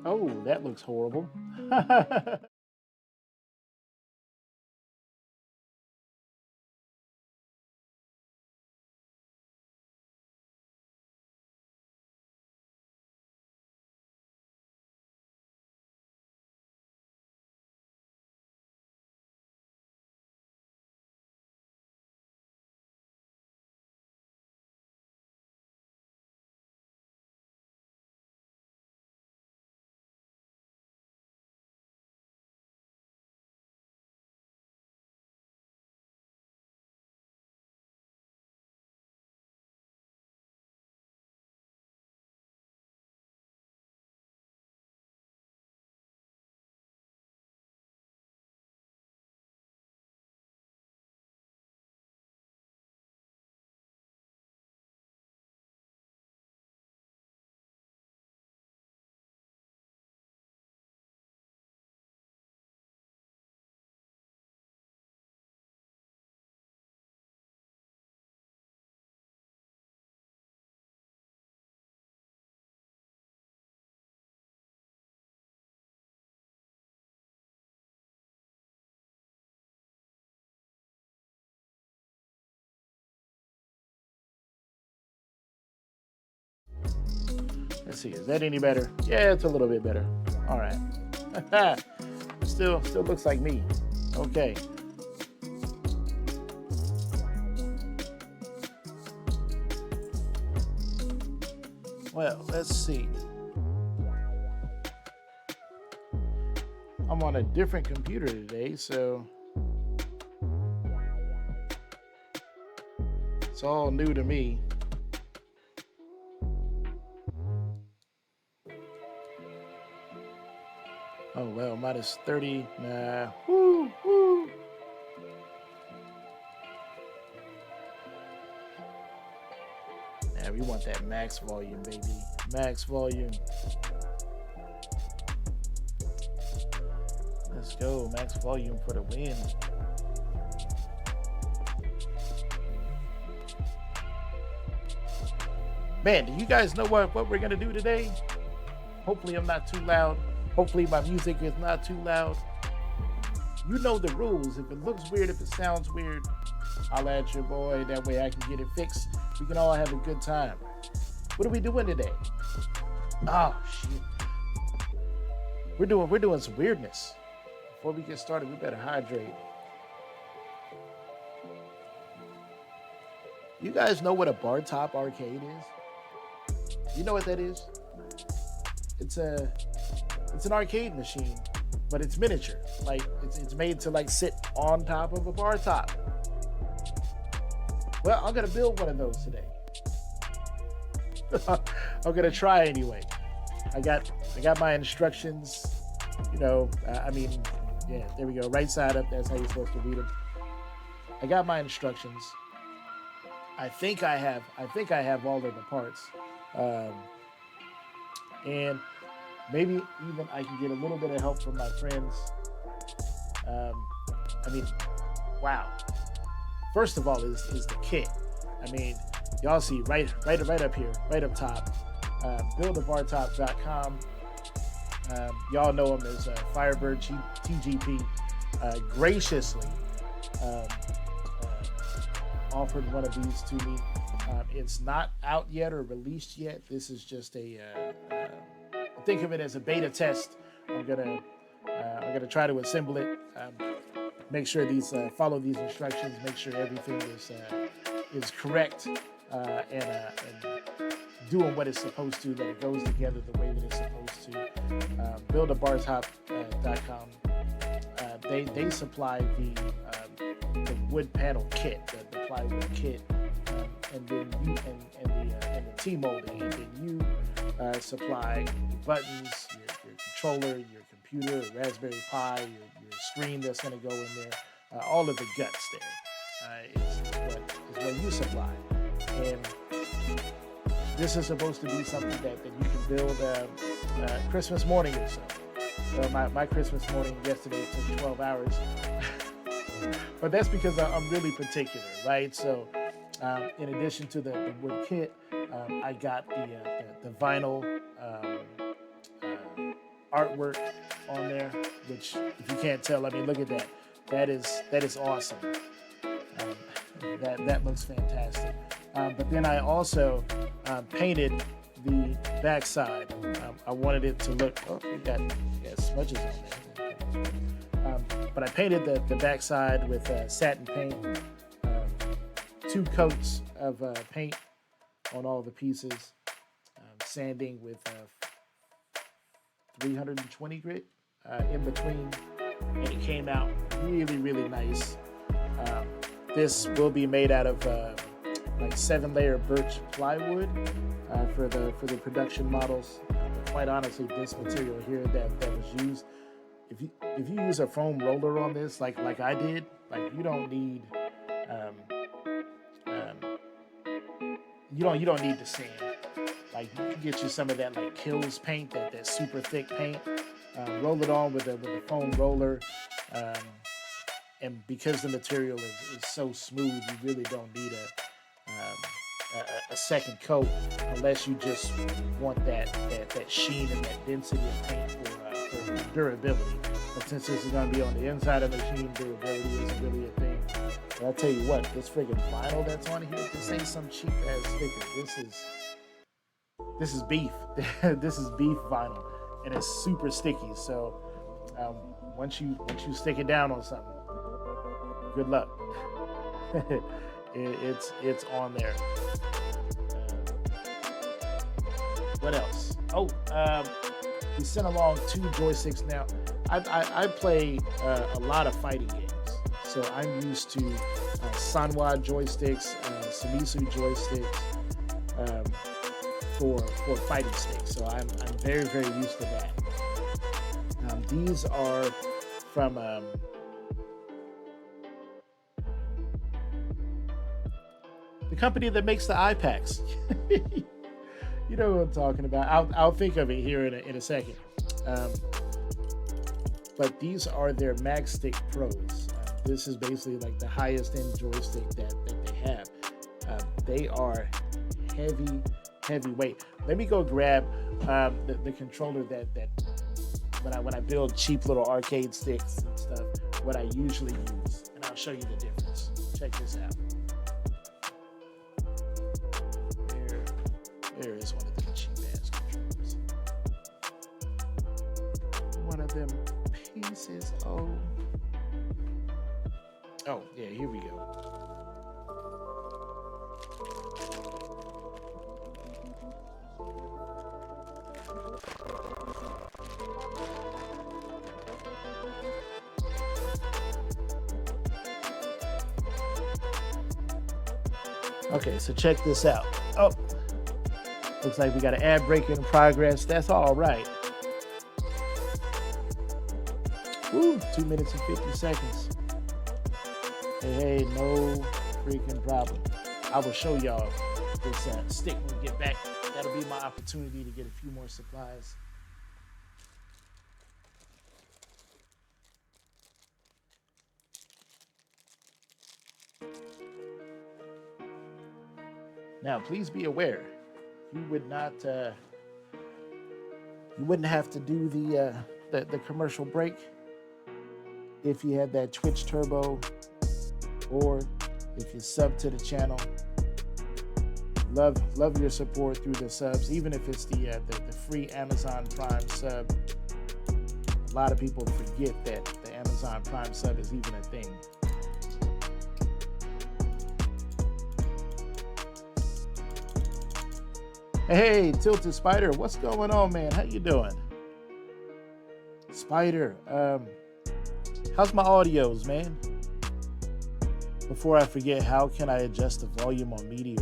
Oh, that looks horrible. Let's see, is that any better? Yeah, it's a little bit better. All right. Still looks like me. Okay. Well, let's see. I'm on a different computer today, so it's all new to me. Oh well, minus 30. Nah. Woo, woo. Yeah, we want that max volume, baby. Max volume. Let's go. Max volume for the win. Man, do you guys know what we're gonna do today? Hopefully I'm not too loud. Hopefully my music is not too loud. You know the rules. If it looks weird, if it sounds weird, holla at your boy. That way I can get it fixed. We can all have a good time. What are we doing today? Oh shit. We're doing some weirdness. Before we get started, we better hydrate. You guys know what a Bartop Arcade is? You know what that is? It's an arcade machine, but it's miniature. Like it's made to like sit on top of a bar top. Well, I'm gonna build one of those today. I'm gonna try anyway. I got my instructions. You know, yeah, there we go. Right side up. That's how you're supposed to read them. I got my instructions. I think I have all of the parts, and maybe even I can get a little bit of help from my friends. Wow. First of all is the kit. I mean, y'all see right up here, right up top. BuildABartop.com. Y'all know him as Firebird TGP. Graciously offered one of these to me. It's not out yet or released yet. This is just think of it as a beta test. I'm gonna try to assemble it. Make sure follow these instructions. Make sure everything is correct and doing what it's supposed to. That it goes together the way that it's supposed to. BuildABartop.com. They supply the wood panel kit, the plywood kit, and then the T-molding, and then you supply your buttons, your controller, your computer, Raspberry Pi, your screen that's going to go in there, all of the guts there is what you supply. And this is supposed to be something that you can build Christmas morning or so. So my Christmas morning yesterday took 12 hours. But that's because I'm really particular, right? So in addition to the wood kit, I got the vinyl artwork on there, which if you can't tell, I mean, look at that. That is awesome. That looks fantastic. But then I also painted the backside. I wanted it to look. Oh, you got smudges on there. But I painted the backside with satin paint. 2 coats of paint on all the pieces. Sanding with 320 grit in between, and it came out really, really nice. This will be made out of like 7-layer birch plywood for the production models. Quite honestly, this material here that was used, if you use a foam roller on this, like I did, like you don't need you don't need to sand. Like you can get you some of that like Kills paint, that super thick paint. Roll it on with a foam roller, and because the material is so smooth, you really don't need a second coat unless you just want that sheen and that density of paint for durability. But since this is going to be on the inside of the machine, durability isn't really a thing. But I'll tell you what, this friggin' vinyl that's on here, this ain't some cheap ass sticker. This is beef. This is beef vinyl, and it's super sticky. So once you stick it down on something, good luck. It's on there. What else? Oh, we sent along 2 joysticks now. I play a lot of fighting games, so I'm used to Sanwa joysticks, Shimizu joysticks for fighting sticks. So I'm very, very used to that. These are from the company that makes the iPads. You know what I'm talking about. I'll think of it here in a second. But these are their MagStick Pros. This is basically like the highest end joystick that they have. They are heavy weight. Let me go grab the controller that when I build cheap little arcade sticks and stuff, what I usually use, and I'll show you the difference. check this out. There is one of them cheap ass controllers. One of them pieces. Oh, yeah, here we go. Okay, so check this out. Oh, looks like we got an ad break in progress. That's all right. Woo, 2 minutes and 50 seconds. Hey, no freaking problem. I will show y'all this stick when we get back. That'll be my opportunity to get a few more supplies. Now, please be aware, you wouldn't have to do the commercial break if you had that Twitch Turbo, or if you sub to the channel. Love your support through the subs, even if it's the free Amazon Prime sub. A lot of people forget that the Amazon Prime sub is even a thing. Hey, Tilted Spider, what's going on, man? How you doing? Spider, how's my audios, man? Before I forget, how can I adjust the volume on Meteor?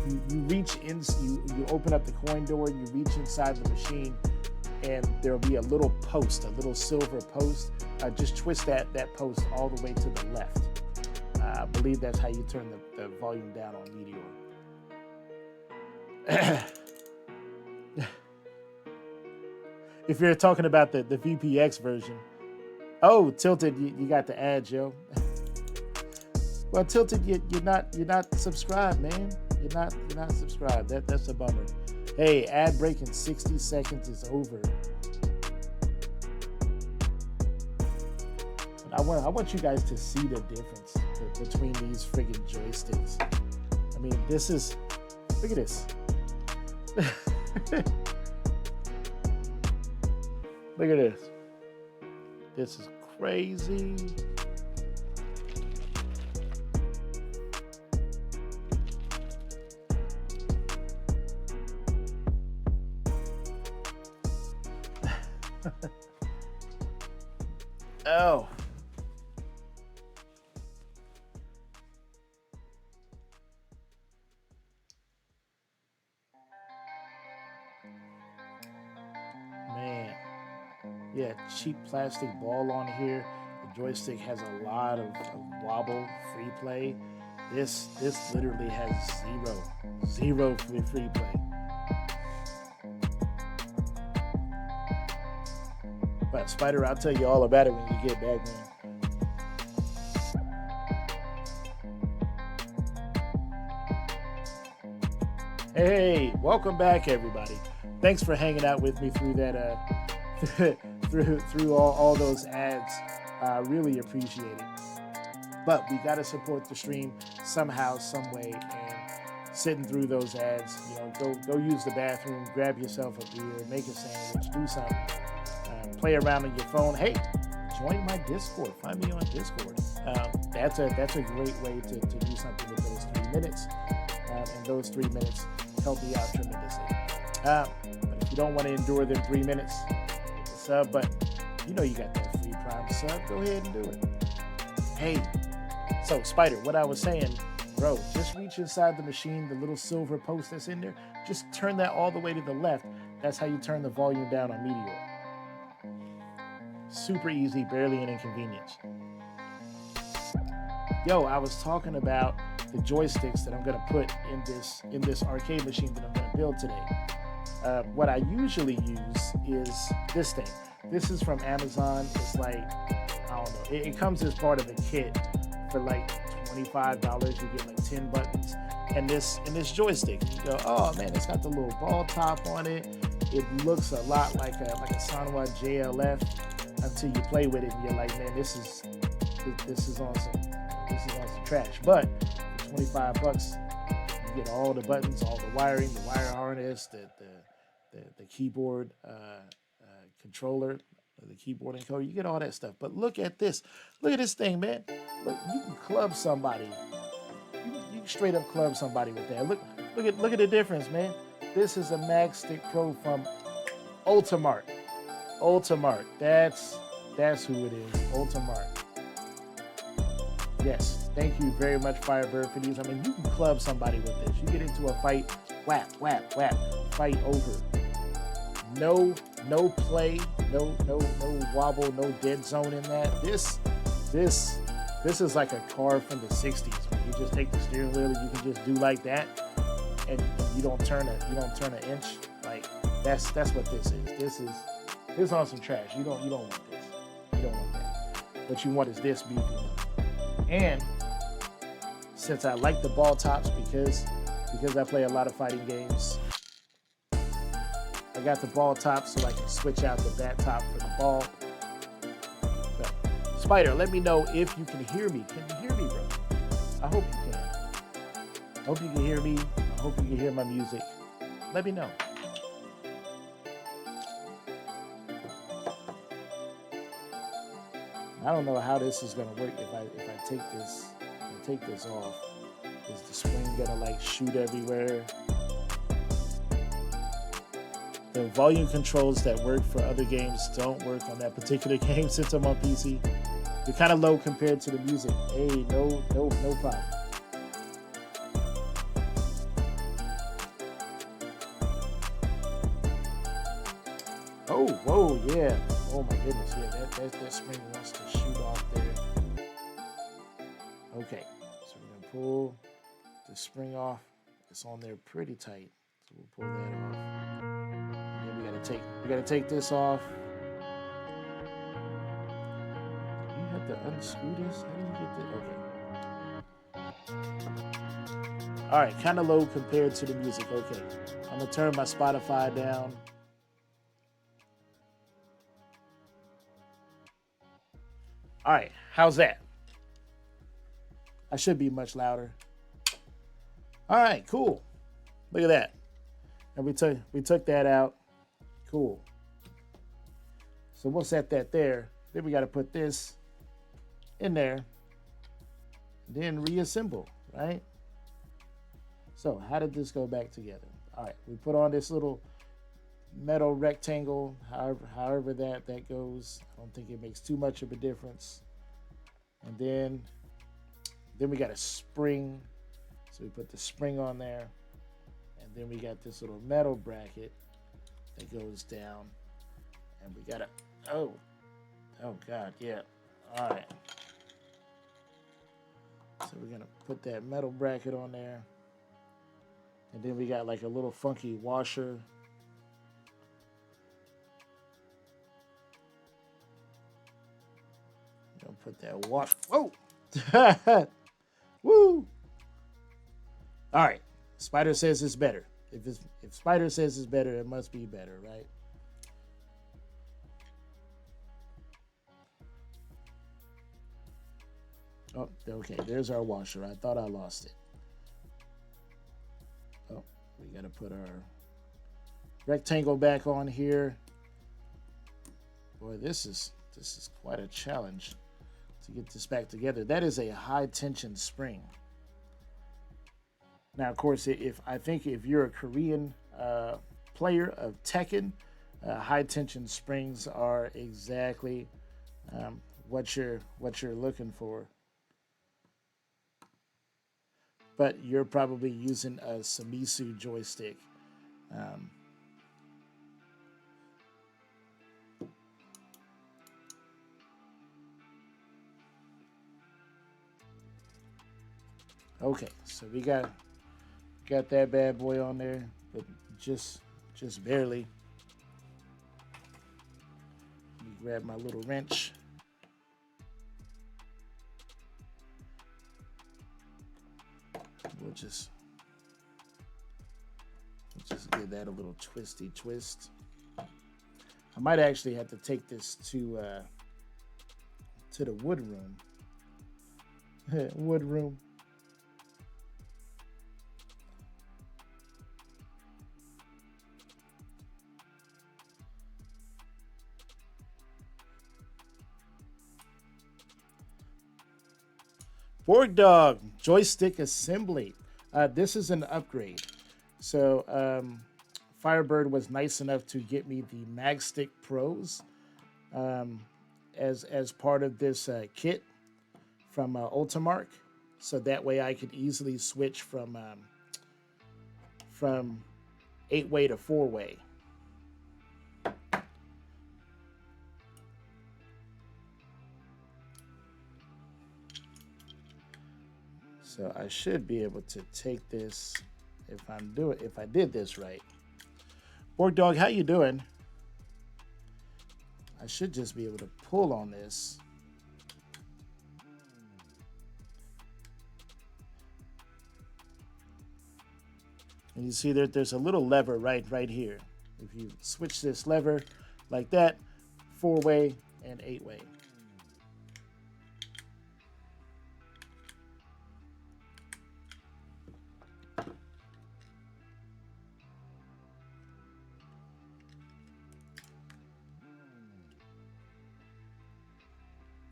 You reach in, you open up the coin door, you reach inside the machine, and there'll be a little post, a little silver post. Just twist that post all the way to the left. I believe that's how you turn the volume down on Meteor. If you're talking about the VPX version. Oh, Tilted, you got the ads, yo. Well, Tilted, you're not subscribed, man. You're not subscribed. That's a bummer. Hey, ad break in 60 seconds is over. I want you guys to see the difference between these friggin' joysticks. I mean, this is, look at this. Look at this. This is crazy. Oh. Man. Yeah, cheap plastic ball on here. The joystick has a lot of wobble, free play. This literally has zero free play. But Spider, I'll tell you all about it when you get back, man. Hey, welcome back, everybody. Thanks for hanging out with me through that through all those ads. I really appreciate it. But we gotta support the stream somehow, some way, and sitting through those ads, go use the bathroom, grab yourself a beer, make a sandwich, do something. Play around on your phone. Hey, join my Discord. Find me on Discord. That's a great way to do something with those 3 minutes. And those 3 minutes help me out tremendously. But if you don't want to endure them 3 minutes, sub. But you got that free Prime sub. Go ahead and do it. Hey, so Spider, what I was saying, bro, just reach inside the machine, the little silver post that's in there. Just turn that all the way to the left. That's how you turn the volume down on Meteor. Super easy, barely an inconvenience. Yo, I was talking about the joysticks that I'm gonna put in this arcade machine that I'm gonna build today. What I usually use is this thing. This is from Amazon. It's like, I don't know. It comes as part of a kit for like $25. You get like 10 buttons and this joystick. You go, oh man, it's got the little ball top on it. It looks a lot like a Sanwa JLF until you play with it and you're like, man, this this is on some trash. But for 25 bucks, you get all the buttons, all the wiring, the wire harness, the keyboard controller, the keyboard encoder. You get all that stuff. But look at this. Look at this thing, man. Look, you can club somebody. You can straight up club somebody with that. Look at the difference, man. This is a Mag Stick Pro from Ultimart. Ultimart. That's who it is. Ultimart. Yes. Thank you very much, Firebird, for these. I mean, you can club somebody with this. You get into a fight, whap, whap, whap, fight over. No play, no wobble, no dead zone in that. This is like a car from the 60s. When you just take the steering wheel and you can just do like that, and you don't turn an inch. Like that's what this is. This is on some trash. You don't want this. You don't want that. What you want is this beefy one. And since I like the ball tops because I play a lot of fighting games, I got the ball top so I can switch out the bat top for the ball. But Spider, let me know if you can hear me. Can you hear me, bro? I hope you can. I hope you can hear me. I hope you can hear my music. Let me know. I don't know how this is gonna work if I take this off. Is the spring gonna like shoot everywhere? The volume controls that work for other games don't work on that particular game since I'm on PC. They're kind of low compared to the music. Hey, no problem. Oh, whoa, yeah. Oh my goodness, yeah, that spring wants to shoot off there. Okay, so we're gonna pull the spring off. It's on there pretty tight, so we'll pull that off. And then we gotta take this off. You have to unscrew this. How do you get this? Okay. All right, kind of low compared to the music. Okay, I'm gonna turn my Spotify down. All right, how's that? I should be much louder. All right, cool. Look at that. And we took that out. Cool. So we'll set that there. Then we got to put this in there. Then reassemble, right? So how did this go back together? All right, we put on this little metal rectangle, however that goes. I don't think it makes too much of a difference. And then we got a spring, so we put the spring on there, and then we got this little metal bracket that goes down, and we got oh god, yeah. All right, so we're gonna put that metal bracket on there, and then we got like a little funky washer. Put that wash. Whoa! Woo! All right. Spider says it's better. If Spider says it's better, it must be better, right? Oh, okay. There's our washer. I thought I lost it. Oh, we got to put our rectangle back on here. Boy, this is quite a challenge to get this back together. That is a high tension spring. Now, of course, if you're a Korean player of Tekken, high tension springs are exactly what you're looking for. But you're probably using a Samisu joystick. Okay, so we got that bad boy on there, but just barely. Let me grab my little wrench. We'll just give that a little twisty twist. I might actually have to take this to the wood room Wood room. Borg Dog joystick assembly. This is an upgrade. So Firebird was nice enough to get me the Magstick Pros um, as part of this kit from Ultimark, so that way I could easily switch from 8-way to 4-way. So I should be able to take this if I did this right. Borg Dog, how you doing? I should just be able to pull on this. And you see there's a little lever right here. If you switch this lever like that, 4-way and 8-way.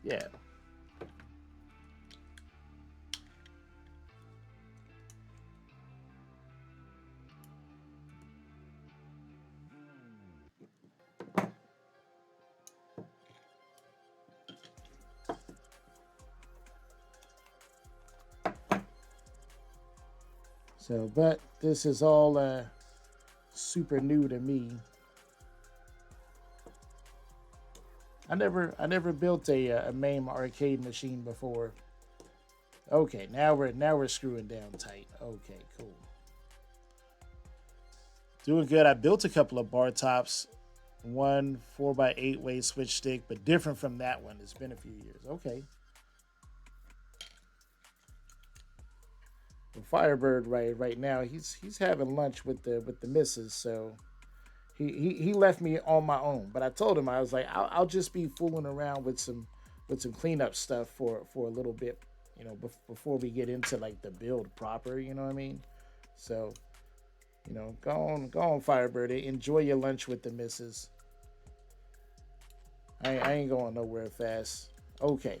Yeah. So, but this is all super new to me. I never built a MAME arcade machine before. Okay, now we're screwing down tight. Okay, cool. Doing good. I built a couple of bar tops. One 4x8-way switch stick, but different from that one. It's been a few years. Okay. Well, Firebird right now he's having lunch with the missus, so he left me on my own. But I told him, I was like, I'll just be fooling around with some cleanup stuff for a little bit, you know, before we get into like the build proper. You know what I mean? So, you know, go on, Firebird. Enjoy your lunch with the missus. I ain't going nowhere fast. Okay.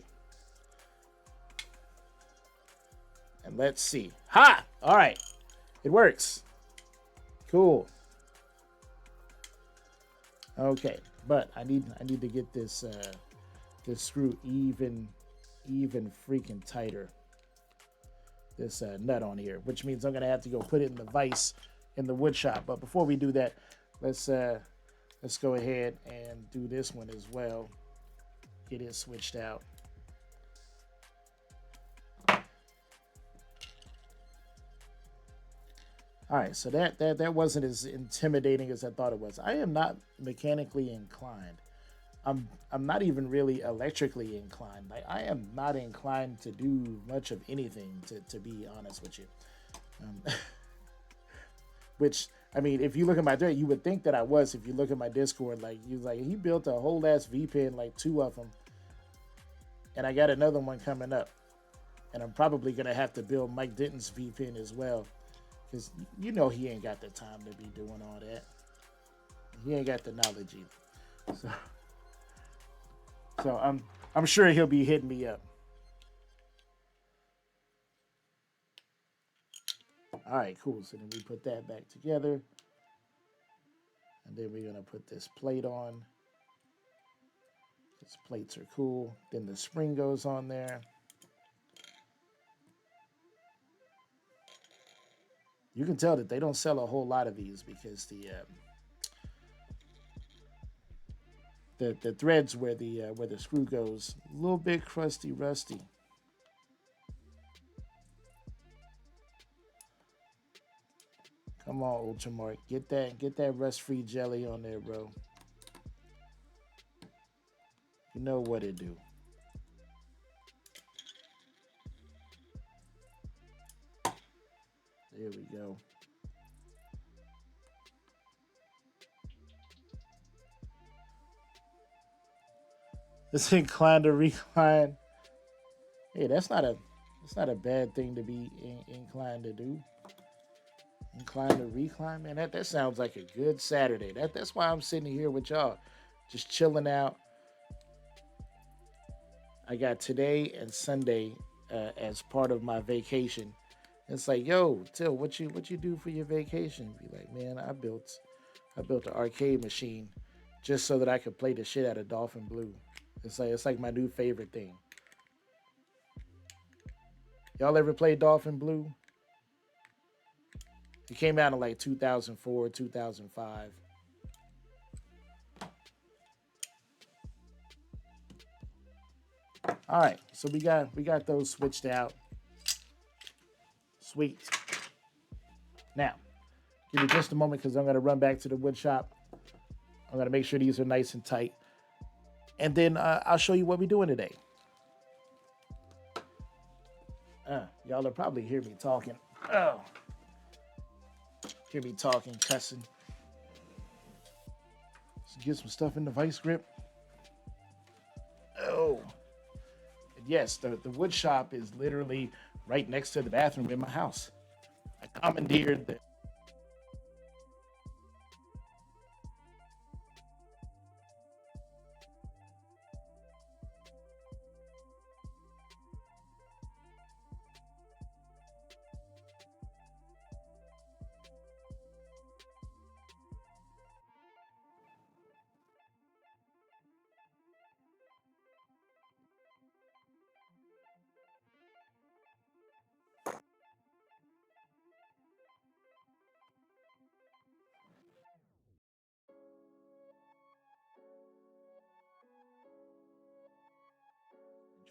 And let's see. Ha! All right. It works. Cool. Okay, but I need to get this this screw even freaking tighter. This nut on here, which means I'm gonna have to go put it in the vise in the wood shop. But before we do that, let's go ahead and do this one as well. Get it switched out. All right, so that wasn't as intimidating as I thought it was. I am not mechanically inclined. I'm not even really electrically inclined. Like, I am not inclined to do much of anything, to be honest with you. Which, I mean, if you look at my thread, you would think that I was. If you look at my Discord, like, he built a whole ass V-pin, like 2 of them, and I got another one coming up, and I'm probably gonna have to build Mike Denton's V-pin as well. Because you know he ain't got the time to be doing all that. He ain't got the knowledge either. So I'm sure he'll be hitting me up. All right, cool. So then we put that back together. And then we're going to put this plate on. These plates are cool. Then the spring goes on there. You can tell that they don't sell a whole lot of these because the threads where the screw goes a little bit crusty, rusty. Come on, Ultramark, get that rust-free jelly on there, bro. You know what it do. There we go. It's inclined to recline. Hey, that's not a It's not a bad thing to be inclined to do. Inclined to recline, man. That sounds like a good Saturday. That's why I'm sitting here with y'all, just chilling out. I got today and Sunday as part of my vacation. It's like, yo, Till, what you do for your vacation? Be like, man, I built an arcade machine just so that I could play the shit out of Dolphin Blue. It's like my new favorite thing. Y'all ever play Dolphin Blue? It came out in like 2004, 2005. All right, so we got those switched out. Sweet. Now, give me just a moment because I'm gonna run back to the wood shop. I'm gonna make sure these are nice and tight, and then I'll show you what we're doing today. Y'all will probably hear me talking. Oh, hear me talking, cussing. Let's get some stuff in the vice grip. Oh, and yes, the wood shop is literally right next to the bathroom in my house. I commandeered the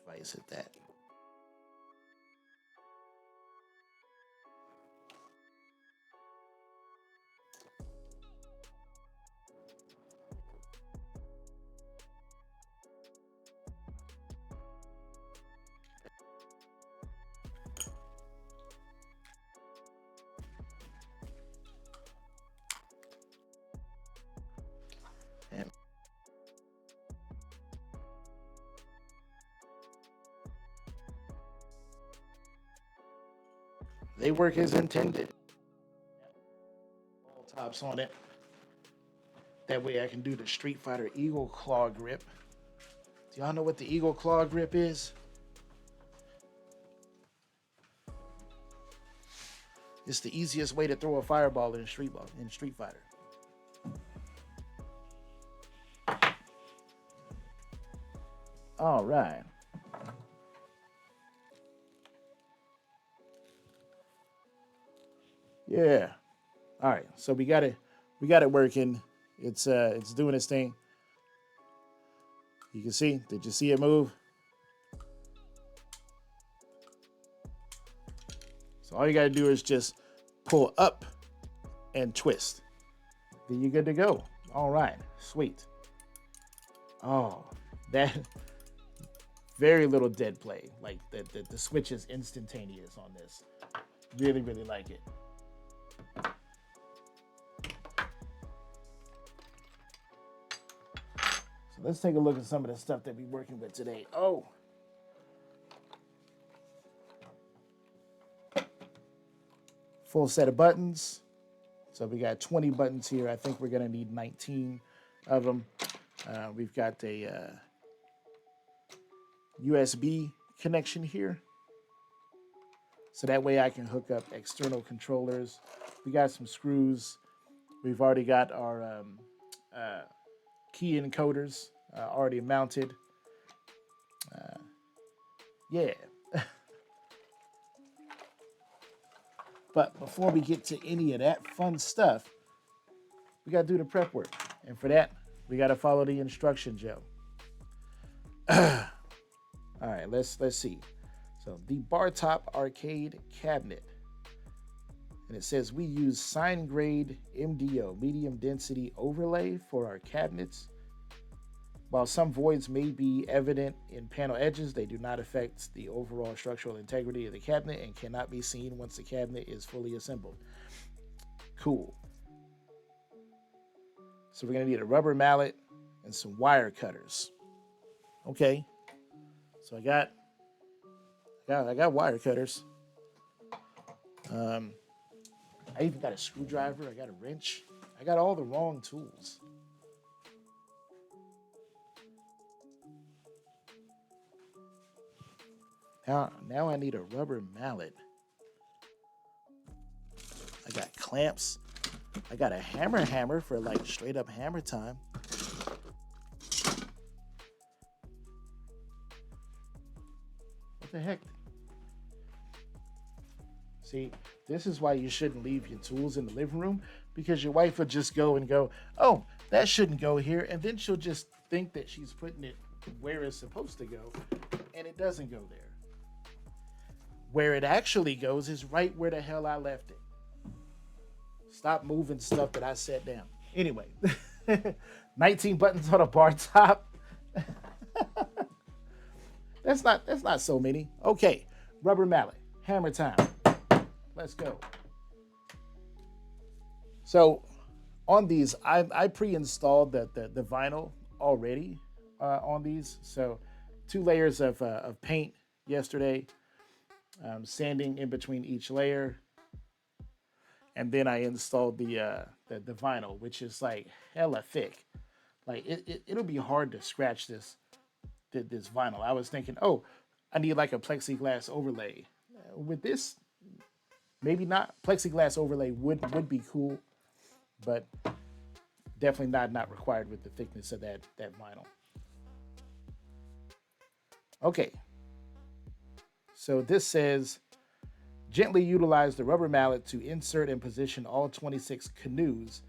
device at that. And they work as intended. All tops on it. That way I can do the Street Fighter Eagle Claw grip. Do y'all know what the Eagle Claw grip is? It's the easiest way to throw a fireball in Street Fighter. All right. Yeah. All right. So we got it working. It's doing its thing. You can see. Did you see it move? So all you got to do is just pull up and twist. Then you're good to go. All right. Sweet. Oh, that very little dead play. Like the switch is instantaneous on this. Really, really like it. So let's take a look at some of the stuff that we're working with today. Oh, full set of buttons. So we got 20 buttons here. I think we're gonna need 19 of them. We've got a USB connection here. So that way I can hook up external controllers. We got some screws. We've already got our key encoders already mounted. Yeah. But before we get to any of that fun stuff, we got to do the prep work. And for that, we got to follow the instructions, Joe. All right, let's see. So the Bartop Arcade cabinet. And it says we use sine grade MDO, medium density overlay for our cabinets. While some voids may be evident in panel edges, they do not affect the overall structural integrity of the cabinet and cannot be seen once the cabinet is fully assembled. Cool. So we're going to need a rubber mallet and some wire cutters. Okay. So I Yeah, I got wire cutters. I even got a screwdriver. I got a wrench. I got all the wrong tools. Now I need a rubber mallet. I got clamps. I got a hammer for like straight up hammer time. What the heck? See, this is why you shouldn't leave your tools in the living room, because your wife will just go and go, oh, that shouldn't go here. And then she'll just think that she's putting it where it's supposed to go, and it doesn't go there. Where it actually goes is right where the hell I left it. Stop moving stuff that I set down. Anyway, 19 buttons on a bar top. That's not so many. Okay, rubber mallet, hammer time. Let's go. So on these, I pre-installed the vinyl already on these. So 2 layers of paint yesterday, sanding in between each layer, and then I installed the vinyl, which is like hella thick. Like it'll be hard to scratch this vinyl. I was thinking, oh, I need like a plexiglass overlay. With this, maybe not. Plexiglass overlay would be cool, but definitely not required with the thickness of that vinyl. Okay, so this says gently utilize the rubber mallet to insert and position all 26 canoes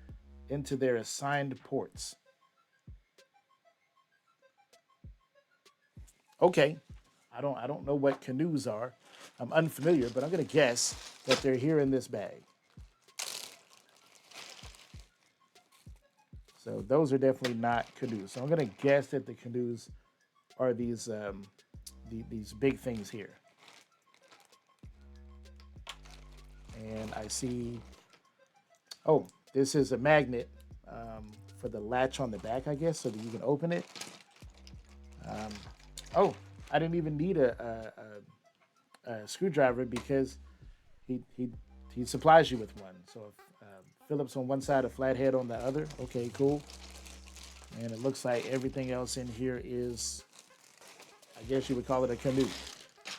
into their assigned ports. Okay, I don't know what canoes are. I'm unfamiliar, but I'm gonna guess that they're here in this bag. So those are definitely not canoes. So I'm gonna guess that the canoes are these big things here. And I see, oh, this is a magnet for the latch on the back, I guess, so that you can open it. Oh, I didn't even need a screwdriver because he supplies you with one. So if Phillips on one side, a flathead on the other. Okay, cool. And it looks like everything else in here is, I guess you would call it a canoe.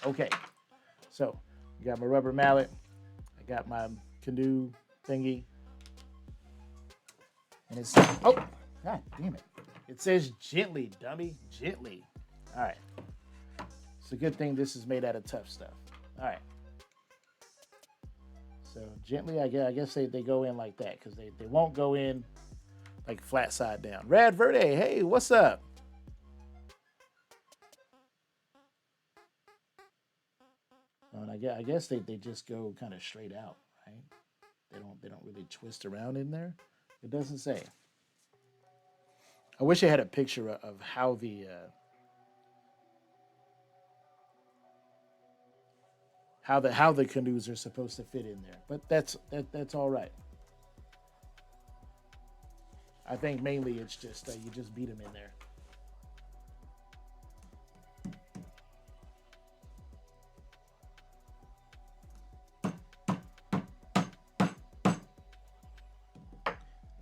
Okay, so I got my rubber mallet. I got my canoe thingy. And it's, oh, god damn it. It says gently, dummy, gently. All right. It's a good thing this is made out of tough stuff. All right. So gently, I guess they go in like that because they won't go in like flat side down. Rad Verde, hey, what's up? And I guess they just go kind of straight out, right? They don't really twist around in there. It doesn't say. I wish I had a picture of how the canoes are supposed to fit in there, but that's all right. I think mainly it's just you just beat them in there.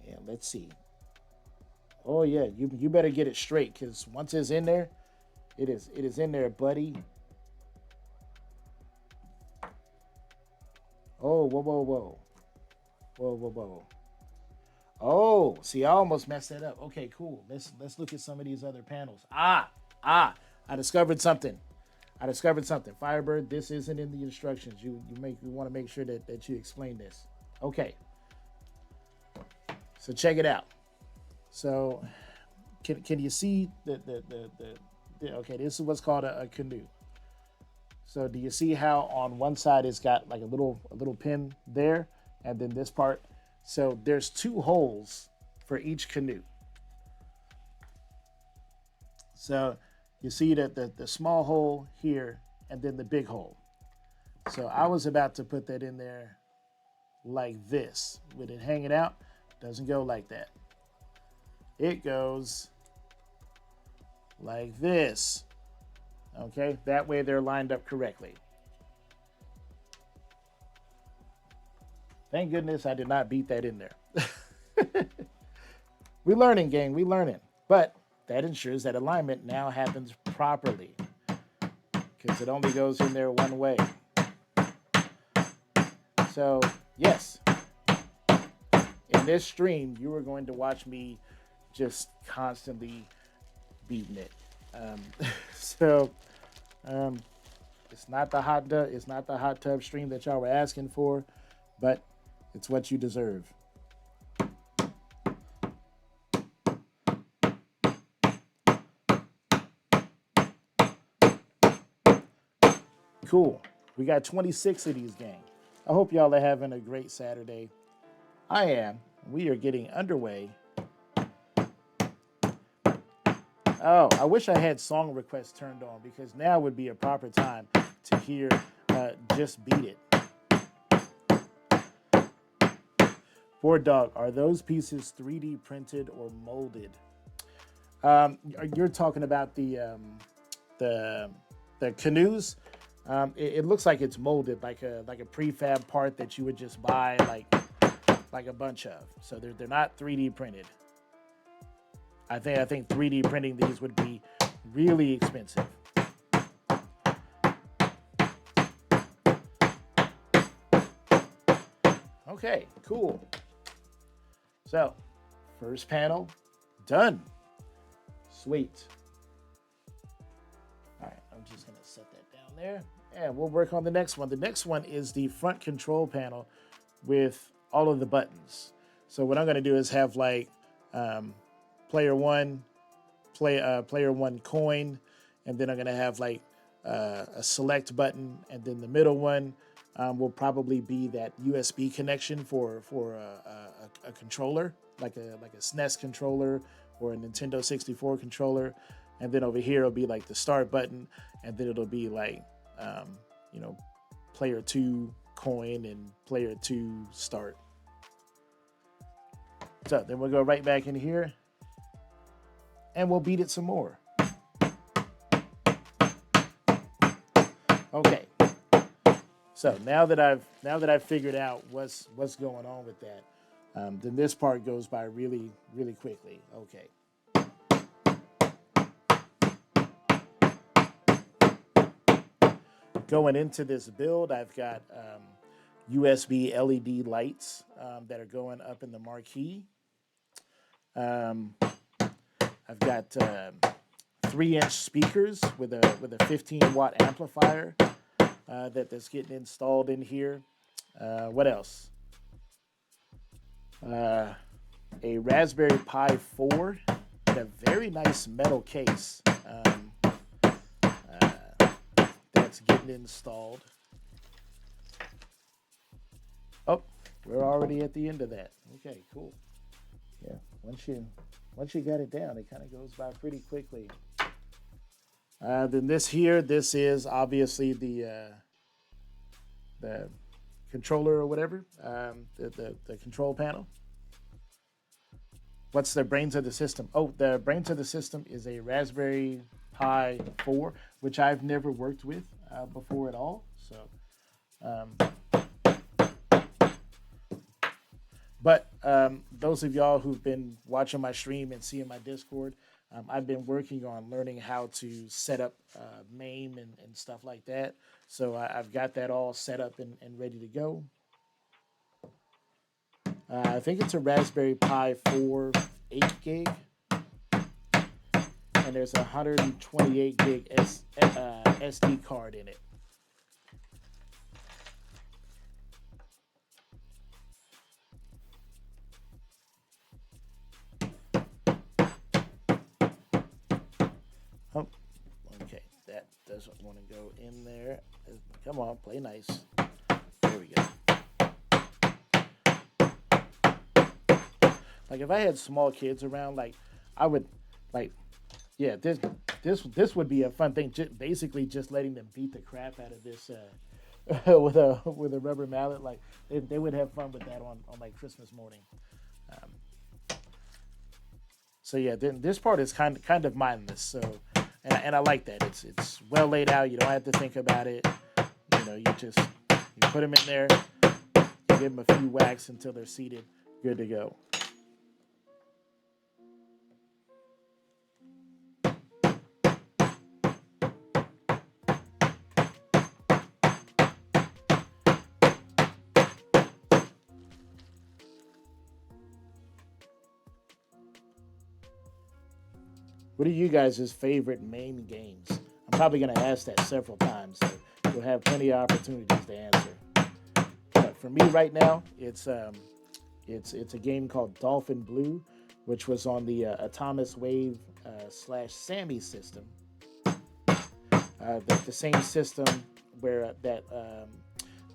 Yeah, let's see. Oh yeah, you better get it straight because once it's in there, it is in there, buddy. Oh whoa. Oh, see, I almost messed that up. Okay, cool. Let's look at some of these other panels. I discovered something. Firebird, this isn't in the instructions. You want to make sure that you explain this. Okay. So check it out. So can you see the okay, this is what's called a canoe. So do you see how on one side it's got like a little pin there, and then this part? So there's 2 holes for each canoe. So you see that the small hole here and then the big hole. So I was about to put that in there like this. With it hanging out, doesn't go like that. It goes like this. Okay, that way they're lined up correctly. Thank goodness I did not beat that in there. We learning, gang. We learning. But that ensures that alignment now happens properly because it only goes in there one way. So, yes, in this stream, you are going to watch me just constantly beating it. So, it's not the hot tub stream that y'all were asking for, but it's what you deserve. Cool. We got 26 of these, gang. I hope y'all are having a great Saturday. I am. We are getting underway. Oh, I wish I had song requests turned on because now would be a proper time to hear Just Beat It. Board Dog, are those pieces 3D printed or molded? You're talking about the canoes? It looks like it's molded, like a prefab part that you would just buy like a bunch of. So they're not 3D printed. I think 3D printing these would be really expensive. Okay, cool. So, first panel done. Sweet. All right, I'm just gonna set that down there, and we'll work on the next one. The next one is the front control panel with all of the buttons. So what I'm gonna do is have like player one coin, and then I'm gonna have like a select button, and then the middle one will probably be that USB connection for a controller, like a SNES controller or a Nintendo 64 controller, and then over here it'll be like the start button, and then it'll be like player 2 coin and player 2 start. So then we'll go right back in here and we'll beat it some more. Okay. So now that I've figured out what's going on with that, then this part goes by really, really quickly. Okay. Going into this build, I've got USB LED lights that are going up in the marquee. I've got 3-inch speakers with a 15-watt amplifier that's getting installed in here. What else? A Raspberry Pi 4 in a very nice metal case that's getting installed. Oh, we're already at the end of that. Okay, cool. Yeah, once you got it down, it kind of goes by pretty quickly. Then this is obviously the controller or whatever, the control panel. What's the brains of the system? Oh, the brains of the system is a Raspberry Pi 4, which I've never worked with before at all. So, but those of y'all who've been watching my stream and seeing my Discord, I've been working on learning how to set up MAME and stuff like that. So I've got that all set up and ready to go. I think it's a Raspberry Pi 4 8 gig. And there's a 128 gig SD card in it. Oh, okay, that doesn't want to go in there. Come on, play nice. There we go. Like if I had small kids around, like I would, like, yeah, this would be a fun thing. Basically, just letting them beat the crap out of this with a rubber mallet. Like they would have fun with that on like Christmas morning. So yeah, then this part is kind of mindless. So and I like that. It's well laid out. You don't have to think about it. You put them in there. You give them a few whacks until they're seated, good to go. What are you guys' favorite MAME games? I'm probably going to ask that several times, so you'll have plenty of opportunities to answer. But for me right now, it's a game called Dolphin Blue, which was on the Atomic Wave / Sammy system. The same system where they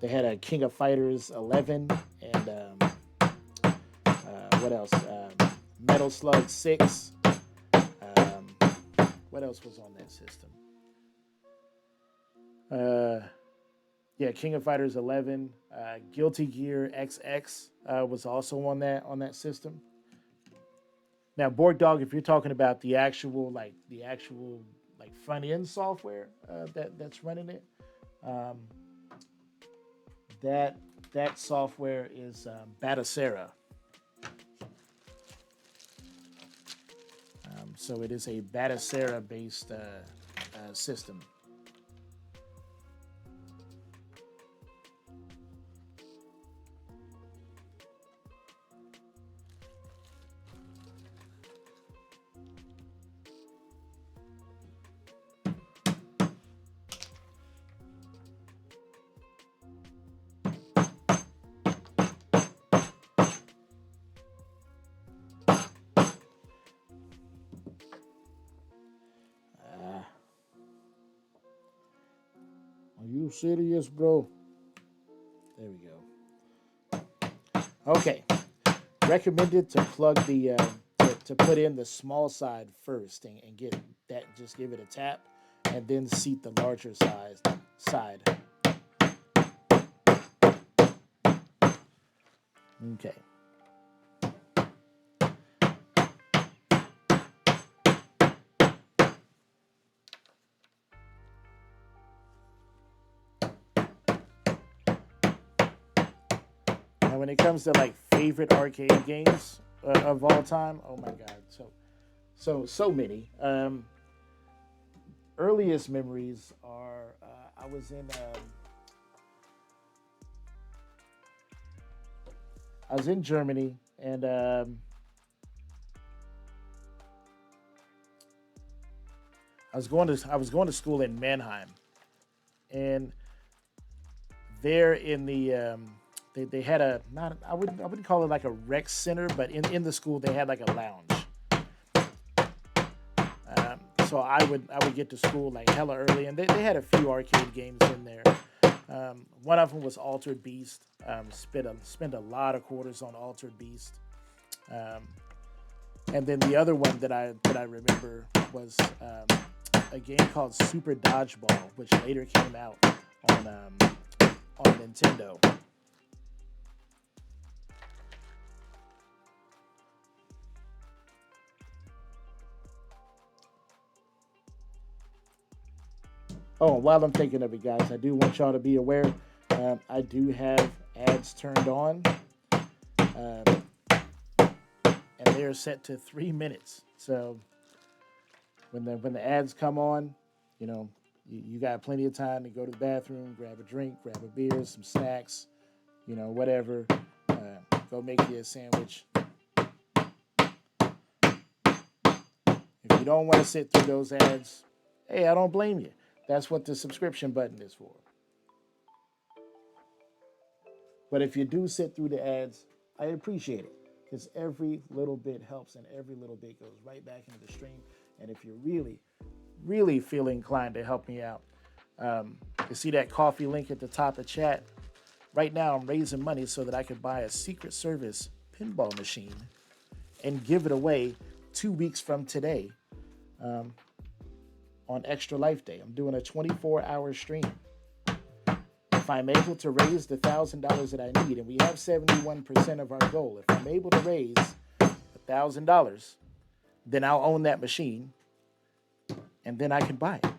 had a King of Fighters 11 and what else? Metal Slug 6. What else was on that system? Yeah, King of Fighters 11, Guilty Gear XX was also on that system. Now, Borg Dog, if you're talking about the actual front end software that's running it, that software is Batacera. So it is a Batacera based system. Are you serious, bro? There we go. Okay. Recommended to plug the to put in the small side first and get that. Just give it a tap, and then seat the larger side. Okay. When it comes to like favorite arcade games of all time, oh my god, so many. Earliest memories are I was in Germany, and I was going to school in Mannheim, and there in the they had a not I wouldn't call it like a rec center, but in the school they had like a lounge. So I would get to school like hella early, and they had a few arcade games in there. One of them was Altered Beast. Spent a lot of quarters on Altered Beast. And then the other one that I remember was a game called Super Dodgeball, which later came out on Nintendo. Oh, while I'm thinking of it, guys, I do want y'all to be aware. I do have ads turned on, and they are set to 3 minutes. So when the ads come on, you got plenty of time to go to the bathroom, grab a drink, grab a beer, some snacks, whatever. Go make you a sandwich. If you don't want to sit through those ads, hey, I don't blame you. That's what the subscription button is for. But if you do sit through the ads, I appreciate it, because every little bit helps and every little bit goes right back into the stream. And if you're really, really feel inclined to help me out, you see that coffee link at the top of chat? Right now I'm raising money so that I could buy a Secret Service pinball machine and give it away 2 weeks from today. On Extra Life Day. I'm doing a 24-hour stream. If I'm able to raise the $1,000 that I need, and we have 71% of our goal, if I'm able to raise $1,000, then I'll own that machine, and then I can buy it.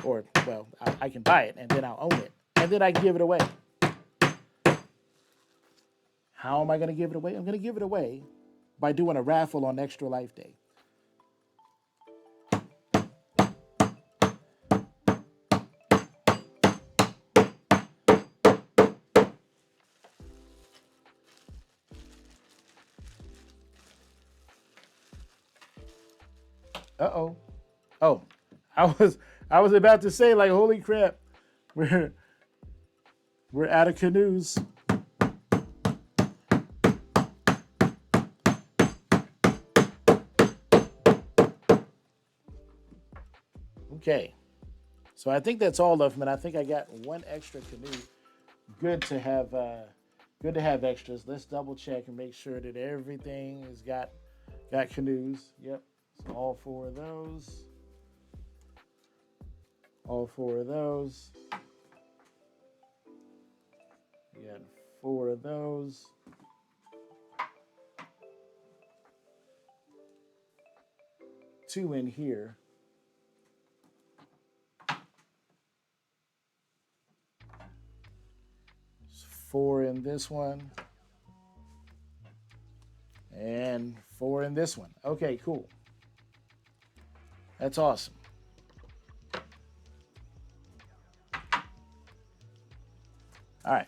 Or, well, I can buy it, and then I'll own it, and then I can give it away. How am I going to give it away? I'm going to give it away by doing a raffle on Extra Life Day. Uh-oh. Oh, I was about to say, like, holy crap. We're we're out of canoes. Okay. So I think that's all of them, and I think I got one extra canoe. Good to have extras. Let's double check and make sure that everything has got canoes. Yep. So all four of those. All four of those. We got four of those. Two in here. Four in this one. And four in this one. Okay, cool. That's awesome. All right.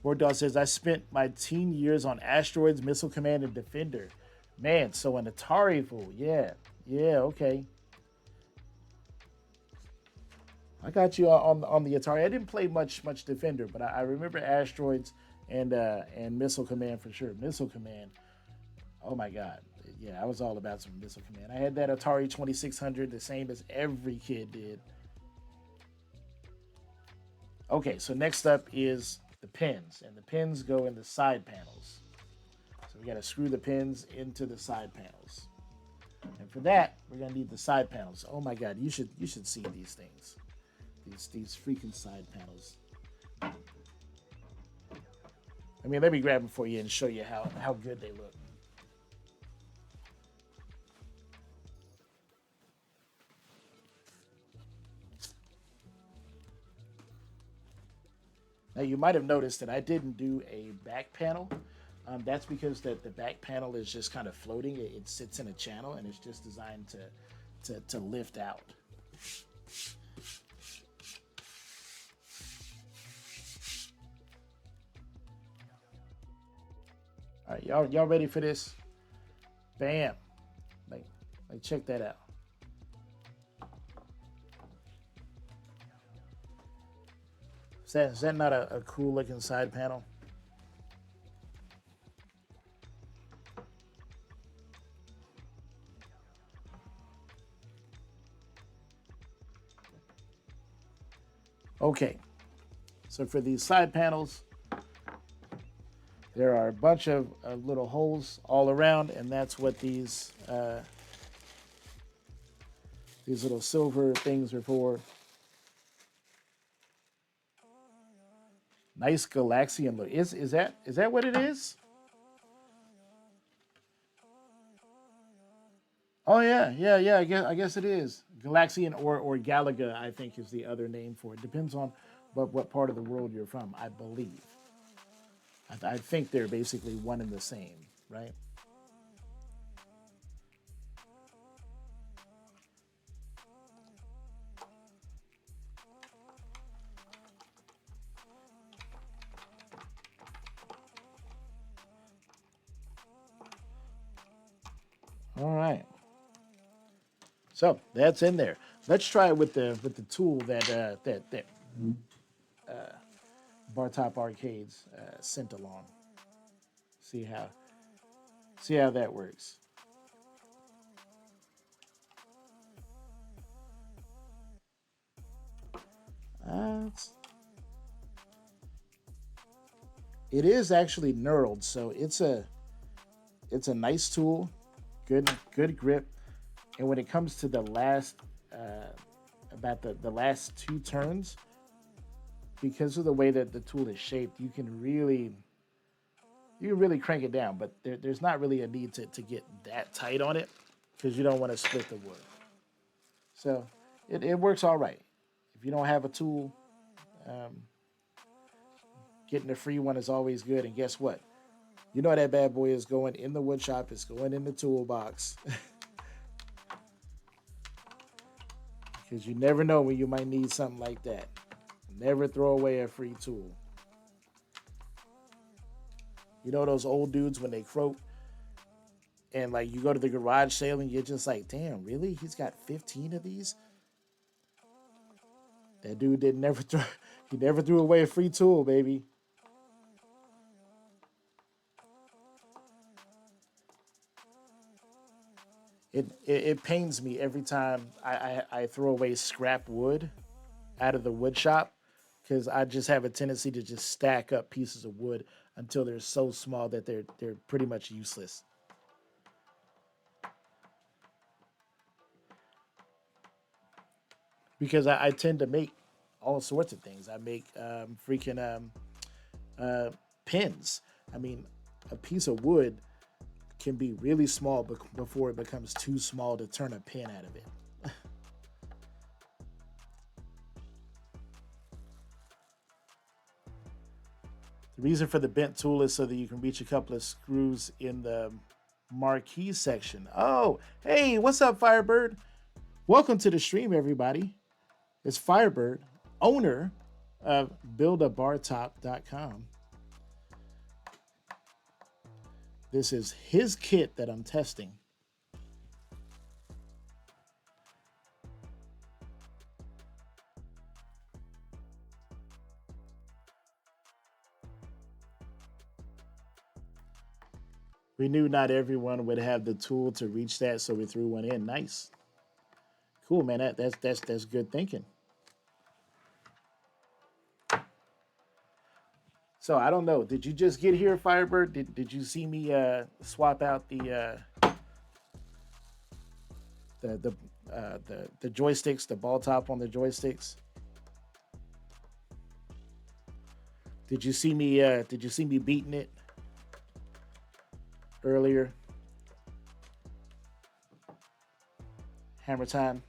Bordeaux says, I spent my teen years on Asteroids, Missile Command, and Defender. Man, so an Atari fool. Yeah. Yeah, okay. I got you on the Atari. I didn't play much Defender, but I remember Asteroids and Missile Command for sure. Missile Command. Oh my God. Yeah, I was all about some Missile Command. I had that Atari 2600, the same as every kid did. Okay, so next up is the pins, and the pins go in the side panels. So we got to screw the pins into the side panels. And for that, we're gonna need the side panels. Oh my God, you should see these things. These freaking side panels. I mean, let me grab them for you and show you how good they look. Now you might have noticed that I didn't do a back panel. That's because the back panel is just kind of floating. It sits in a channel and it's just designed to lift out. All right, y'all ready for this? Bam! Like check that out. Is that not a cool looking side panel? Okay, so for these side panels, there are a bunch of little holes all around, and that's what these little silver things are for. Nice Galaxian look. Is that what it is? Oh yeah. I guess it is Galaxian or Galaga. I think is the other name for it. Depends on what part of the world you're from. I believe. I think they're basically one and the same, right? All right. So that's in there. Let's try it with the tool that Bartop Arcades sent along. See how that works. It is actually knurled, so it's a nice tool, good grip, and when it comes to the last about the last two turns, because of the way that the tool is shaped, you can really crank it down, but there's not really a need to get that tight on it because you don't want to split the wood. So it works all right. If you don't have a tool, Getting a free one is always good. And guess what? You know that bad boy is going in the wood shop. It's going in the toolbox. Because you never know when you might need something like that. Never throw away a free tool. You know those old dudes when they croak and like you go to the garage sale and you're just like, damn, really? He's got 15 of these? That dude didn't never throw he never threw away a free tool, baby. It pains me every time I throw away scrap wood out of the wood shop because I just have a tendency to just stack up pieces of wood until they're so small that they're pretty much useless. Because I tend to make all sorts of things. I make freaking uh, pins. I mean, a piece of wood can be really small before it becomes too small to turn a pin out of it. The reason for the bent tool is so that you can reach a couple of screws in the marquee section. Oh, hey, what's up, Firebird? Welcome to the stream, everybody. It's Firebird, owner of buildabartop.com. This is his kit that I'm testing. We knew not everyone would have the tool to reach that, so we threw one in. Nice. Cool, man. That's good thinking. So I don't know. Did you just get here, Firebird? Did you see me swap out the the joysticks, the ball top on the joysticks? Did you see me? Did you see me beating it earlier? Hammer time.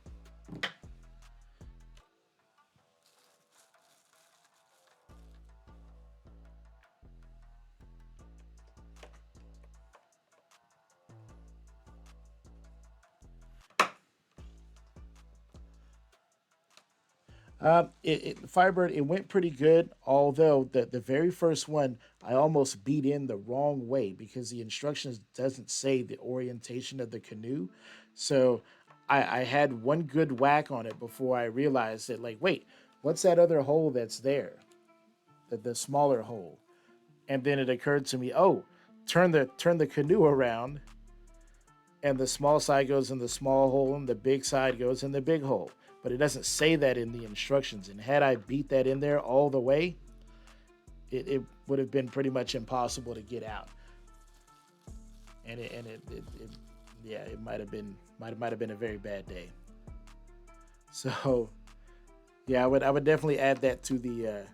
Firebird, it went pretty good. Although the very first one, I almost beat in the wrong way because the instructions doesn't say the orientation of the canoe. So I had one good whack on it before I realized that, like, wait, what's that other hole that's there? The smaller hole. And then it occurred to me, oh, turn the canoe around, and the small side goes in the small hole, and the big side goes in the big hole. But it doesn't say that in the instructions. And had I beat that in there all the way, it would have been pretty much impossible to get out. And yeah, it might have been a very bad day. So yeah, I would definitely add that to the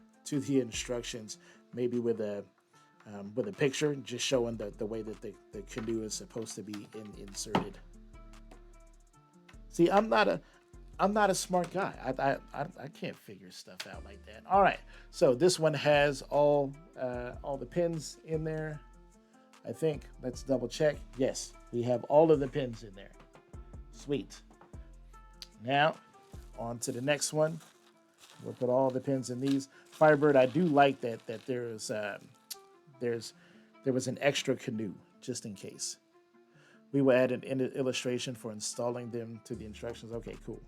instructions, maybe with a picture just showing the way that the canoe is supposed to be inserted. See, I'm not a smart guy. I can't figure stuff out like that. All right, so this one has all the pins in there. I think. Let's double check. Yes, we have all of the pins in there. Sweet. Now, on to the next one. We'll put all the pins in these. Firebird, I do like that there's there was an extra canoe just in case. We will add an illustration for installing them to the instructions. Okay, cool.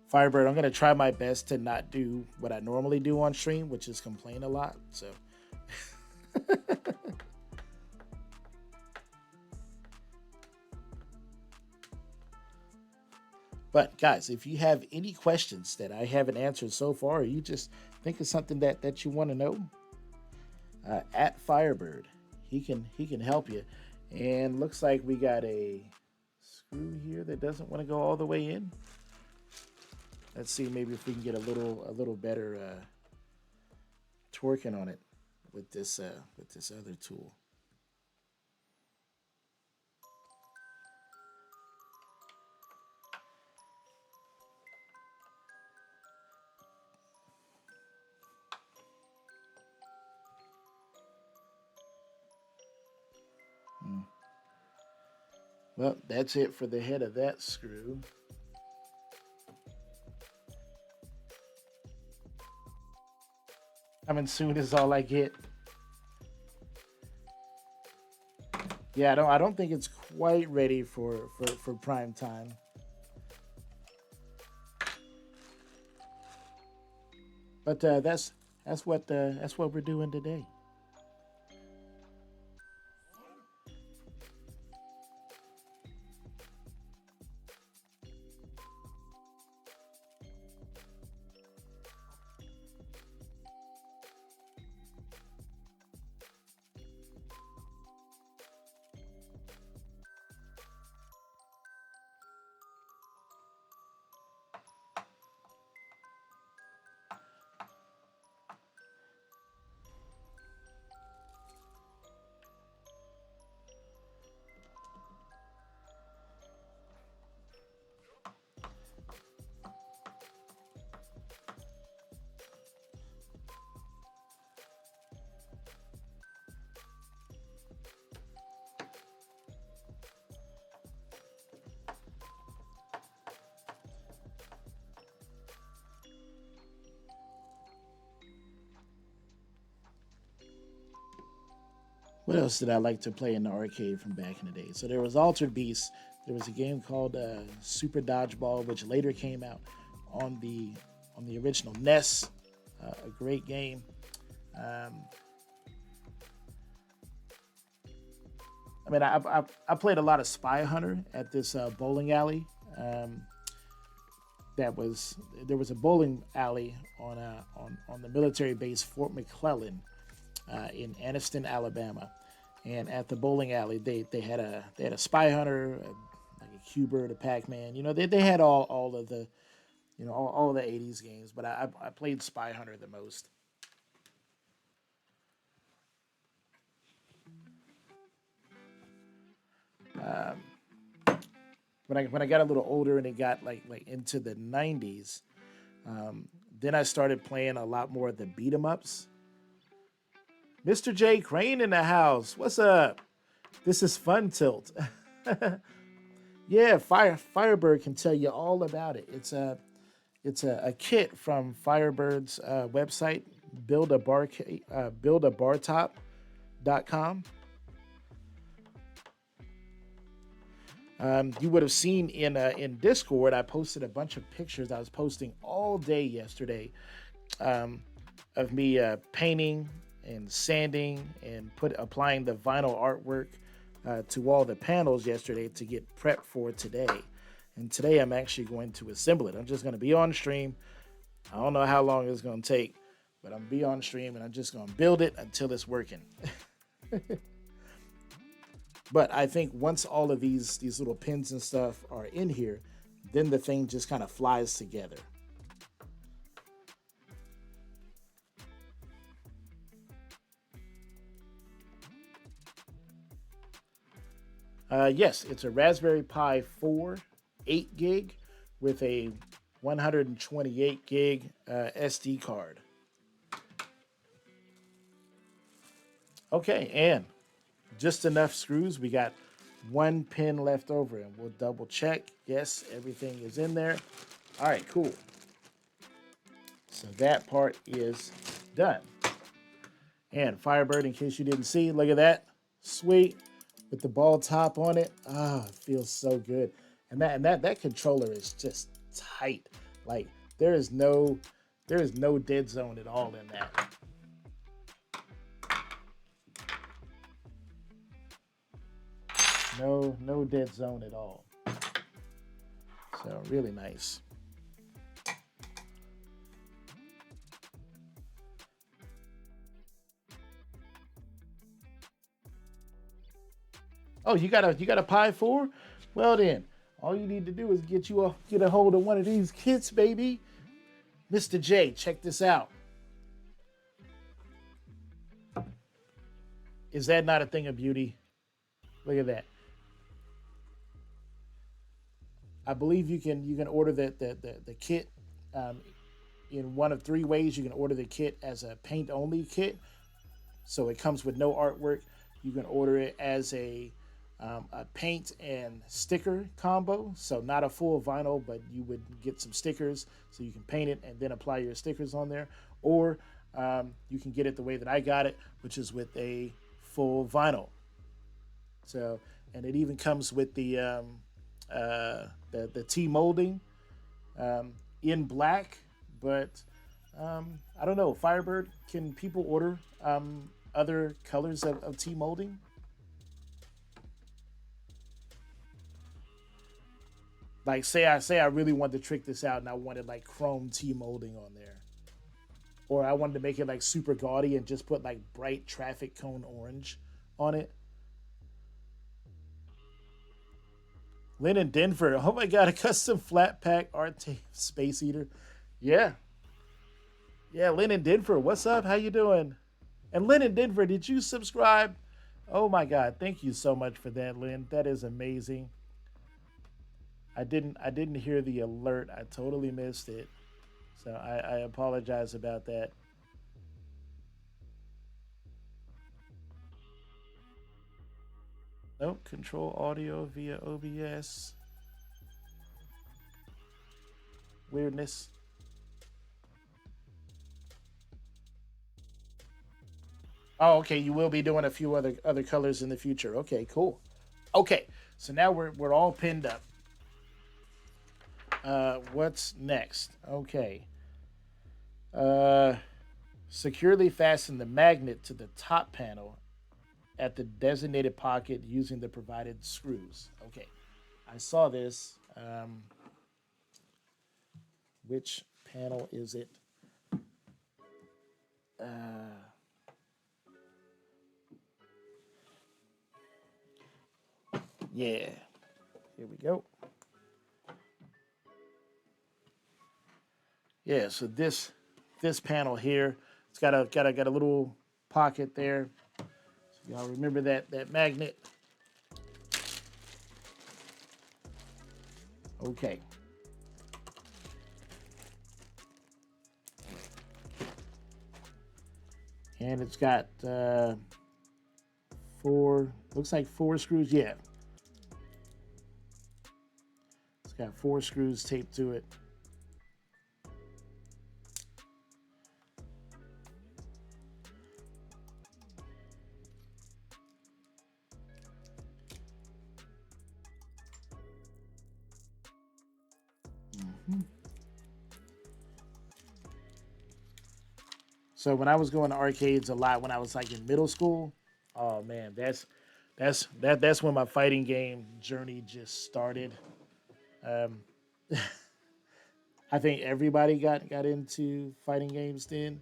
Firebird, I'm gonna try my best to not do what I normally do on stream, which is complain a lot. So, but guys, if you have any questions that I haven't answered so far, or you just think of something that you want to know, at Firebird, he can help you. And looks like we got a screw here that doesn't want to go all the way in. Let's see, maybe if we can get a little better torquing on it with this other tool. Well, that's it for the head of that screw. Coming soon is all I get. Yeah, I don't think it's quite ready for prime time. But that's what we're doing today. What else did I like to play in the arcade from back in the day? So there was Altered Beast. There was a game called Super Dodgeball, which later came out on the original NES. A great game. Um, I played a lot of Spy Hunter at this bowling alley. Um, that was there was a bowling alley on the military base Fort McClellan in Anniston, Alabama, and at the bowling alley they had a Spy Hunter, like a Cubert, a Pac Man. They had all of the all the '80s games, but I played Spy Hunter the most. Um, when I got a little older and it got like into the '90s, um, then I started playing a lot more of the beat 'em ups. Mr. J Crane in the house. What's up? This is Fun Tilt. Yeah, Firebird can tell you all about it. It's a kit from Firebird's website, buildabartop.com. You would have seen in Discord, I posted a bunch of pictures I was posting all day yesterday, um, of me painting and sanding and applying the vinyl artwork to all the panels yesterday to get prepped for today. And today I'm actually going to assemble it. I'm just going to be on stream. I don't know how long it's going to take, but I'm going to be on stream and I'm just going to build it until it's working. But I think once all of these little pins and stuff are in here, then the thing just kind of flies together. Yes, it's a Raspberry Pi 4, 8 gig with a 128 gig SD card. Okay, and just enough screws. We got one pin left over, and we'll double check. Yes, everything is in there. All right, cool. So that part is done. And Firebird, in case you didn't see, look at that. Sweet. With the ball top on it. Ah, it feels so good. And that controller is just tight. Like there is no dead zone at all in that. No dead zone at all. So really nice. Oh, you got a Pi 4? Well then, all you need to do is get a hold of one of these kits, baby. Mr. J, check this out. Is that not a thing of beauty? Look at that. I believe you can order the kit um, in one of three ways. You can order the kit as a paint only kit, so it comes with no artwork. You can order it as a paint and sticker combo. So not a full vinyl, but you would get some stickers so you can paint it and then apply your stickers on there. Or you can get it the way that I got it, which is with a full vinyl. So, and it even comes with the T molding in black. But I don't know, Firebird. Can people order other colors of T molding? Like, say I really wanted to trick this out and I wanted like chrome T molding on there, or I wanted to make it like super gaudy and just put like bright traffic cone orange on it. Lynn in Denver. Oh my god, a custom flat pack art tape space eater. Yeah, yeah. Lynn in Denver. What's up? How you doing? And Lynn in Denver, did you subscribe? Oh my god, thank you so much for that, Lynn. That is amazing. I didn't hear the alert. I totally missed it. So I apologize about that. Nope, control audio via OBS. Weirdness. Oh, okay. You will be doing a few other colors in the future. Okay, cool. Okay, so now we're all pinned up. What's next? Okay. Uh, Securely fasten the magnet to the top panel at the designated pocket using the provided screws. Okay, I saw this. Which panel is it? Uh, yeah, here we go. Yeah, so this panel here, it's got a little pocket there. So y'all remember that magnet? Okay. And it's got four, looks like four screws. Yeah, it's got four screws taped to it. Mm-hmm. So when I was going to arcades a lot when I was like in middle school, oh man, that's when my fighting game journey just started. Um, I think everybody got into fighting games then.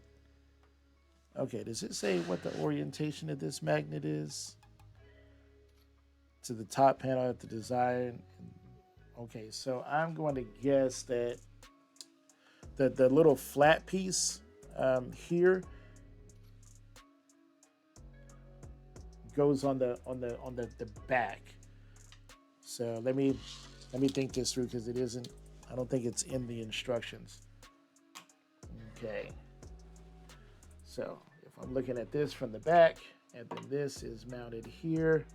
Okay, does it say what the orientation of this magnet is? To the top panel at the design. Okay, so I'm going to guess that the little flat piece here goes on the back. So let me think this through because it isn't. I don't think it's in the instructions. Okay. So if I'm looking at this from the back, and then this is mounted here.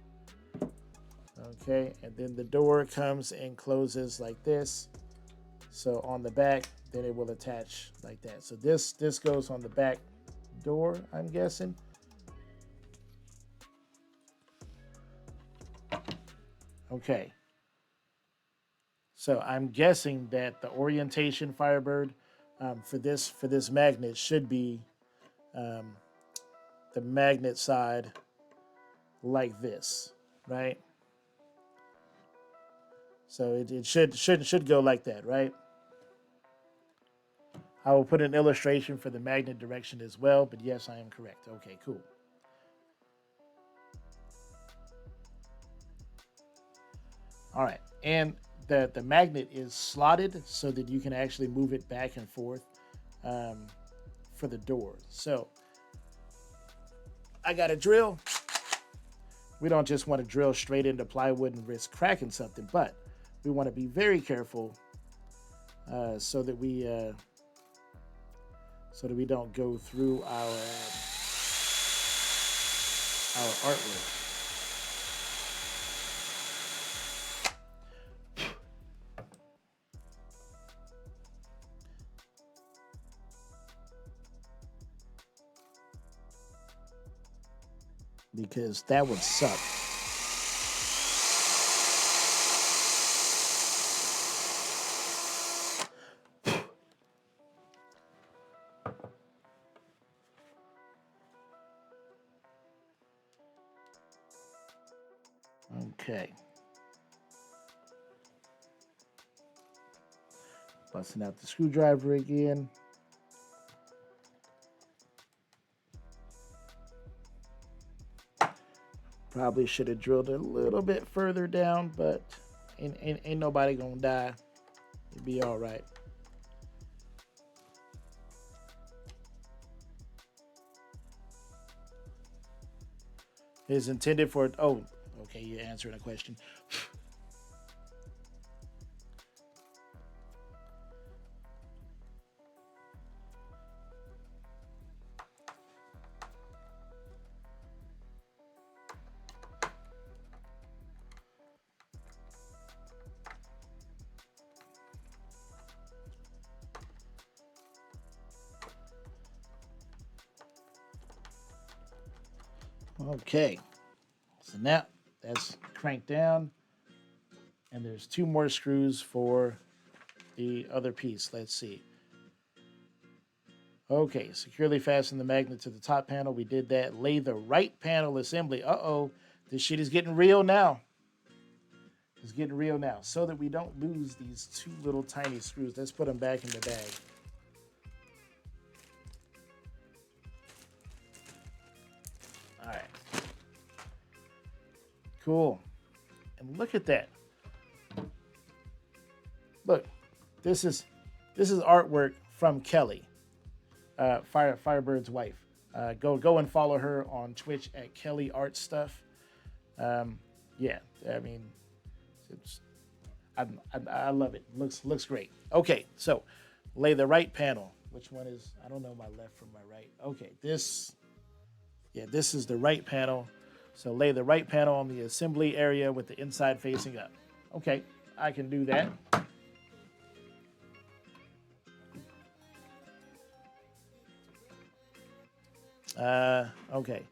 Okay, and then the door comes and closes like this. So on the back, then it will attach like that. So this goes on the back door, I'm guessing. Okay. So I'm guessing that the orientation Firebird for this magnet should be um, the magnet side like this, right? So it should go like that, right? I will put an illustration for the magnet direction as well, but yes, I am correct. Okay, cool. All right, and the magnet is slotted so that you can actually move it back and forth um, for the door. So I got a drill. We don't just want to drill straight into plywood and risk cracking something, but we want to be very careful so that we don't go through our artwork. because that would suck. Okay. Busting out the screwdriver again. Probably should have drilled a little bit further down, but ain't nobody gonna die. It'd be all right. Is intended for, oh, okay, you're answering a question. Okay, so now that's cranked down, and there's 2 more screws for the other piece. Let's see. Okay, securely fasten the magnet to the top panel. We did that. Lay the right panel assembly. Uh-oh, this shit is getting real now. It's getting real now. So that we don't lose these 2 little tiny screws, let's put them back in the bag. All right. Cool. And look at that. Look, this is artwork from Kelly, Firebird's wife. Go and follow her on Twitch at Kelly Art Stuff. Yeah, I mean, I love it. Looks great. Okay, so lay the right panel. Which one is? I don't know my left from my right. Okay, this is the right panel. So lay the right panel on the assembly area with the inside facing up. Okay, I can do that. Okay.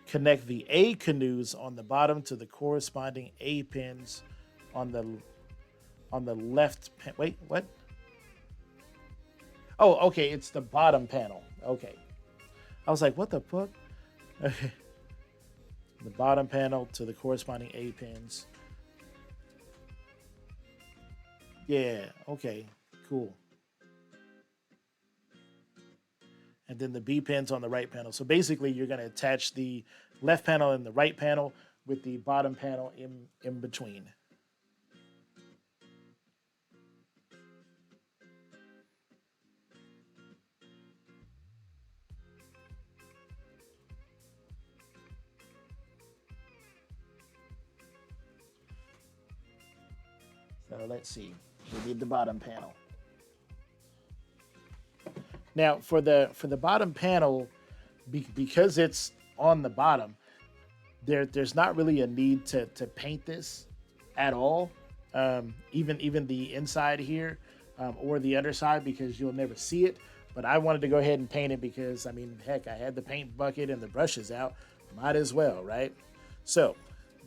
Connect the A canoes on the bottom to the corresponding A pins on the left. Wait, what? Oh, okay. It's the bottom panel. Okay. I was like, what the fuck? Okay. The bottom panel to the corresponding A pins. Yeah. Okay. Cool. And then the B pins on the right panel. So basically, you're going to attach the left panel and the right panel with the bottom panel in between. So let's see. We need the bottom panel. Now for the bottom panel, because it's on the bottom, there's not really a need to paint this at all. Even the inside here or the underside, because you'll never see it. But I wanted to go ahead and paint it because, I mean, heck, I had the paint bucket and the brushes out. Might as well, right? So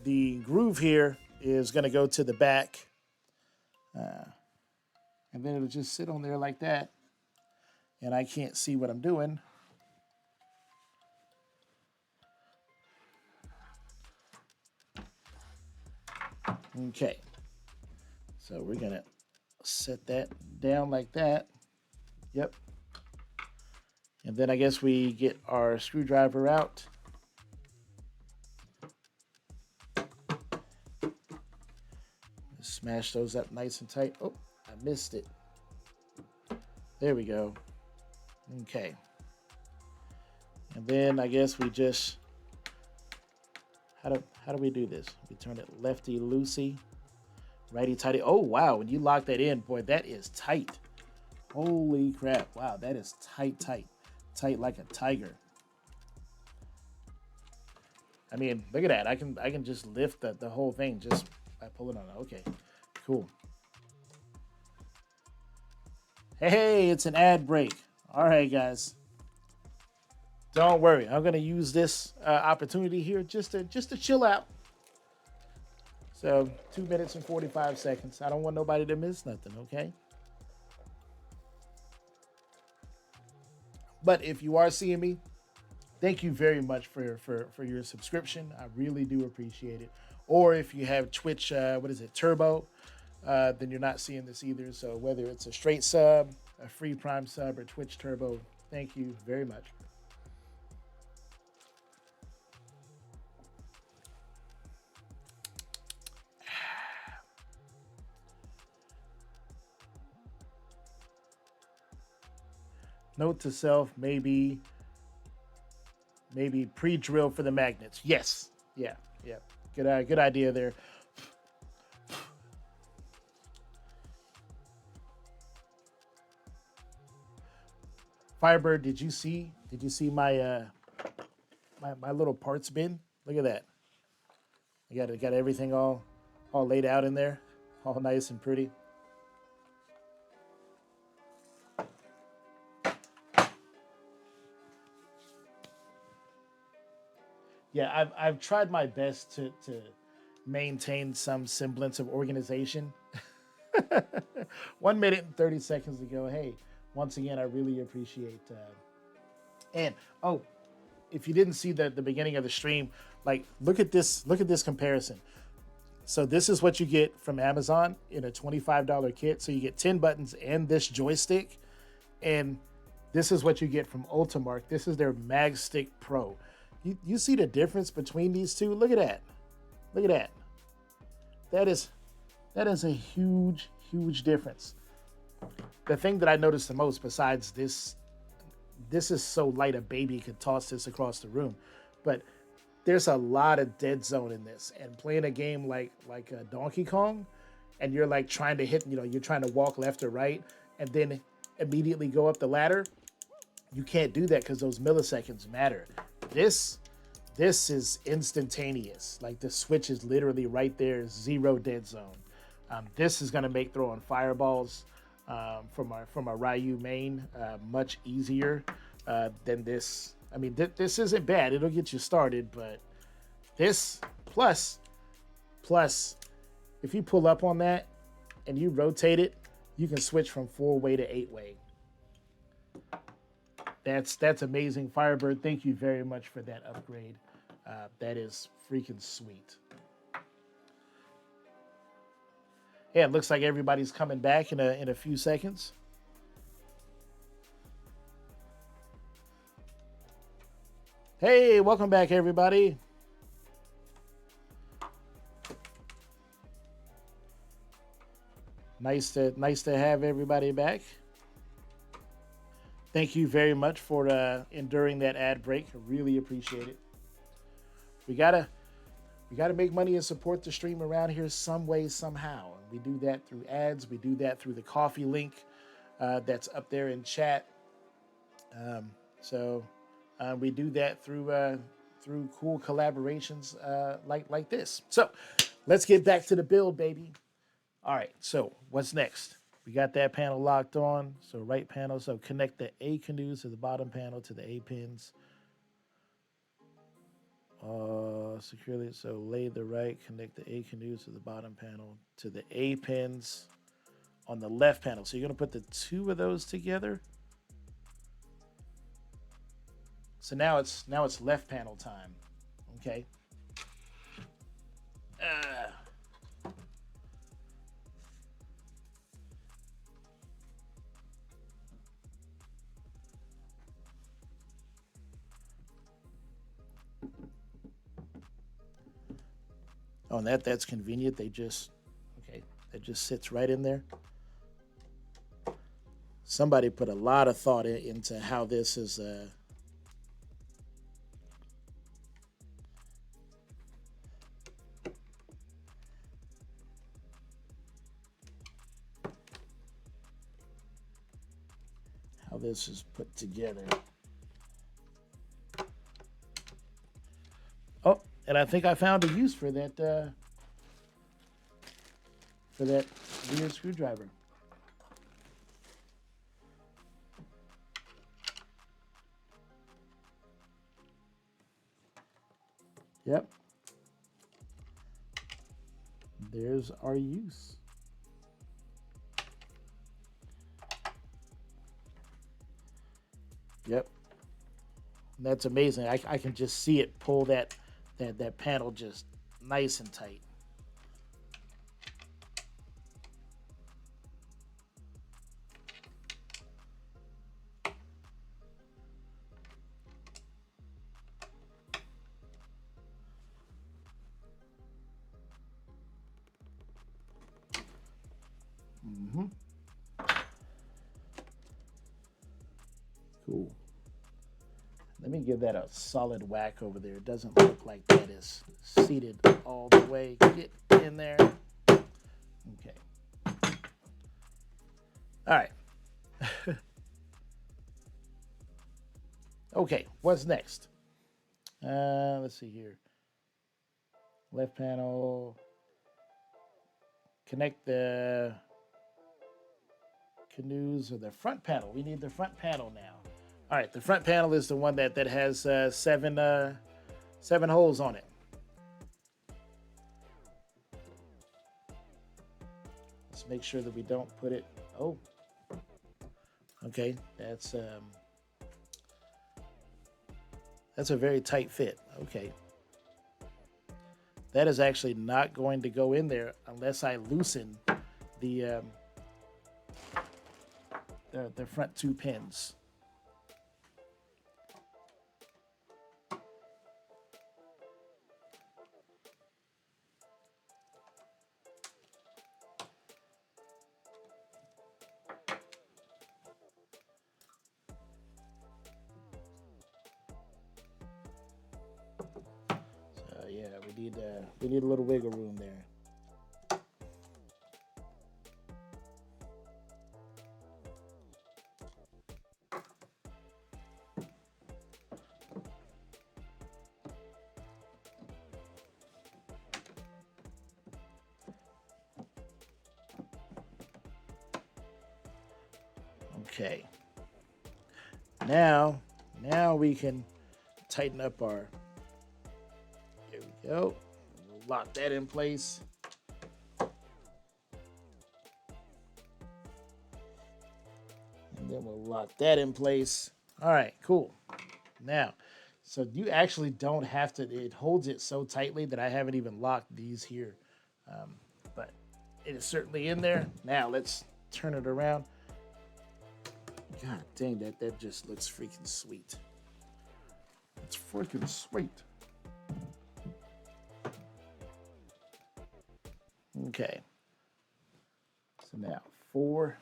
the groove here is going to go to the back. And then it'll just sit on there like that. And I can't see what I'm doing. Okay. So we're going to set that down like that. Yep. And then I guess we get our screwdriver out. Smash those up nice and tight. Oh, I missed it. There we go. Okay. And then I guess we just, how do we do this? We turn it lefty loosey, righty tighty. Oh wow, when you lock that in, boy, that is tight. Holy crap. Wow, that is tight. Tight like a tiger. I mean, look at that. I can just lift the whole thing just by pulling on it. Okay, cool. Hey, it's an ad break. All right, guys. Don't worry. I'm gonna use this opportunity here just to chill out. So 2 minutes and 45 seconds. I don't want nobody to miss nothing. Okay. But if you are seeing me, thank you very much for your subscription. I really do appreciate it. Or if you have Twitch, what is it, Turbo, then you're not seeing this either. So whether it's a straight sub, a free Prime sub, or Twitch Turbo, thank you very much. Note to self, maybe pre-drill for the magnets. Yes. Yeah. Yeah. Good idea there. Firebird, did you see my my little parts bin? Look at that. I got everything all laid out in there, all nice and pretty. Yeah, I've tried my best to maintain some semblance of organization. 1 minute and 30 seconds to go. Hey, once again, I really appreciate. And oh, if you didn't see the beginning of the stream, like look at this. Look at this comparison. So this is what you get from Amazon in a $25 kit. So you get 10 buttons and this joystick, and this is what you get from Ultimark. This is their Magstick Pro. You see the difference between these two? Look at that. Look at that. That is a huge difference. The thing that I noticed the most, besides this is so light a baby could toss this across the room, but there's a lot of dead zone in this. And playing a game like Donkey Kong, and you're like trying to hit, you're trying to walk left or right, and then immediately go up the ladder. You can't do that because those milliseconds matter. This is instantaneous. Like the switch is literally right there, zero dead zone. This is going to make throwing fireballs from our Ryu main much easier than this. I mean, this isn't bad. It'll get you started, but this plus, if you pull up on that and you rotate it, you can switch from 4-way to 8-way. That's amazing, Firebird. Thank you very much for that upgrade. That is freaking sweet. Yeah, it looks like everybody's coming back in a few seconds. Hey, welcome back, everybody. Nice to have everybody back. Thank you very much for enduring that ad break. I really appreciate it. We gotta make money and support the stream around here some way, somehow. And we do that through ads. We do that through the coffee link that's up there in chat. We do that through cool collaborations like this. So let's get back to the build, baby. All right. So what's next? We got that panel locked on. So right panel. So connect the A canoes to the bottom panel to the A pins. Securely. So lay the right, connect the A canoes to the bottom panel to the A pins on the left panel. So you're going to put the two of those together. So now it's left panel time. Okay. Oh, and that's convenient. That just sits right in there. Somebody put a lot of thought into how this is. How this is put together. Oh, and I think I found a use for that weird screwdriver. Yep. There's our use. Yep. And that's amazing. I can just see it pull that panel just nice and tight. Mm-hmm. Cool. Let me give that a solid whack over there. It doesn't look like that is seated all the way. Get in there. Okay. All right. Okay, what's next? Let's see here. Left panel. Connect the canoes or the front panel. We need the front panel now. All right, the front panel is the one that has seven holes on it. Let's make sure that we don't put it. Oh, okay, that's a very tight fit. Okay, that is actually not going to go in there unless I loosen the front two pins. So yeah, we need a little wiggle room there. Okay. Now we can tighten up our. Here we go. We'll lock that in place. And then we'll lock that in place. All right, cool. Now, so you actually don't have to. It holds it so tightly that I haven't even locked these here, but it is certainly in there. Now let's turn it around. God dang, that just looks freaking sweet. It's freaking sweet. Okay. So now four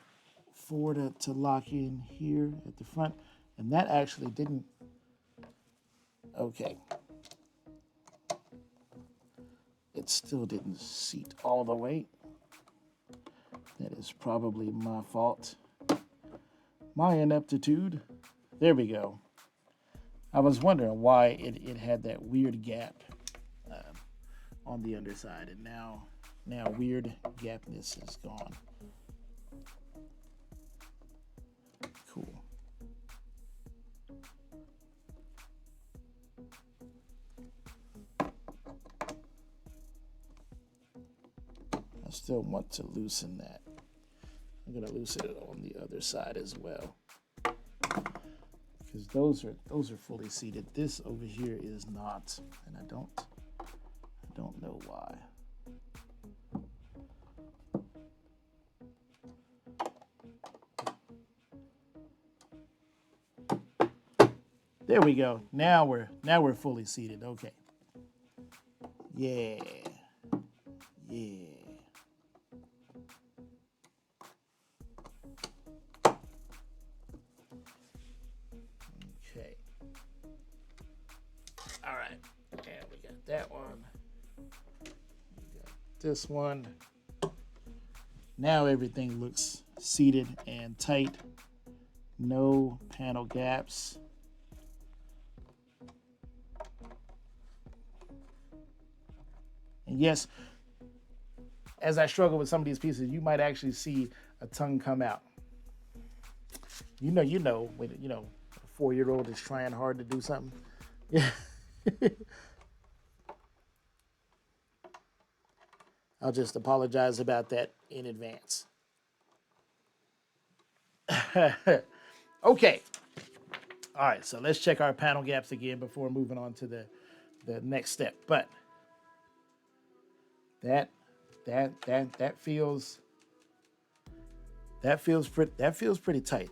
to lock in here at the front. And that actually didn't. Okay. It still didn't seat all the way. That is probably my fault. My ineptitude. There we go. I was wondering why it had that weird gap on the underside, and now weird gapness is gone. Cool. I still want to loosen that. I'm gonna loosen it on the other side as well, because those are fully seated. This over here is not, and I don't know why. There we go. Now we're fully seated. Okay. Yeah. Yeah. Okay. All right. And we got that one. We got this one. Now everything looks seated and tight. No panel gaps. And yes, as I struggle with some of these pieces, you might actually see a tongue come out. When a 4-year-old is trying hard to do something. Yeah. I'll just apologize about that in advance. Okay. All right, so let's check our panel gaps again before moving on to the next step. But that feels pretty tight.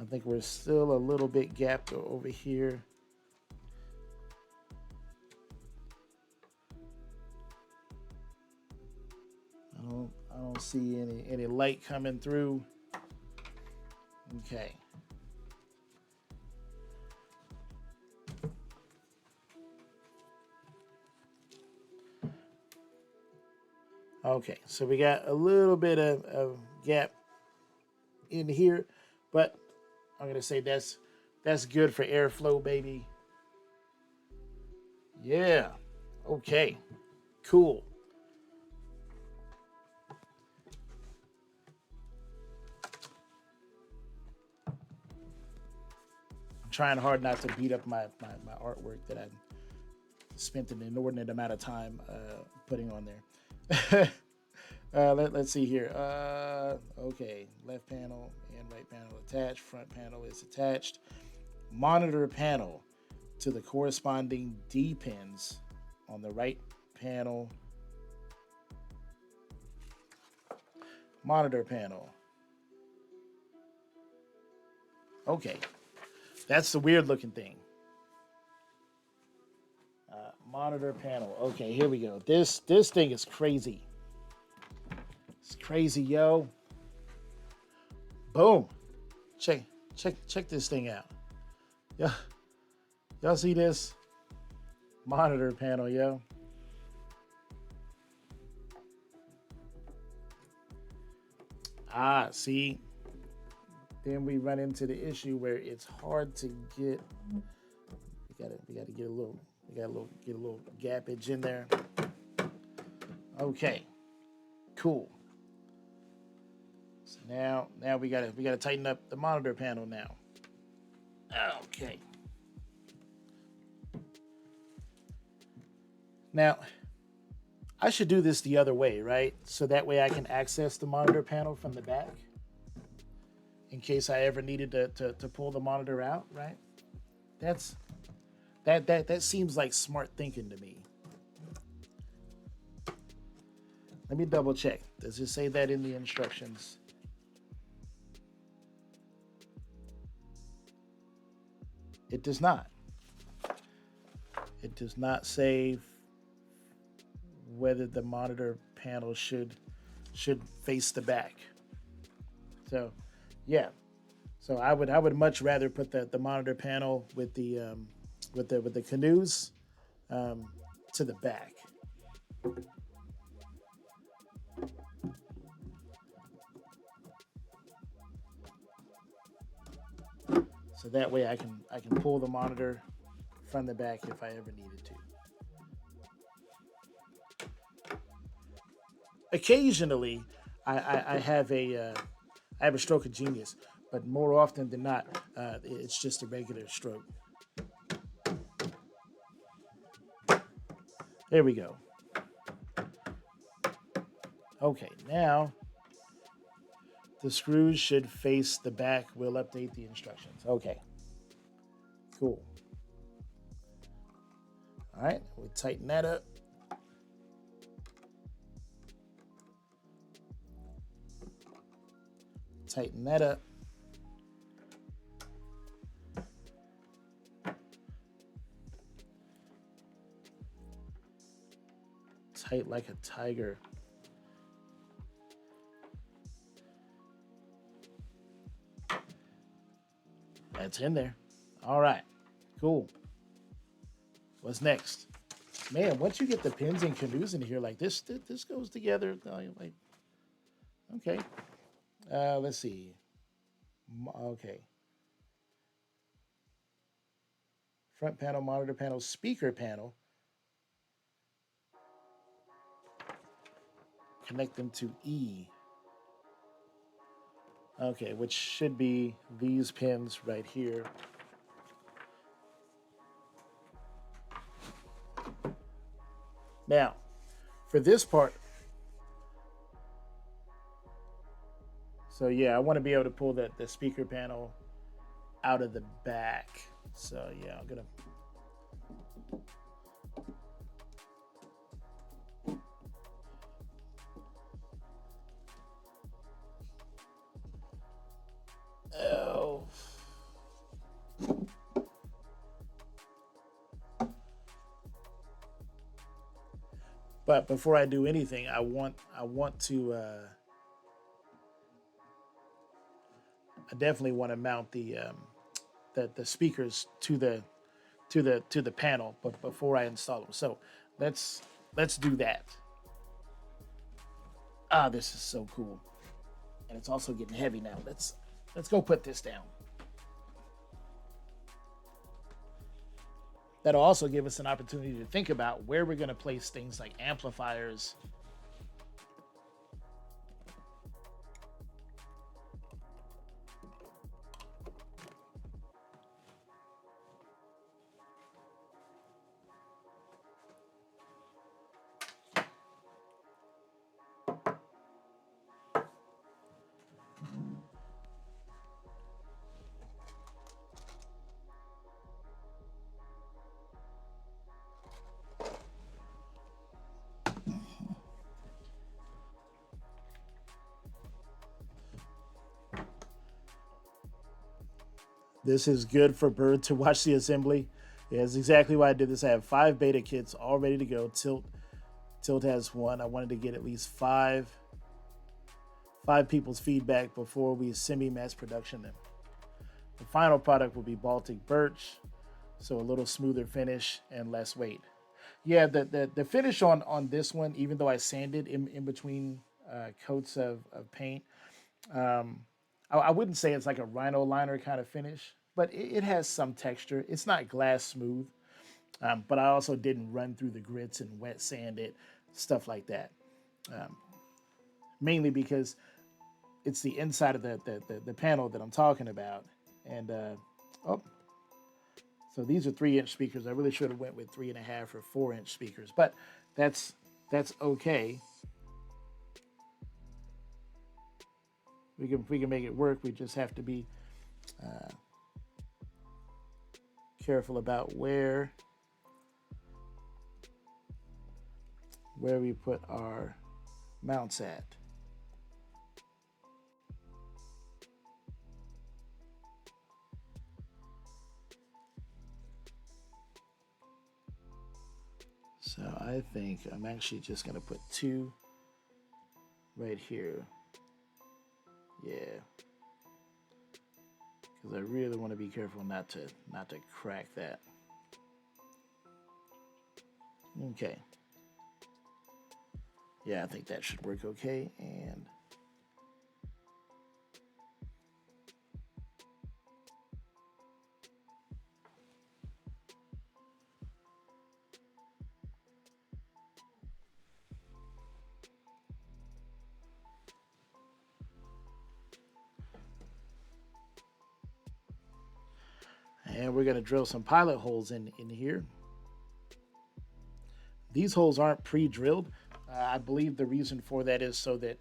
I think we're still a little bit gapped over here. I don't see any light coming through. Okay. Okay, so we got a little bit of gap in here, but I'm gonna say that's good for airflow, baby. Yeah. Okay. Cool. I'm trying hard not to beat up my artwork that I spent an inordinate amount of time putting on there. Let's see here. Okay, left panel and right panel attached. Front panel is attached. Monitor panel to the corresponding D pins on the right panel. Monitor panel. Okay, that's the weird looking thing. Monitor panel. Okay, here we go. This thing is crazy. It's crazy, yo. Boom. Check this thing out. Yeah. Y'all see this? Monitor panel, yo. Ah, see. Then we run into the issue where it's hard to get. We gotta get a little gappage in there. Okay, cool. So now we gotta tighten up the monitor panel now. Okay. Now, I should do this the other way, right? So that way I can access the monitor panel from the back in case I ever needed to pull the monitor out, right? That seems like smart thinking to me. Let me double check. Does it say that in the instructions? It does not. It does not say whether the monitor panel should face the back. So, yeah. So I would much rather put the monitor panel with the canoes to the back. So that way I can pull the monitor from the back if I ever needed to. Occasionally, I have a stroke of genius, but more often than not, it's just a regular stroke. There we go. Okay, now the screws should face the back. We'll update the instructions. Okay, cool. All right, we'll tighten that up. Tighten that up. Tight like a tiger. That's in there. All right, cool. What's next? Man, once you get the pins and canoes in here, like this goes together. Like, okay. Let's see. Okay. Front panel, monitor panel, speaker panel. Connect them to E. Okay, which should be these pins right here. Now, for this part, so yeah, I want to be able to pull the speaker panel out of the back. So yeah, I'm gonna. Oh. But before I do anything, I want to I definitely want to mount the speakers to the panel, but before I install them. So let's let's do that. Ah, this is so cool, and it's also getting heavy now. Let's go put this down. That'll also give us an opportunity to think about where we're going to place things like amplifiers. This is good for Bird to watch the assembly. Yeah, that's exactly why I did this. I have 5 beta kits all ready to go. Tilt has 1. I wanted to get at least five people's feedback before we semi-mass production them. The final product will be Baltic Birch, so a little smoother finish and less weight. Yeah, the finish on this one, even though I sanded in between coats of paint, I wouldn't say it's like a rhino liner kind of finish, but it has some texture. It's not glass smooth, but I also didn't run through the grits and wet sand it, stuff like that. Mainly because it's the inside of the panel that I'm talking about. And oh, so these are 3-inch speakers. I really should have went with 3.5 or 4-inch speakers, but that's okay. We can make it work. We just have to be careful about where we put our mounts at. So I think I'm actually just gonna put 2 right here. Yeah, because I really want to be careful not to crack that. Okay. Yeah, I think that should work okay. And we're going to drill some pilot holes in here. These holes aren't pre-drilled. I believe the reason for that is so that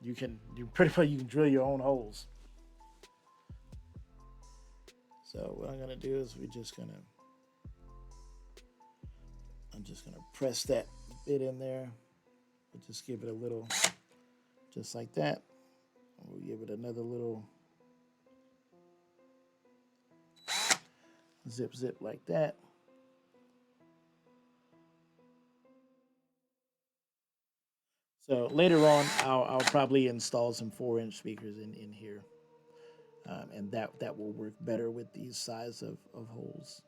you can drill your own holes. So what I'm gonna do is I'm just gonna press that bit in there. We'll just give it a little, just like that. We'll give it another little zip like that. So later on, I'll probably install some 4-inch speakers in here, and that will work better with these size of holes.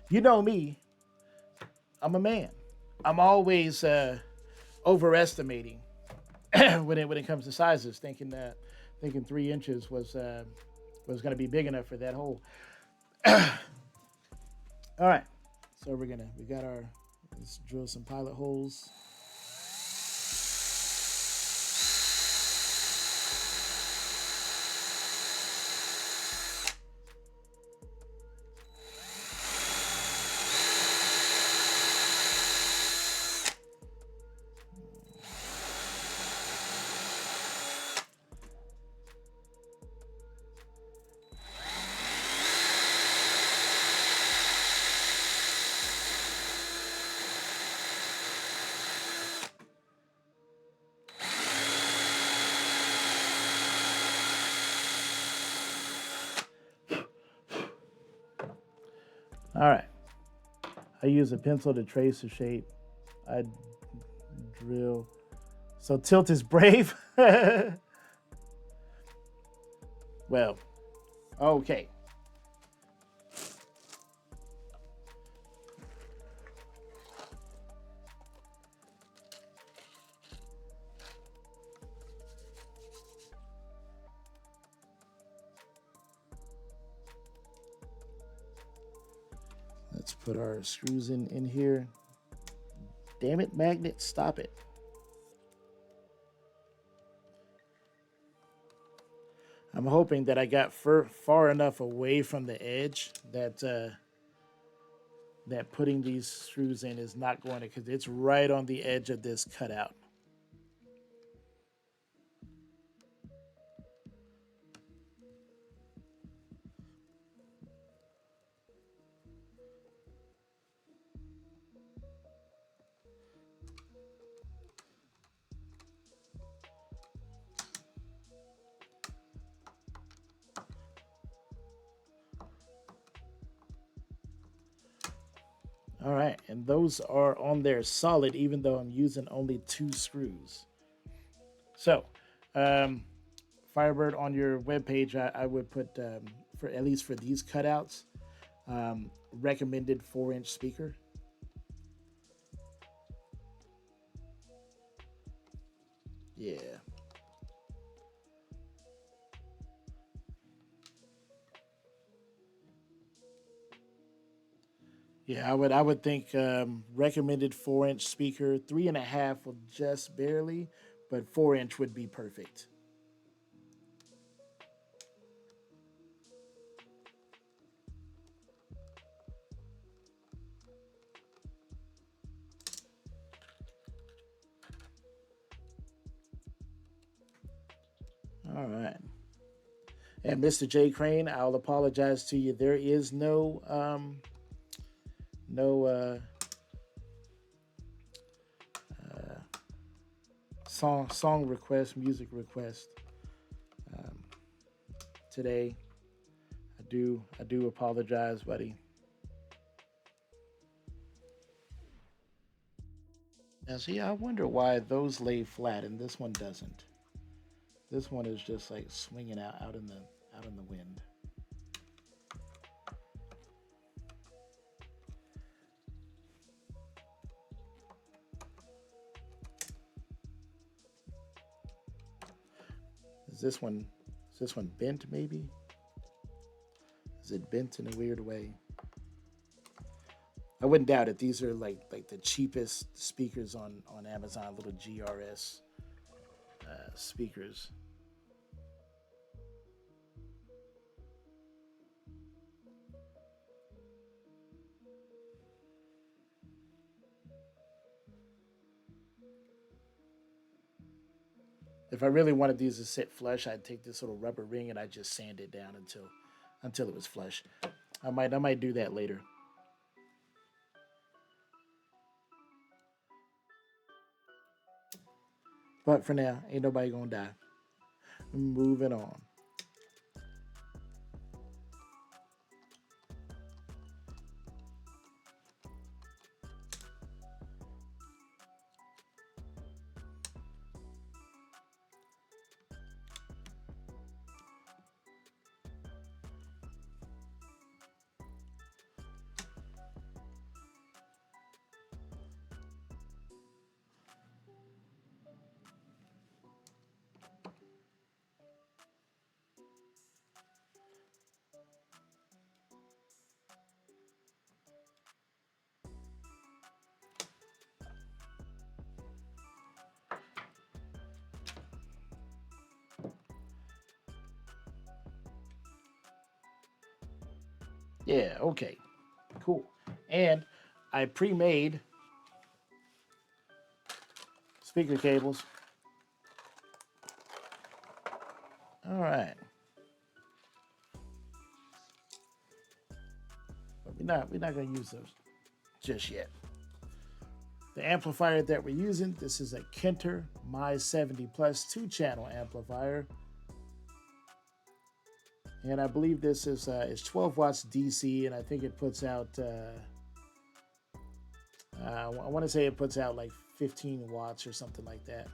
You know me, I'm a man. I'm always overestimating when it comes to sizes, thinking 3 inches was going to be big enough for that hole. All right, so let's drill some pilot holes. All right. I use a pencil to trace the shape. I drill. So tilt is brave. Well, okay. Let's put our screws in here. Damn it, magnet, stop it. I'm hoping that I got far enough away from the edge that that putting these screws in is not going to, because it's right on the edge of this cutout. All right, and those are on there solid, even though I'm using only 2 screws. So, Firebird, on your webpage, I would put, for at least for these cutouts, recommended 4-inch speaker. Yeah. Yeah, I would think recommended 4-inch speaker. 3.5 will just barely, but 4-inch would be perfect. All right. And Mr. J Crane, I'll apologize to you. There is no song request, music request um, today. I do apologize, buddy. Now, see, I wonder why those lay flat and this one doesn't. This one is just like swinging out in the wind. Is this one is this one bent maybe? Is it bent in a weird way? I wouldn't doubt it. These are like the cheapest speakers on Amazon, little GRS speakers. If I really wanted these to sit flush, I'd take this little rubber ring and I'd just sand it down until it was flush. I might do that later. But for now, ain't nobody gonna die. Moving on. Yeah, okay. Cool. And I pre-made speaker cables. All right. But we're not gonna use those just yet. The amplifier that we're using, this is a Kenter My 70 Plus 2-channel amplifier. and I believe this is 12 watts DC, and I think it puts out. I want to say it puts out like 15 watts or something like that,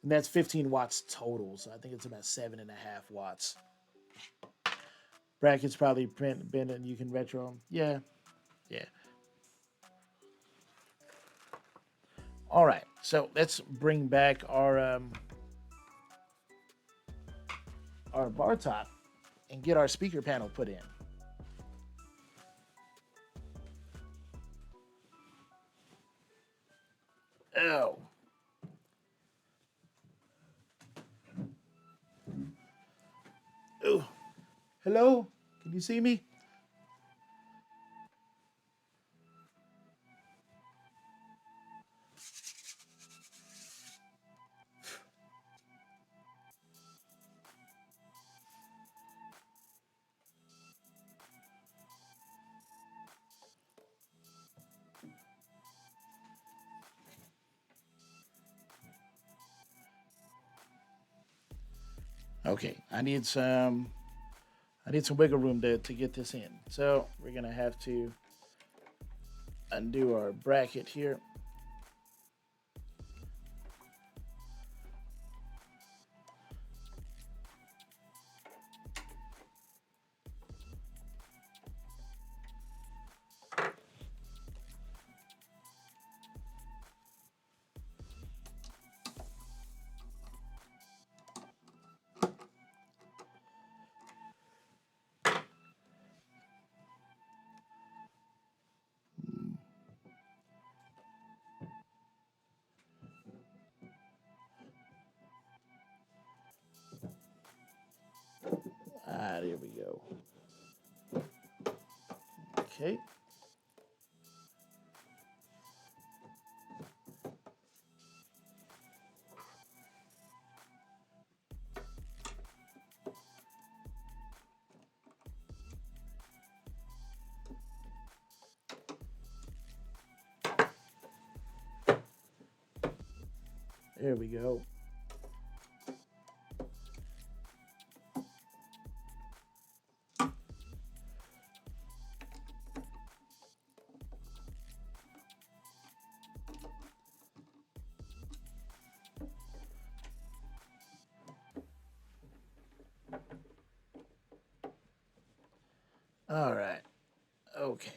and that's 15 watts total. So I think it's about 7.5 watts. Brackets probably bend and you can retro them. Yeah, yeah. All right, so let's bring back our bar top and get our speaker panel put in. Oh. Oh. Hello? Can you see me? Okay, I need some wiggle room to get this in. So we're gonna have to undo our bracket here. There we go. Okay. There we go. All right. Okay.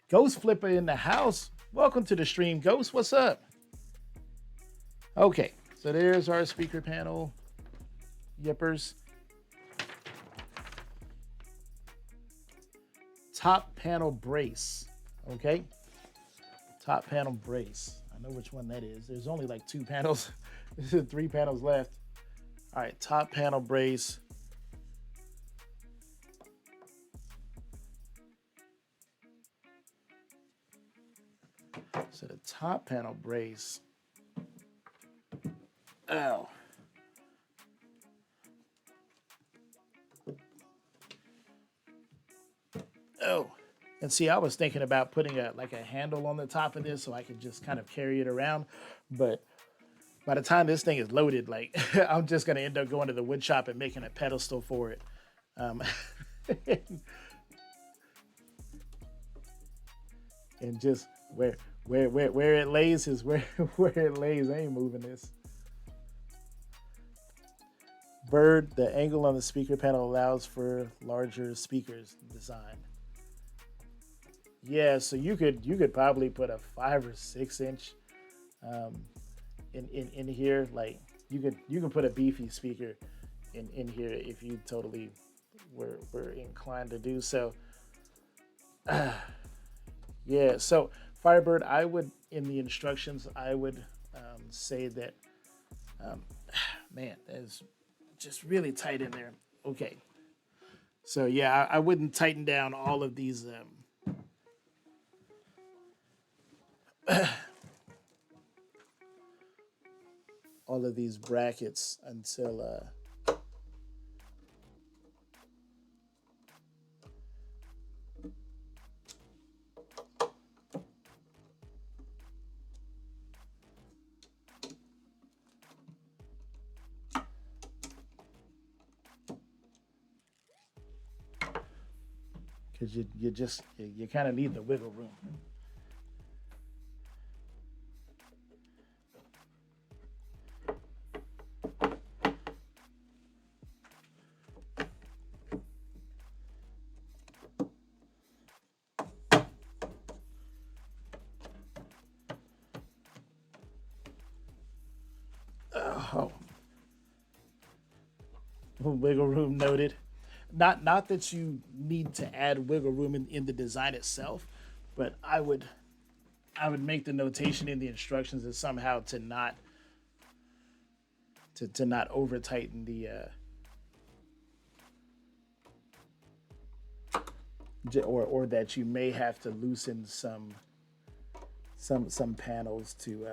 Ghost Flipper in the house. Welcome to the stream, Ghost. What's up? Okay, so there's our speaker panel. Yippers. Top panel brace. Okay. Top panel brace. I know which one that is. There's only like 2 panels. There's 3 panels left. All right, top panel brace. So the top panel brace. Oh. Oh. And see, I was thinking about putting a handle on the top of this so I could just kind of carry it around. But by the time this thing is loaded, like I'm just gonna end up going to the wood shop and making a pedestal for it. Um, and just where it lays is where where it lays. I ain't moving this. Bird, the angle on the speaker panel allows for larger speakers design. Yeah, so you could probably put a 5 or 6 inch um, in here. Like you can put a beefy speaker in here if you totally were inclined to do so. Yeah, so Firebird, I would in the instructions I would say that um, man, that is just really tight in there. Okay, So yeah, I wouldn't tighten down all of these brackets until because you kind of need the wiggle room. Oh, wiggle room noted. Not that you need to add wiggle room in the design itself, but I would make the notation in the instructions as somehow to not over tighten the or that you may have to loosen some panels to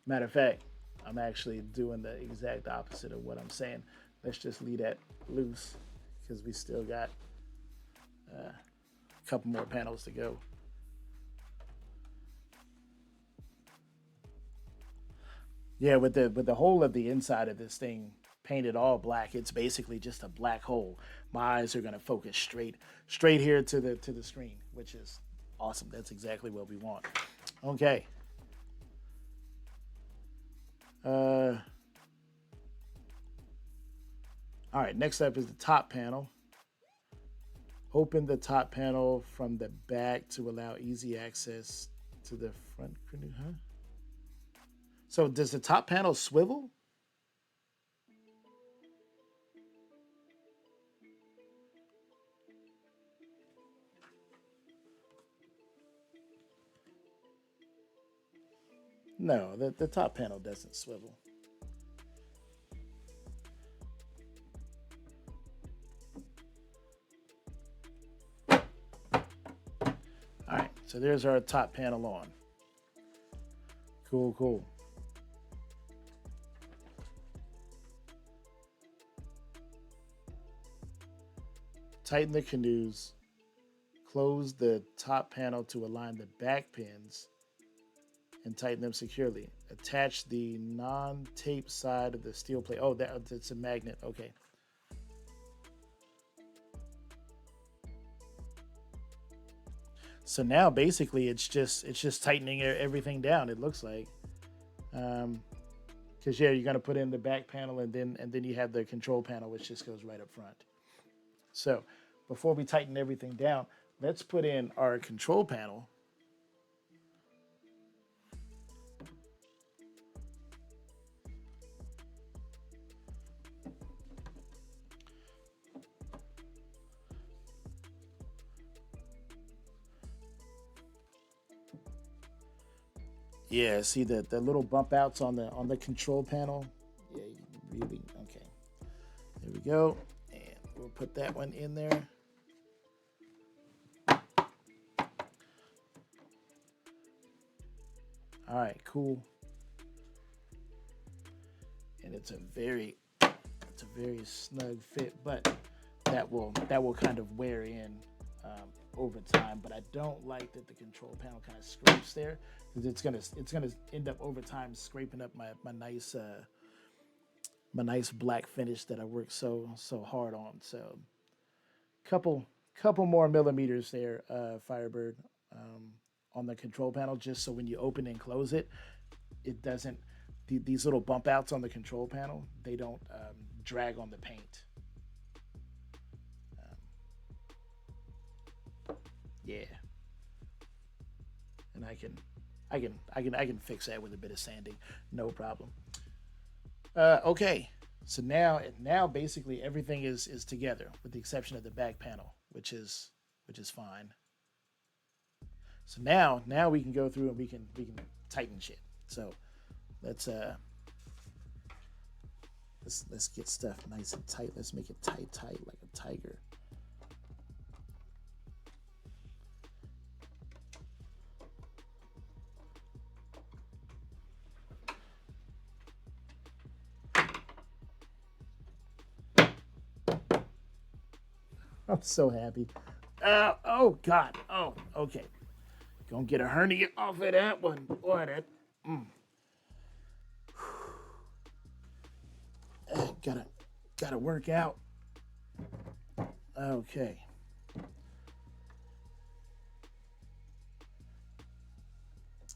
matter of fact, I'm actually doing the exact opposite of what I'm saying. Let's just leave that loose because we still got a couple more panels to go. Yeah, with the whole of the inside of this thing painted all black, it's basically just a black hole. My eyes are gonna focus straight here to the screen, which is awesome. That's exactly what we want. Okay. Uh, all right. Next up is the top panel. Open the top panel from the back to allow easy access to the front. Huh? So does the top panel swivel? No, the top panel doesn't swivel. All right, so there's our top panel on. Cool, cool. Tighten the canoes. Close the top panel to align the back pins and tighten them securely. Attach the non-tape side of the steel plate. Oh, that's a magnet. Okay. So now basically it's just tightening everything down. It looks like, because yeah, you're gonna put in the back panel and then you have the control panel which just goes right up front. So before we tighten everything down, let's put in our control panel. Yeah, see the little bump outs on the control panel. Yeah, really okay. There we go, and we'll put that one in there. All right, cool. And it's a very snug fit, but that will kind of wear in over time. But I don't like that the control panel kind of scrapes there because it's gonna end up over time scraping up my nice black finish that I worked so hard on. So couple couple more millimeters there, Firebird, on the control panel, just so when you open and close it, it doesn't. These little bump outs on the control panel, they don't drag on the paint. Yeah, and I can fix that with a bit of sanding, no problem. Okay, so now basically everything is together with the exception of the back panel, which is fine. So now we can go through and we can tighten shit. So let's Let's get stuff nice and tight. Let's make it tight like a tiger. I'm so happy. Oh God. Oh, okay. Gonna get a hernia off of that one. Boy, that gotta work out. Okay.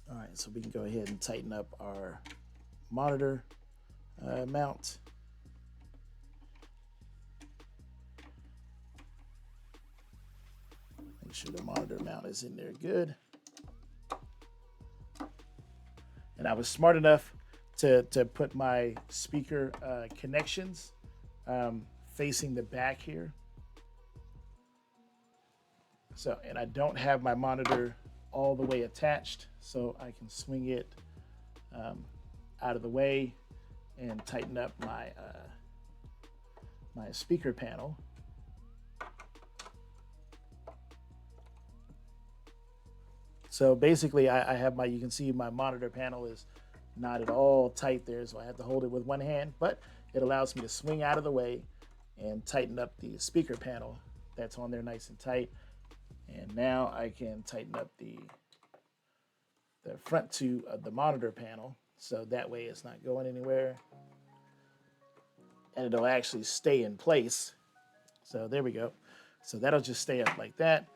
All right, so we can go ahead and tighten up our monitor mount. Make sure the monitor mount is in there good. And I was smart enough to put my speaker connections facing the back here. So, and I don't have my monitor all the way attached, so I can swing it out of the way and tighten up my my speaker panel. So basically, I have you can see my monitor panel is not at all tight there, so I have to hold it with one hand, but it allows me to swing out of the way and tighten up the speaker panel that's on there nice and tight. And now I can tighten up the front two of the monitor panel, so that way it's not going anywhere. And it'll actually stay in place. So there we go. So that'll just stay up like that.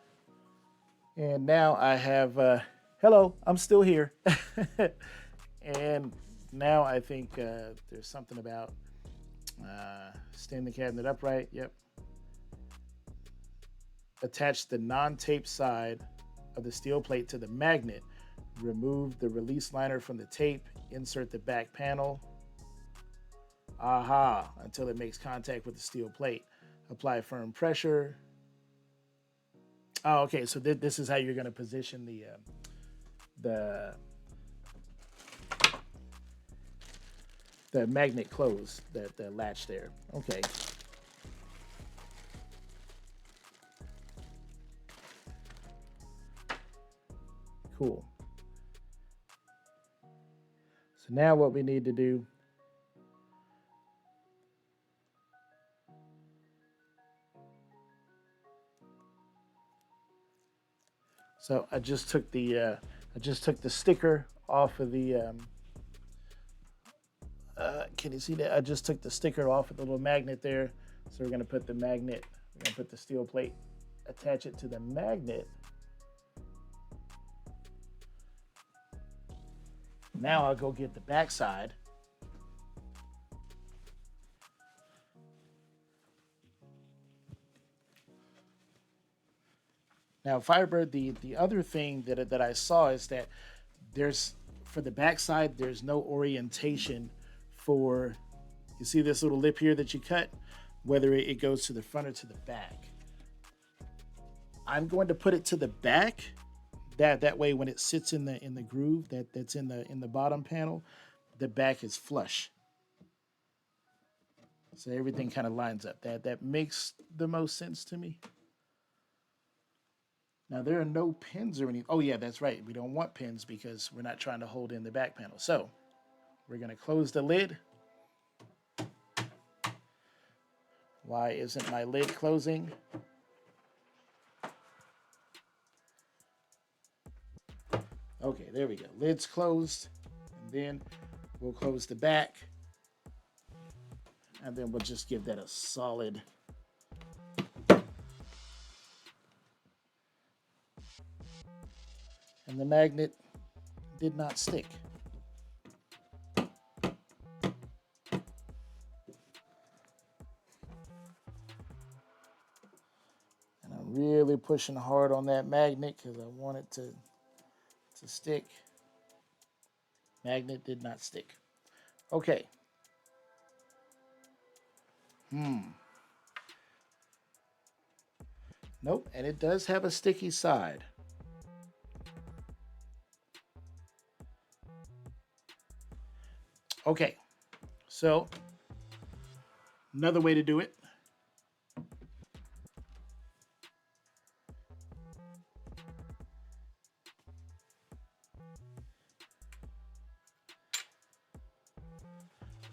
And now I have, hello, I'm still here. And now I think there's something about stand the cabinet upright. Yep. Attach the non-tape side of the steel plate to the magnet. Remove the release liner from the tape. Insert the back panel. Aha, until it makes contact with the steel plate. Apply firm pressure. Oh, okay, so this is how you're going to position the magnet close, the latch there. Okay. Cool. So now what we need to do, so I just took the sticker off of the can you see that? I just took the sticker off of the little magnet there. So we're going to put the magnet, we're going to put the steel plate, attach it to the magnet. Now I'll go get the back side. Now, Firebird, the other thing that I saw is that there's, for the backside, there's no orientation for, you see this little lip here that you cut, whether it goes to the front or to the back. I'm going to put it to the back. That way, when it sits in the groove that's in the bottom panel, the back is flush. So everything kind of lines up. That makes the most sense to me. Now there are no pins or anything. Oh yeah, that's right. We don't want pins because we're not trying to hold in the back panel. So we're going to close the lid. Why isn't my lid closing? Okay, there we go. Lid's closed. And then we'll close the back. And then we'll just give that a solid. And the magnet did not stick. And I'm really pushing hard on that magnet because I want it to stick. Magnet did not stick. Okay. Nope, and it does have a sticky side. Okay, so Another way to do it.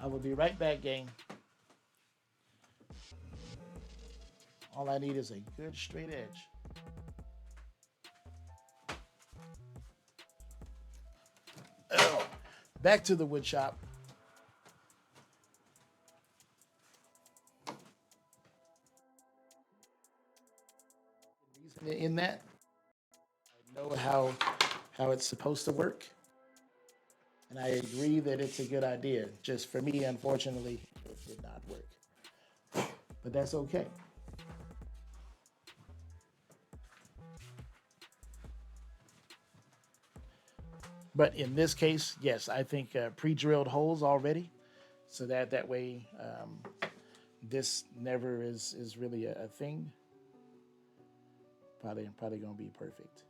I will be right back, gang. All I need is a good straight edge. Oh, back to the wood shop. In that, I know how it's supposed to work, and I agree that it's a good idea. Just for me, unfortunately, it did not work, but that's okay. But in this case, yes, I think pre-drilled holes already, so that way this never is really a thing. Probably gonna be perfect.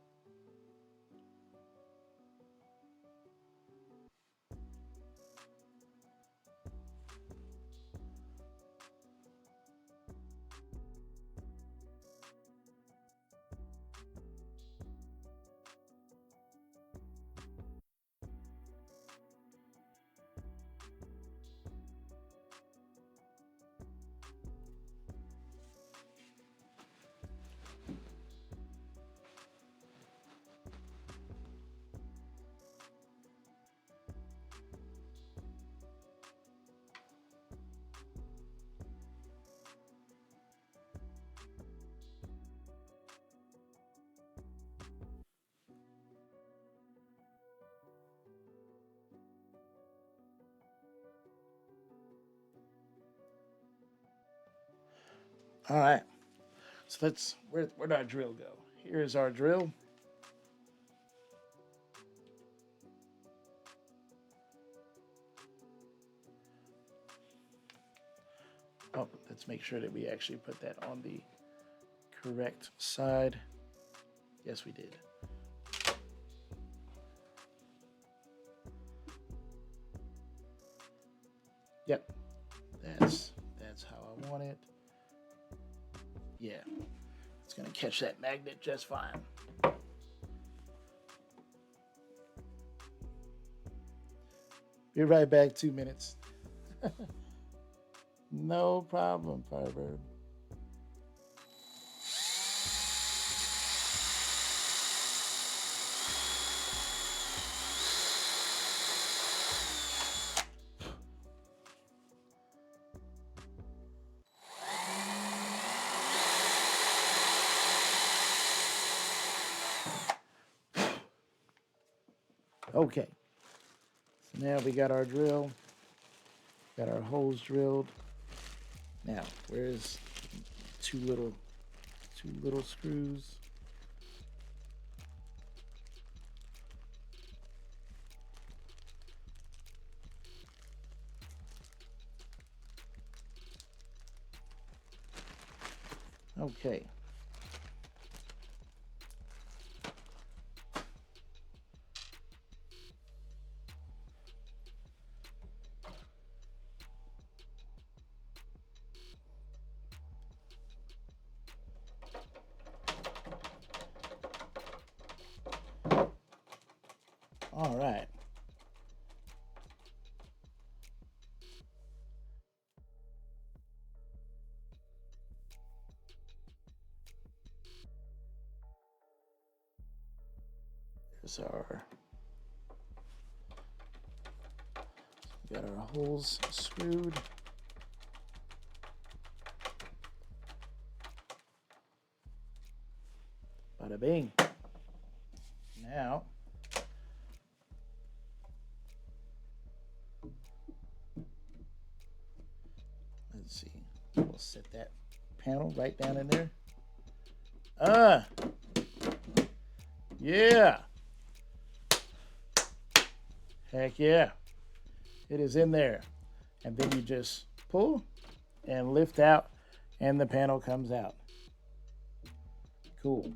All right. So where'd our drill go? Here's our drill. Oh, let's make sure that we actually put that on the correct side. Yes, we did. Yep, that's how I want it. Yeah, it's gonna catch that magnet just fine. Be right back, 2 minutes. No problem, Firebird. Okay, so now we got our drill, got our holes drilled. Now, where's two little screws? Okay. All right. There's our, got our holes screwed. Bada bing. Now, let's see. We'll set that panel right down in there. Yeah. Heck yeah. It is in there. And then you just pull and lift out, and the panel comes out. Cool.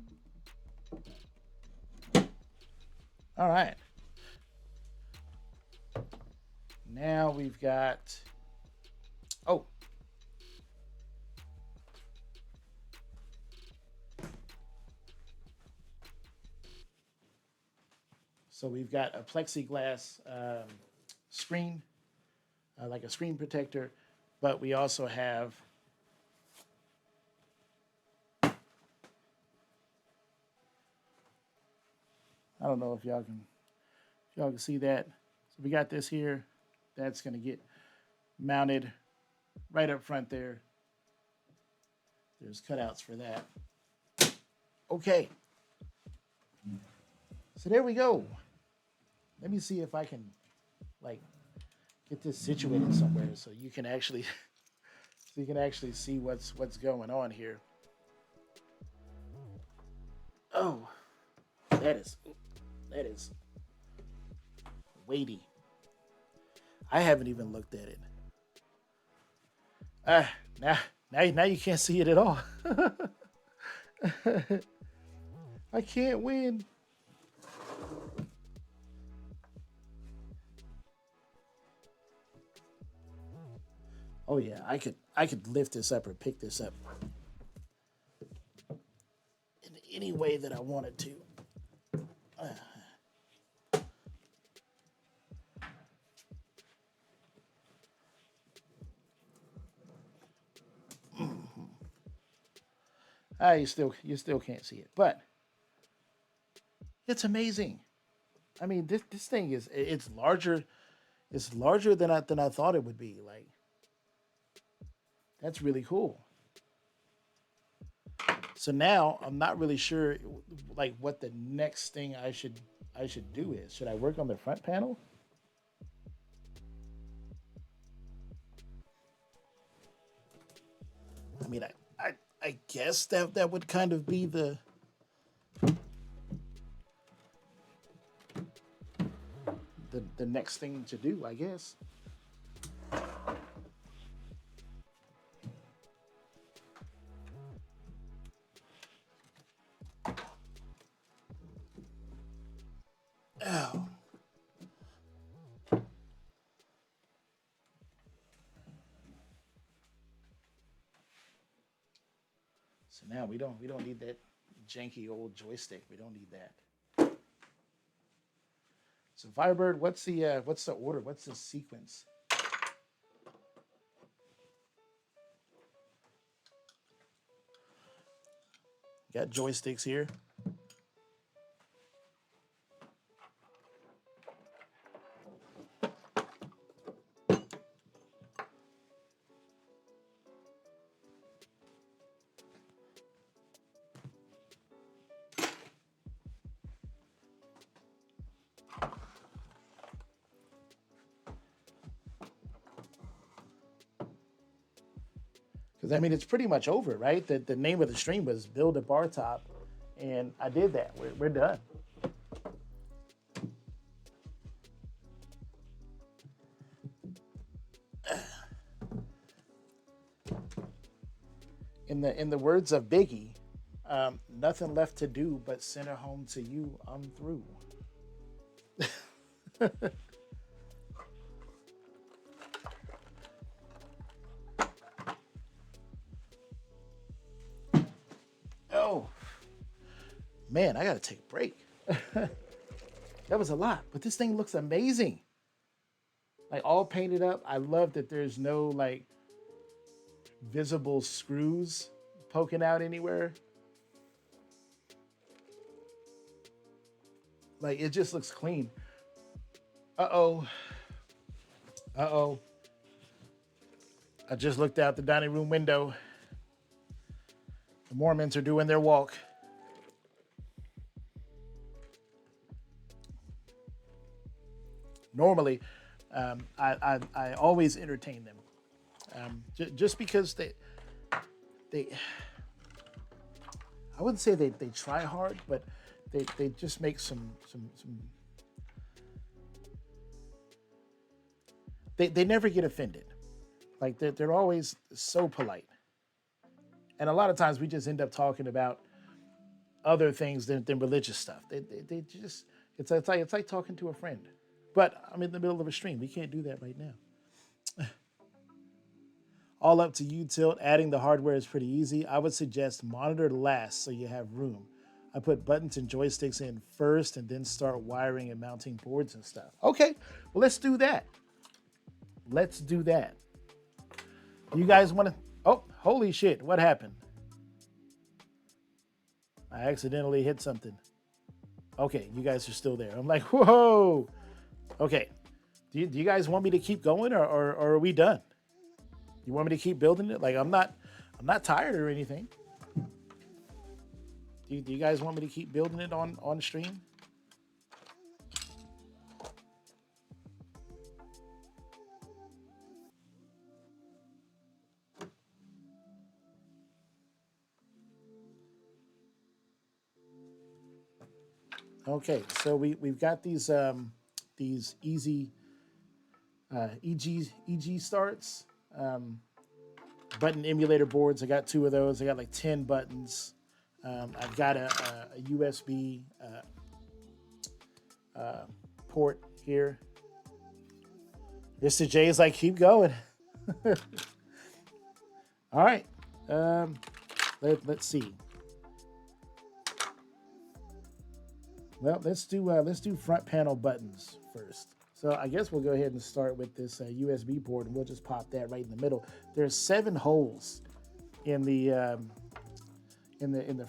All right. Now we've got, oh, So we've got a plexiglass screen, like a screen protector, but we also have I don't know if y'all can see that. So we got this here. That's going to get mounted right up front there. There's cutouts for that. Okay. So there we go. Let me see if I can like get this situated somewhere so you can actually see what's going on here. Oh, that is weighty. I haven't even looked at it. Now now you can't see it at all. I can't win. Oh yeah, I could lift this up or pick this up in any way that I wanted to. You still can't see it, but it's amazing. I mean, this thing is it's larger. It's larger than I thought it would be. Like that's really cool. So now I'm not really sure like what the next thing I should do is. Should I work on the front panel? I mean, I guess that would kind of be the next thing to do, I guess. Oh. So now we don't need that janky old joystick. We don't need that. So Firebird, what's the order? What's the sequence? Got joysticks here. Because I mean, it's pretty much over, right? The name of the stream was Build a Bar Top, and I did that. We're done. In the words of Biggie, nothing left to do but send her home to you. I'm through. Oh man, I gotta take a break. That was a lot, but this thing looks amazing. Like all painted up. I love that there's no like visible screws poking out anywhere. Like it just looks clean. Uh oh. Uh oh. I just looked out the dining room window. The Mormons are doing their walk. Normally, I always entertain them, just because they I wouldn't say they try hard, but they just make some they never get offended. Like they're always so polite, and a lot of times we just end up talking about other things than religious stuff. They just it's like talking to a friend. But I'm in the middle of a stream. We can't do that right now. All up to you, Tilt. Adding the hardware is pretty easy. I would suggest monitor last so you have room. I put buttons and joysticks in first and then start wiring and mounting boards and stuff. Okay, well, let's do that. Let's do that. You guys want to? Oh, holy shit! What happened? I accidentally hit something. Okay, you guys are still there. I'm like, whoa. Okay, do you guys want me to keep going, or are we done? You want me to keep building it? Like, I'm not tired or anything. Do you guys want me to keep building it on stream? Okay, so we've got these easy EG starts, button emulator boards. I got 2 of those. I got like 10 buttons. I've got a USB port here. Mr. J is like, keep going. All right. Let's see. Well, let's do front panel buttons first. So I guess we'll go ahead and start with this USB port, and we'll just pop that right in the middle. There's 7 holes in the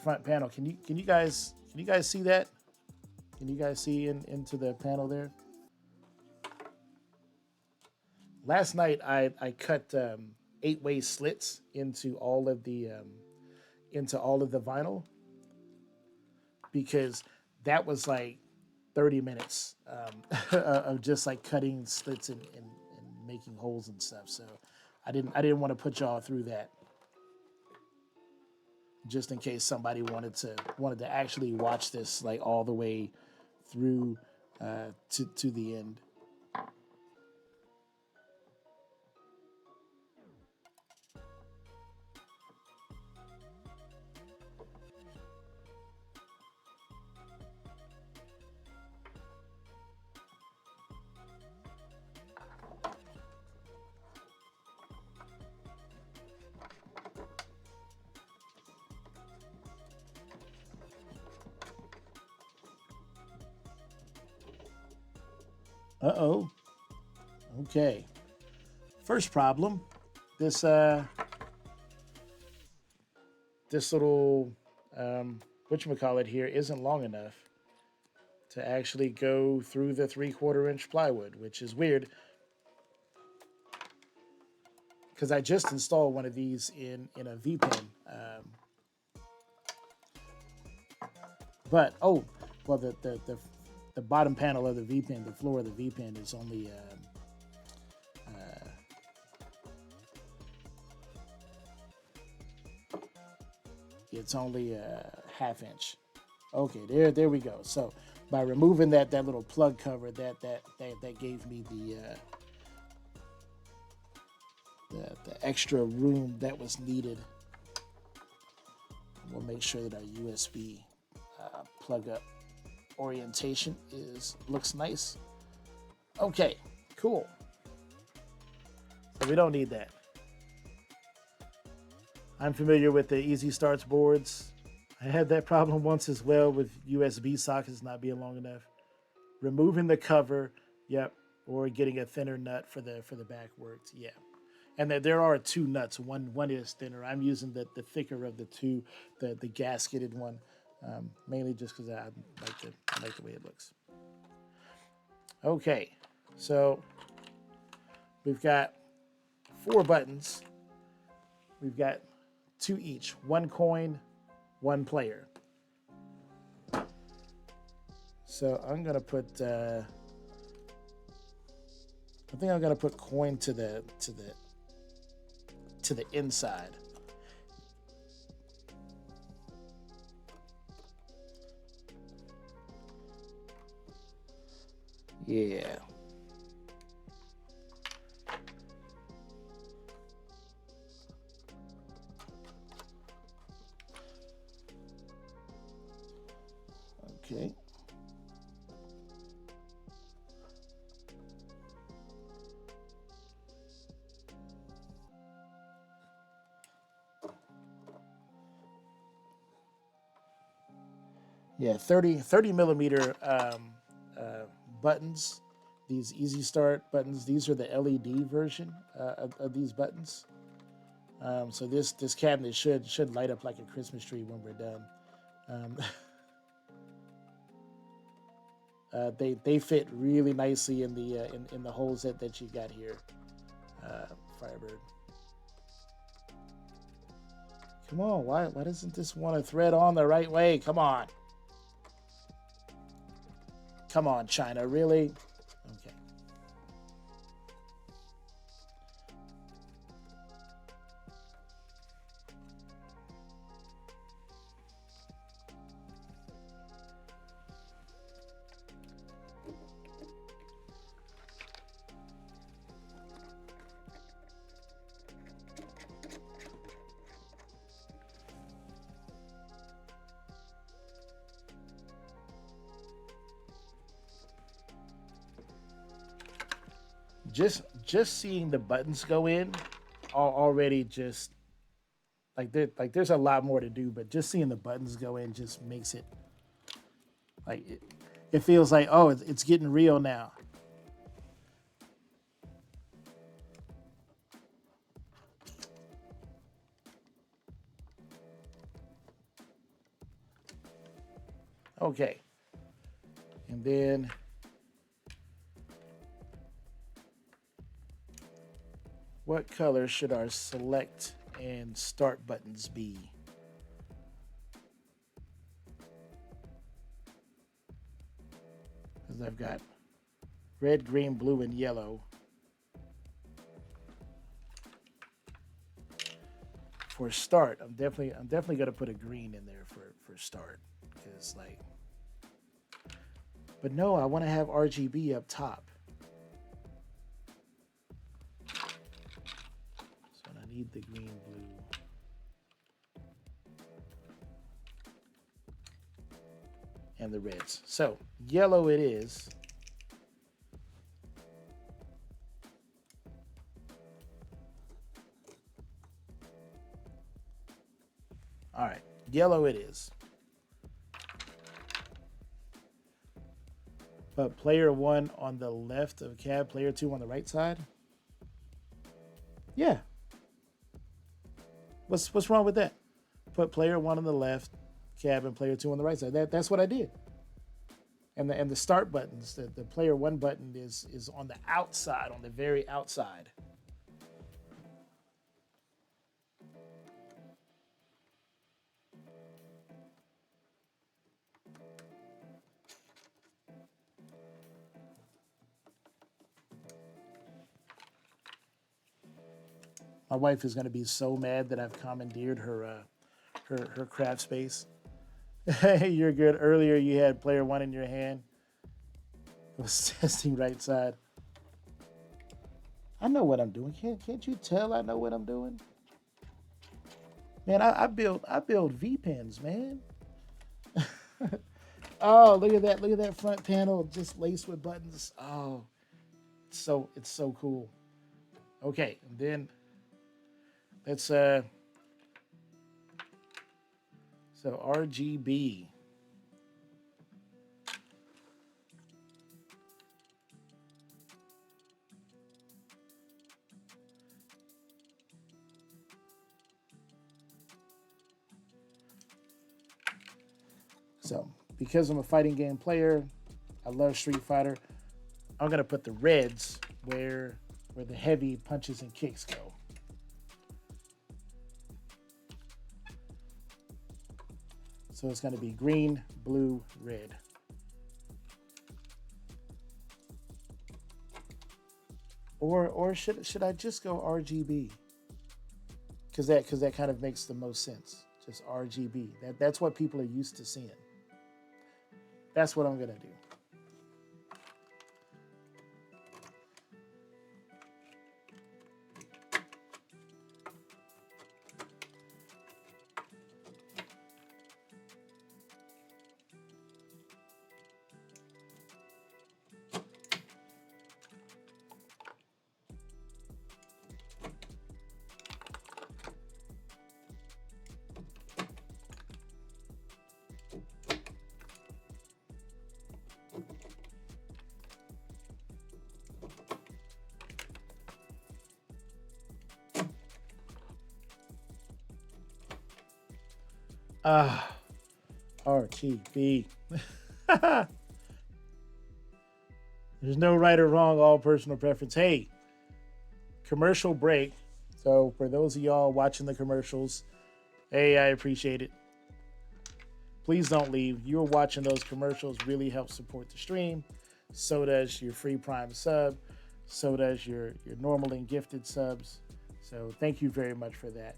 front panel. Can you guys see that? Can you guys see into the panel there? Last night I cut 8-way slits into all of the vinyl, because that was like 30 minutes of just like cutting slits and making holes and stuff. So I didn't want to put y'all through that, just in case somebody wanted to actually watch this like all the way through to the end. Uh-oh. Okay. First problem. This little whatchamacallit here isn't long enough to actually go through the 3/4 inch plywood, which is weird, because I just installed one of these in a V-pen. But oh, well, the bottom panel of the V-pen, the floor of the V-pen is only it's only a 1/2 inch. Okay, there we go. So by removing that little plug cover, that gave me the extra room that was needed. We'll make sure that our USB plug up orientation looks nice. Okay, cool. So we don't need that. I'm familiar with the Easy Starts boards. I had that problem once as well with USB sockets not being long enough. Removing the cover, yep, or getting a thinner nut for the back works, yeah. And there are 2 nuts. One is thinner. I'm using the thicker of the 2, the gasketed one, mainly just because I like the way it looks. Okay, so we've got 4 buttons. We've got 2 each, 1 coin, 1 player. So I'm gonna put. I think I'm gonna put coin to the inside. Yeah. Okay. Yeah, 30 millimeter buttons. These Easy Start buttons. These are the LED version of these buttons. So this cabinet should light up like a Christmas tree when we're done. Um, they fit really nicely in the in the holes that you got here, Firebird. Come on, why doesn't this want to thread on the right way? Come on. Come on, China, really? Okay. Just seeing the buttons go in already just there's a lot more to do, but just seeing the buttons go in just makes it like it feels like, oh, it's getting real now. Okay. And then what color should our select and start buttons be? Because I've got red, green, blue, and yellow. For start, I'm definitely gonna put a green in there for start. Because like, but no, I want to have RGB up top. So I need the green, blue, and the reds. So yellow it is. All right, yellow it is. But player 1 on the left of cab, player 2 on the right side? Yeah. What's wrong with that? Put player 1 on the left, cab, and player 2 on the right side. That's what I did. And the start buttons, the player 1 button is on the outside, on the very outside. My wife is going to be so mad that I've commandeered her craft space. You're good. Earlier, you had player 1 in your hand. I was testing right side. I know what I'm doing. Can't you tell I know what I'm doing? Man, I build V pins, man. Oh, look at that! Look at that front panel, just laced with buttons. Oh, it's so cool. Okay, and then let's so RGB. So because I'm a fighting game player, I love Street Fighter. I'm gonna put the reds where the heavy punches and kicks go. So it's gonna be green, blue, red. Or should I just go RGB? Because that kind of makes the most sense. Just RGB. That's what people are used to seeing. That's what I'm gonna do. Ah, RGB. There's no right or wrong, all personal preference. Hey, commercial break. So for those of y'all watching the commercials, hey, I appreciate it. Please don't leave. You're watching those commercials really help support the stream. So does your free Prime sub. So does your normal and gifted subs. So thank you very much for that.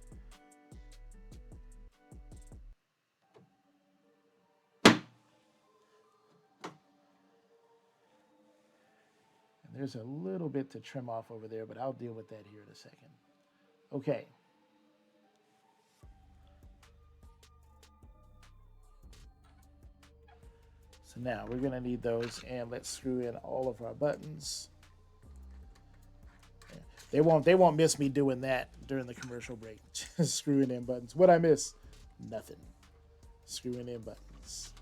And there's a little bit to trim off over there, but I'll deal with that here in a second. Okay. So now we're gonna need those, and let's screw in all of our buttons. They won't miss me doing that during the commercial break. Just screwing in buttons. What I miss? Nothing. Screwing in buttons.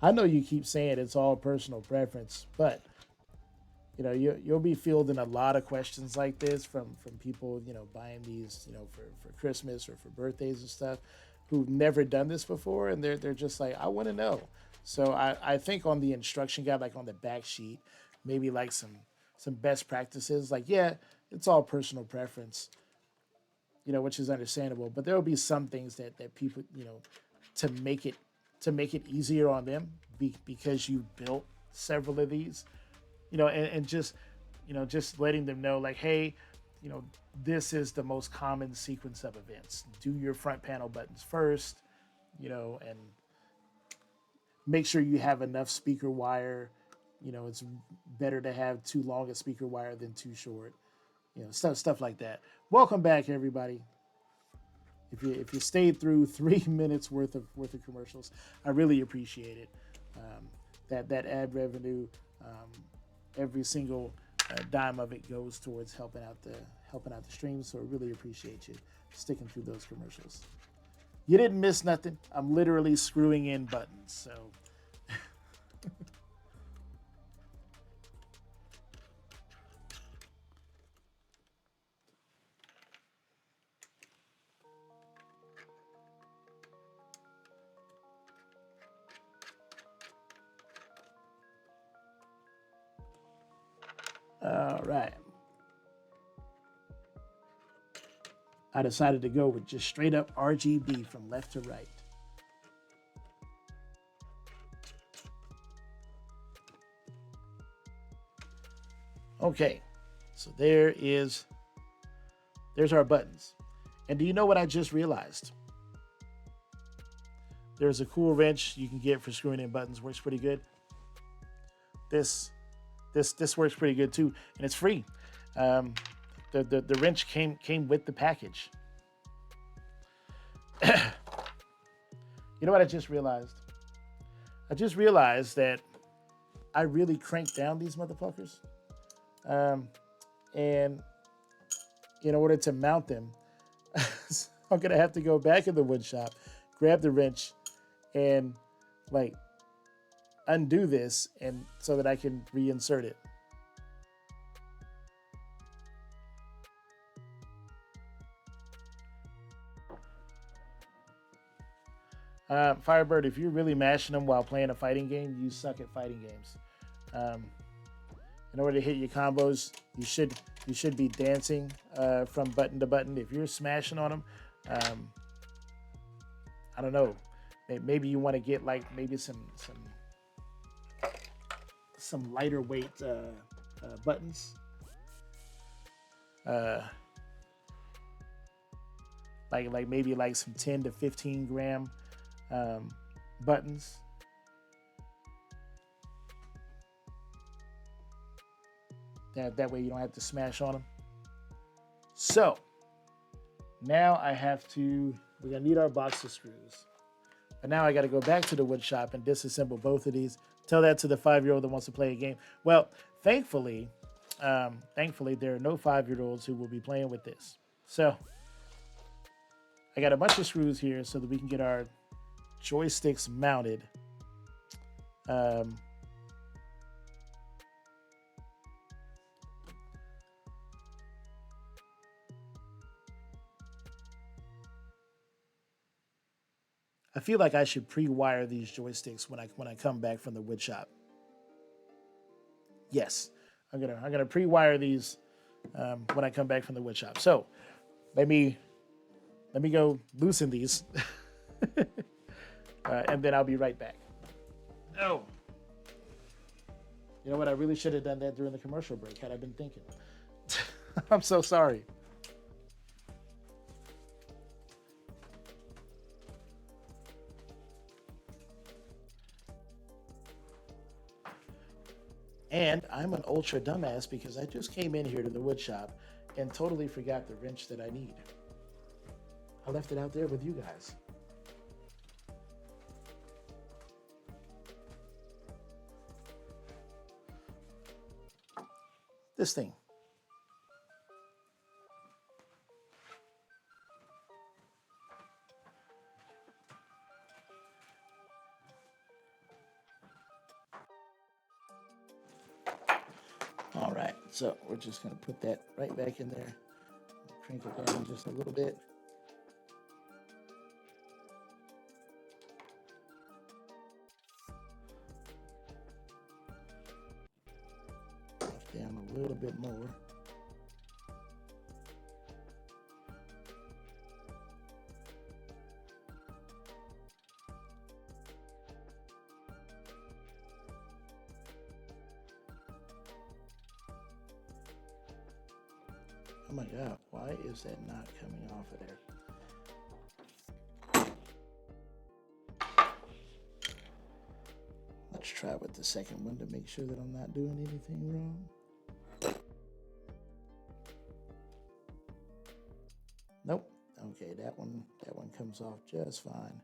I know you keep saying it's all personal preference, but you know you'll be fielding a lot of questions like this from people buying these for Christmas or for birthdays and stuff who've never done this before, and they're just like, I want to know. So I think on the instruction guide, like on the back sheet, maybe like some best practices, like, yeah, it's all personal preference, which is understandable, but there will be some things that people to make it easier on them because you built several of these, and just just letting them know, like, hey, this is the most common sequence of events. Do your front panel buttons first, and make sure you have enough speaker wire. It's better to have too long a speaker wire than too short. Stuff like that. Welcome back, everybody. If you stayed through 3 minutes worth of commercials, I really appreciate it. That ad revenue, every single dime of it goes towards helping out the stream. So I really appreciate you sticking through those commercials. You didn't miss nothing. I'm literally screwing in buttons. So. All right. I decided to go with just straight up RGB from left to right. Okay, so there's our buttons. And do you know what I just realized? There's a cool wrench you can get for screwing in buttons. Works pretty good. This works pretty good too, and it's free. The wrench came with the package. You know what I just realized? I just realized that I really cranked down these motherfuckers. And in order to mount them, I'm gonna have to go back in the wood shop, grab the wrench, and like undo this, and so that I can reinsert it. Firebird, if you're really mashing them while playing a fighting game, you suck at fighting games. In order to hit your combos, you should be dancing from button to button. If you're smashing on them, I don't know. Maybe you want to get like maybe some lighter weight buttons. Like maybe like some 10 to 15 gram buttons. That way you don't have to smash on them. So now we're gonna need our box of screws. But now I gotta go back to the wood shop and disassemble both of these. Tell that to the 5-year-old that wants to play a game. Well, thankfully, Thankfully, there are no 5-year-olds who will be playing with this. So I got a bunch of screws here so that we can get our joysticks mounted. I feel like I should pre-wire these joysticks when I come back from the wood shop. Yes, I'm gonna pre-wire these when I come back from the wood shop. So let me go loosen these, and then I'll be right back. Oh, you know what? I really should have done that during the commercial break had I been thinking. I'm so sorry. And I'm an ultra dumbass because I just came in here to the wood shop and totally forgot the wrench that I need. I left it out there with you guys. This thing. All right, so we're just gonna put that right back in there. Crank it down just a little bit. Down a little bit more. Oh my God, why is that not coming off of there? Let's try with the second one to make sure that I'm not doing anything wrong. Nope. Okay, that one comes off just fine.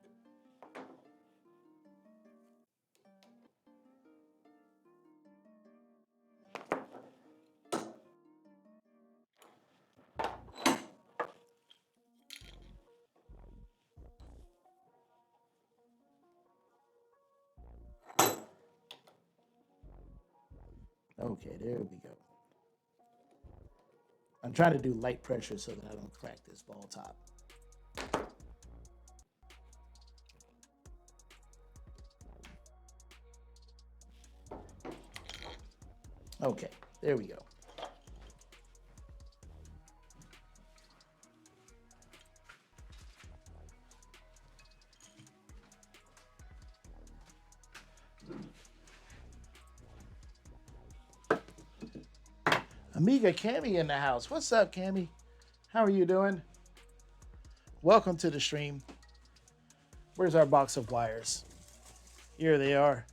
Okay, there we go. I'm trying to do light pressure so that I don't crack this ball top. Okay, there we go. Amiga Cammy in the house. What's up, Cammy? How are you doing? Welcome to the stream. Where's our box of wires? Here they are.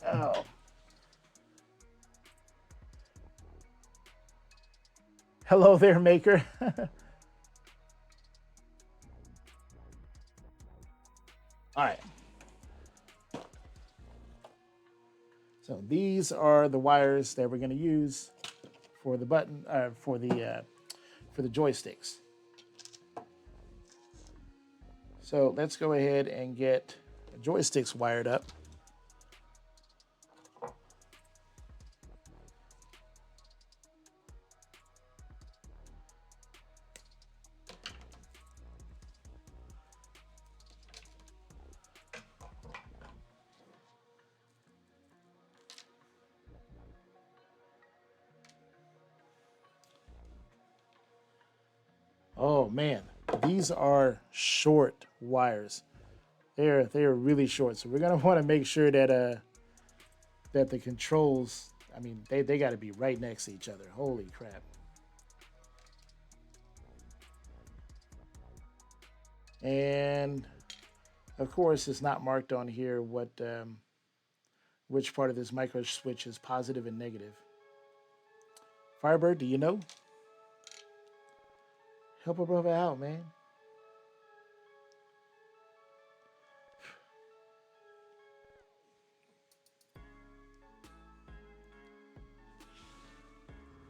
Oh. Hello there, Maker. All right. So these are the wires that we're going to use for the button, for the joysticks. So let's go ahead and get the joysticks wired up. Oh man, these are short wires. They're really short. So we're gonna want to make sure that that the controls, I mean, they got to be right next to each other. Holy crap. And of course, it's not marked on here what which part of this micro switch is positive and negative. Firebird, do you know? Help a brother out, man.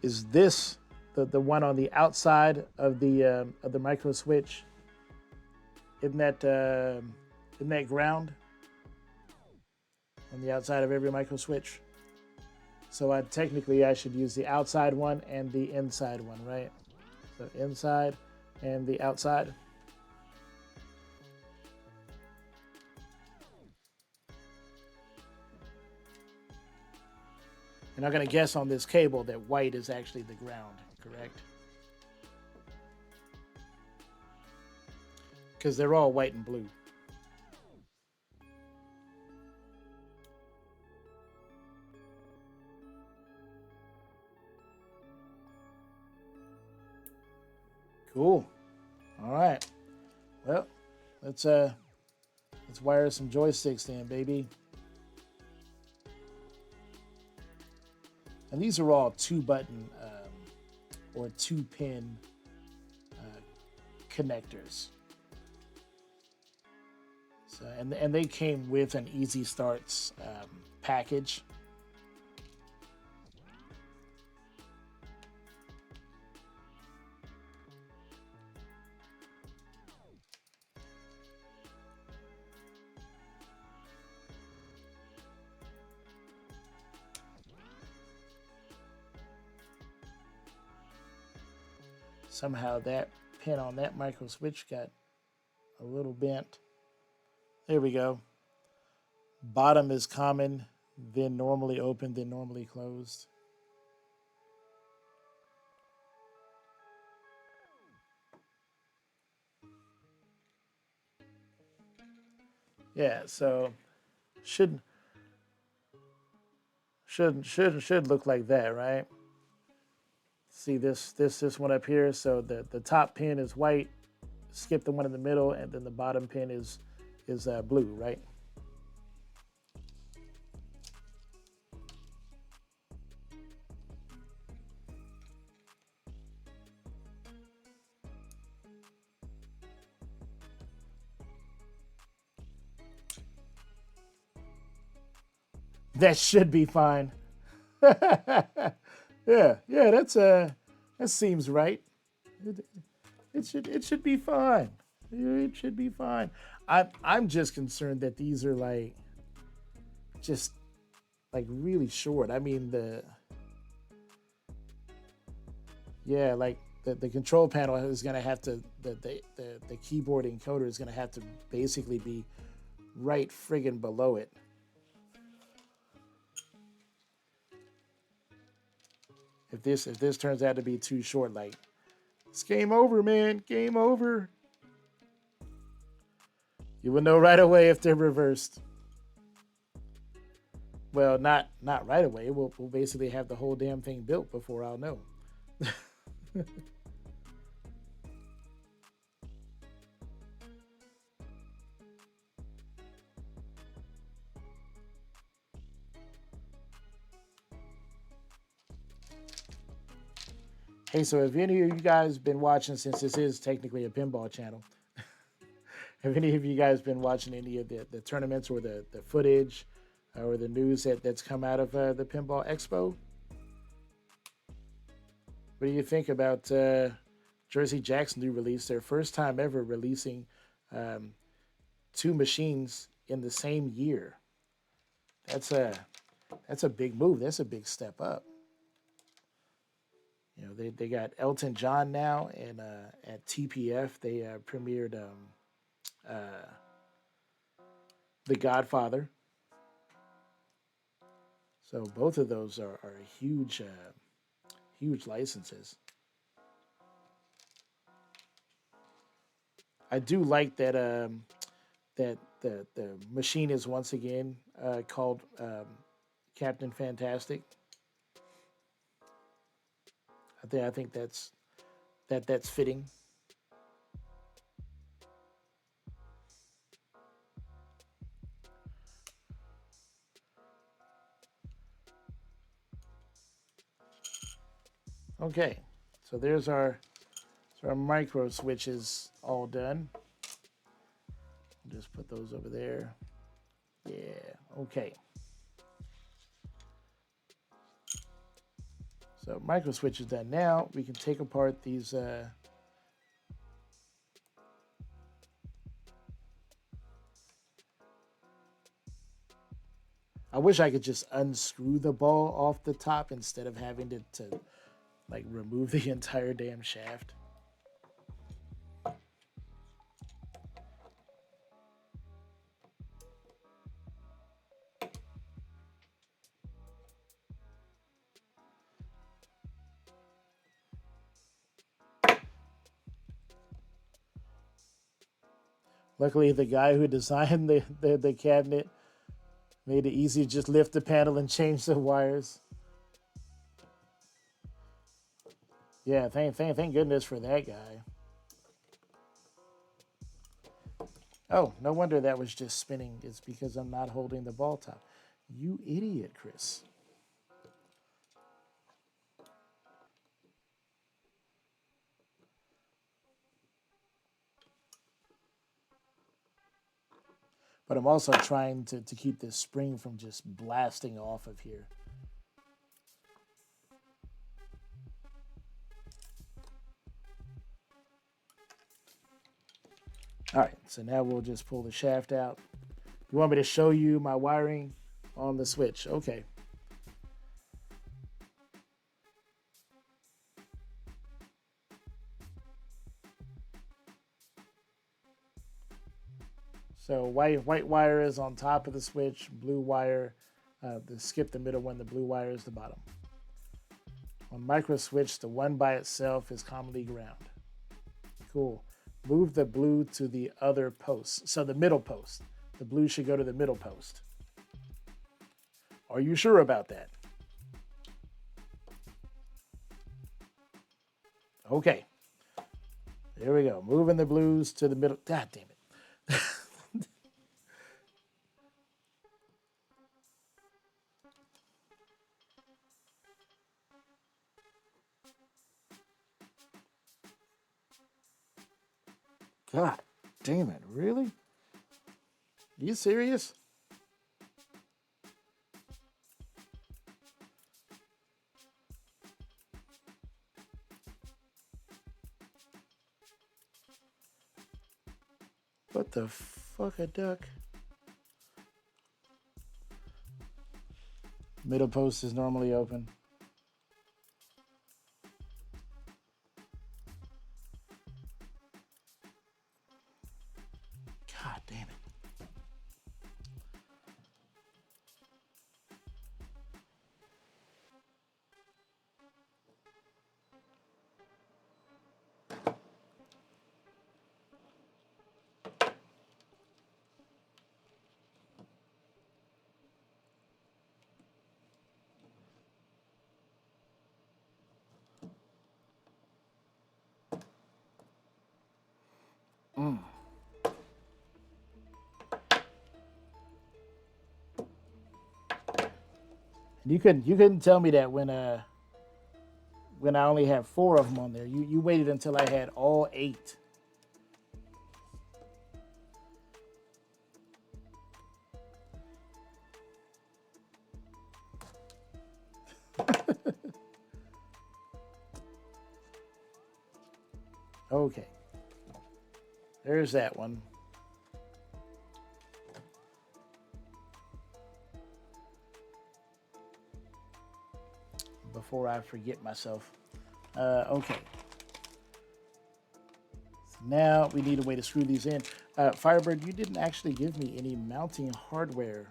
is this the one on the outside of the micro switch? Isn't that ground on the outside of every micro switch? So I should use the outside one and the inside one, right? So inside and the outside. And I'm going to guess on this cable that white is actually the ground, correct? Because they're all white and blue. Cool. All right. Well, let's wire some joysticks then, baby. And these are all 2-button or 2-pin connectors. So, and they came with an Easy Starts package. Somehow that pin on that micro switch got a little bent. There we go. Bottom is common, then normally open, then normally closed. Yeah, so should look like that, right? See this one up here. So the top pin is white. Skip the one in the middle, and then the bottom pin is blue, right? That should be fine. Yeah, that seems right. It should be fine. It should be fine. I'm just concerned that these are like just like really short. I mean like the control panel is gonna have to the keyboard encoder is gonna have to basically be right friggin' below it. If this turns out to be too short, like it's game over, man. Game over. You will know right away if they're reversed. Well, not right away. We'll basically have the whole damn thing built before I'll know. Hey, so if any of you guys been watching, since this is technically a pinball channel, have any of you guys been watching any of the tournaments or the footage or the news that's come out of the Pinball Expo? What do you think about Jersey Jack's new release? Their first time ever releasing 2 machines in the same year. That's a big move. That's a big step up. You know, they got Elton John now, and at TPF they premiered The Godfather. So both of those are huge licenses. I do like that that the machine is once again called Captain Fantastic. I think that's fitting. Okay, so there's our micro switches all done. Just put those over there. Yeah, okay. So micro switch is done. Now we can take apart these. I wish I could just unscrew the ball off the top instead of having to like remove the entire damn shaft. Luckily, the guy who designed the cabinet made it easy to just lift the panel and change the wires. Yeah, thank goodness for that guy. Oh, no wonder that was just spinning. It's because I'm not holding the ball top. You idiot, Chris. But I'm also trying to keep this spring from just blasting off of here. All right, so now we'll just pull the shaft out. You want me to show you my wiring on the switch? Okay. So white wire is on top of the switch, blue wire, skip the middle one, the blue wire is the bottom. On micro switch, the one by itself is commonly ground. Cool. Move the blue to the other post. So the middle post. The blue should go to the middle post. Are you sure about that? Okay. There we go. Moving the blues to the middle. God damn it. God damn it. Really? Are you serious? What the fuck a duck? Middle post is normally open. God damn it. You couldn't tell me that when I only had 4 of them on there. You waited until I had all 8. Okay. There's that one. Before I forget myself. Okay. So now we need a way to screw these in. Firebird, you didn't actually give me any mounting hardware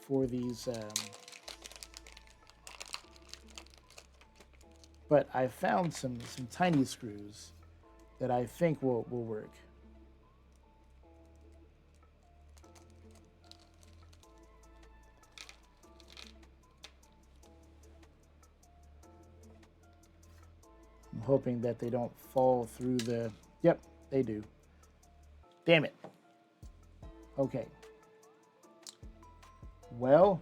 for these. But I found some tiny screws that I think will work. I'm hoping that they don't fall through the... Yep, they do. Damn it. Okay. Well...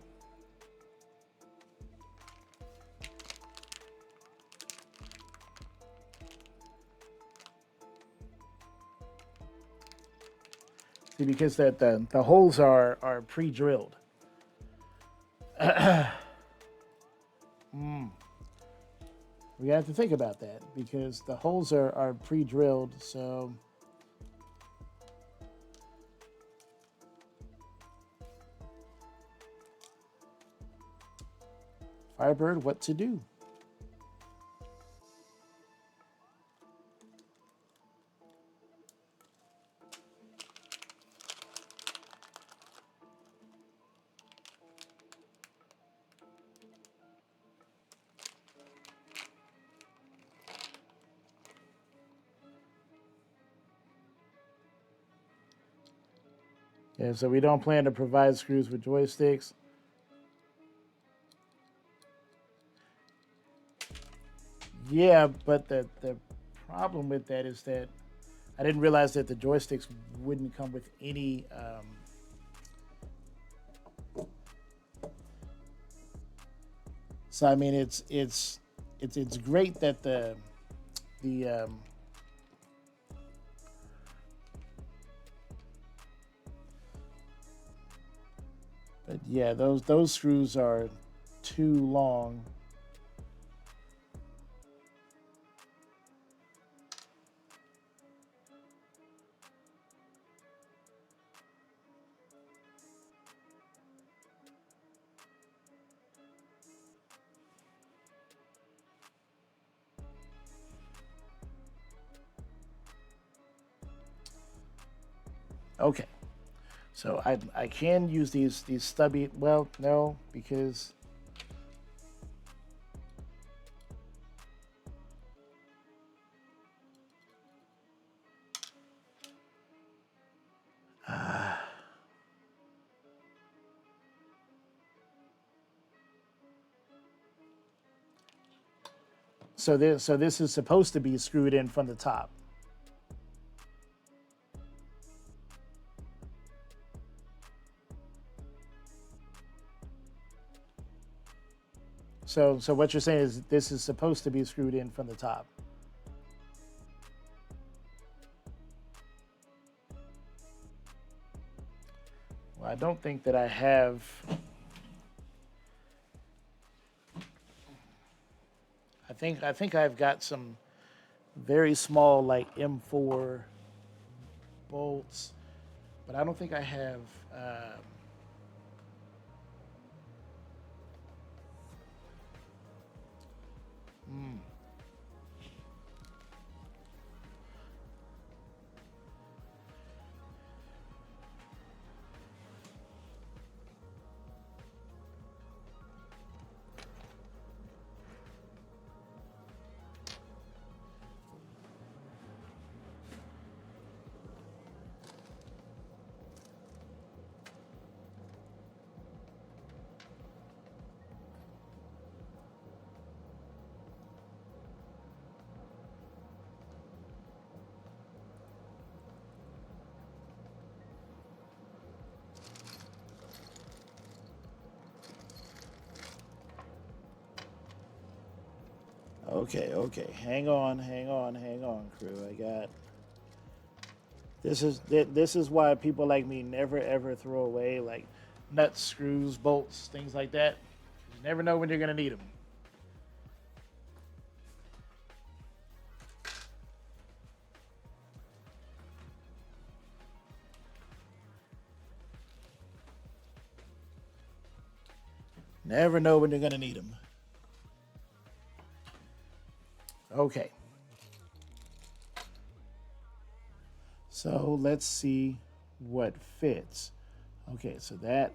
See, because the holes are pre-drilled. we have to think about that because the holes are pre-drilled. So Firebird, what to do? Yeah, so we don't plan to provide screws with joysticks. Yeah, but the problem with that is that I didn't realize that the joysticks wouldn't come with any. So I mean, it's great that the but yeah, those screws are too long. Okay, so I can use these stubby. Well, no, because so this is supposed to be screwed in from the top. So what you're saying is this is supposed to be screwed in from the top. Well, I don't think that I have. I think I've got some very small like M4 bolts, but I don't think I have. Okay. Hang on, crew. I got. This is why people like me never ever throw away like nuts, screws, bolts, things like that. You never know when you're gonna need them. Never know when you're gonna need them. Okay. So let's see what fits. Okay, so that.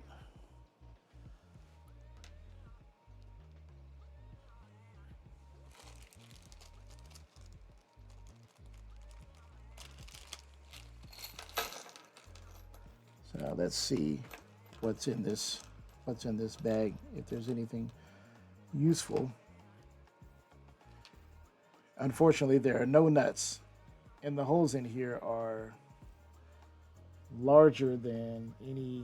So now let's see what's in this bag, if there's anything useful. Unfortunately, there are no nuts, and the holes in here are larger than any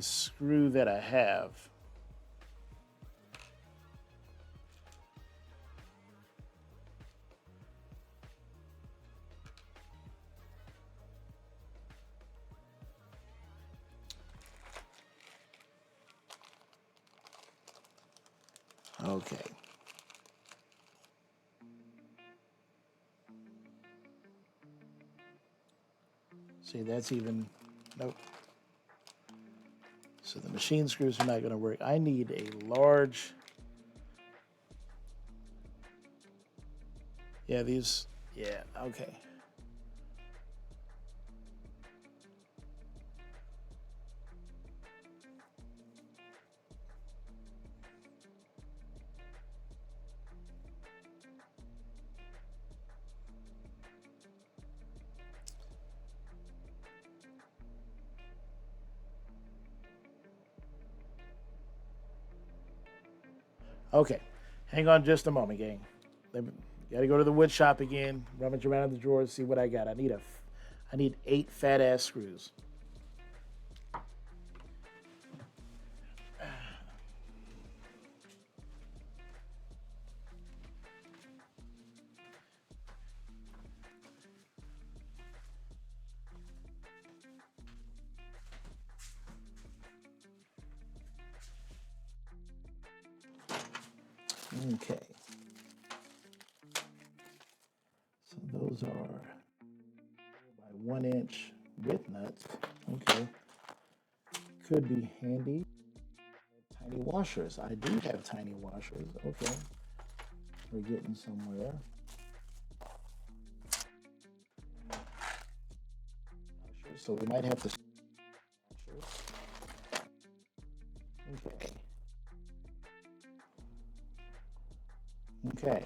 screw that I have. Okay. See, that's even, nope. So the machine screws are not going to work. I need a large, yeah, these, yeah, okay. Okay, hang on just a moment, gang. Gotta go to the wood shop again, rummage around in the drawers, see what I got. I need 8 fat ass screws. Okay. So those are by 1 inch width nuts. Okay. Could be handy. Tiny washers. I do have tiny washers. Okay. We're getting somewhere. So we might have to. Okay. Okay.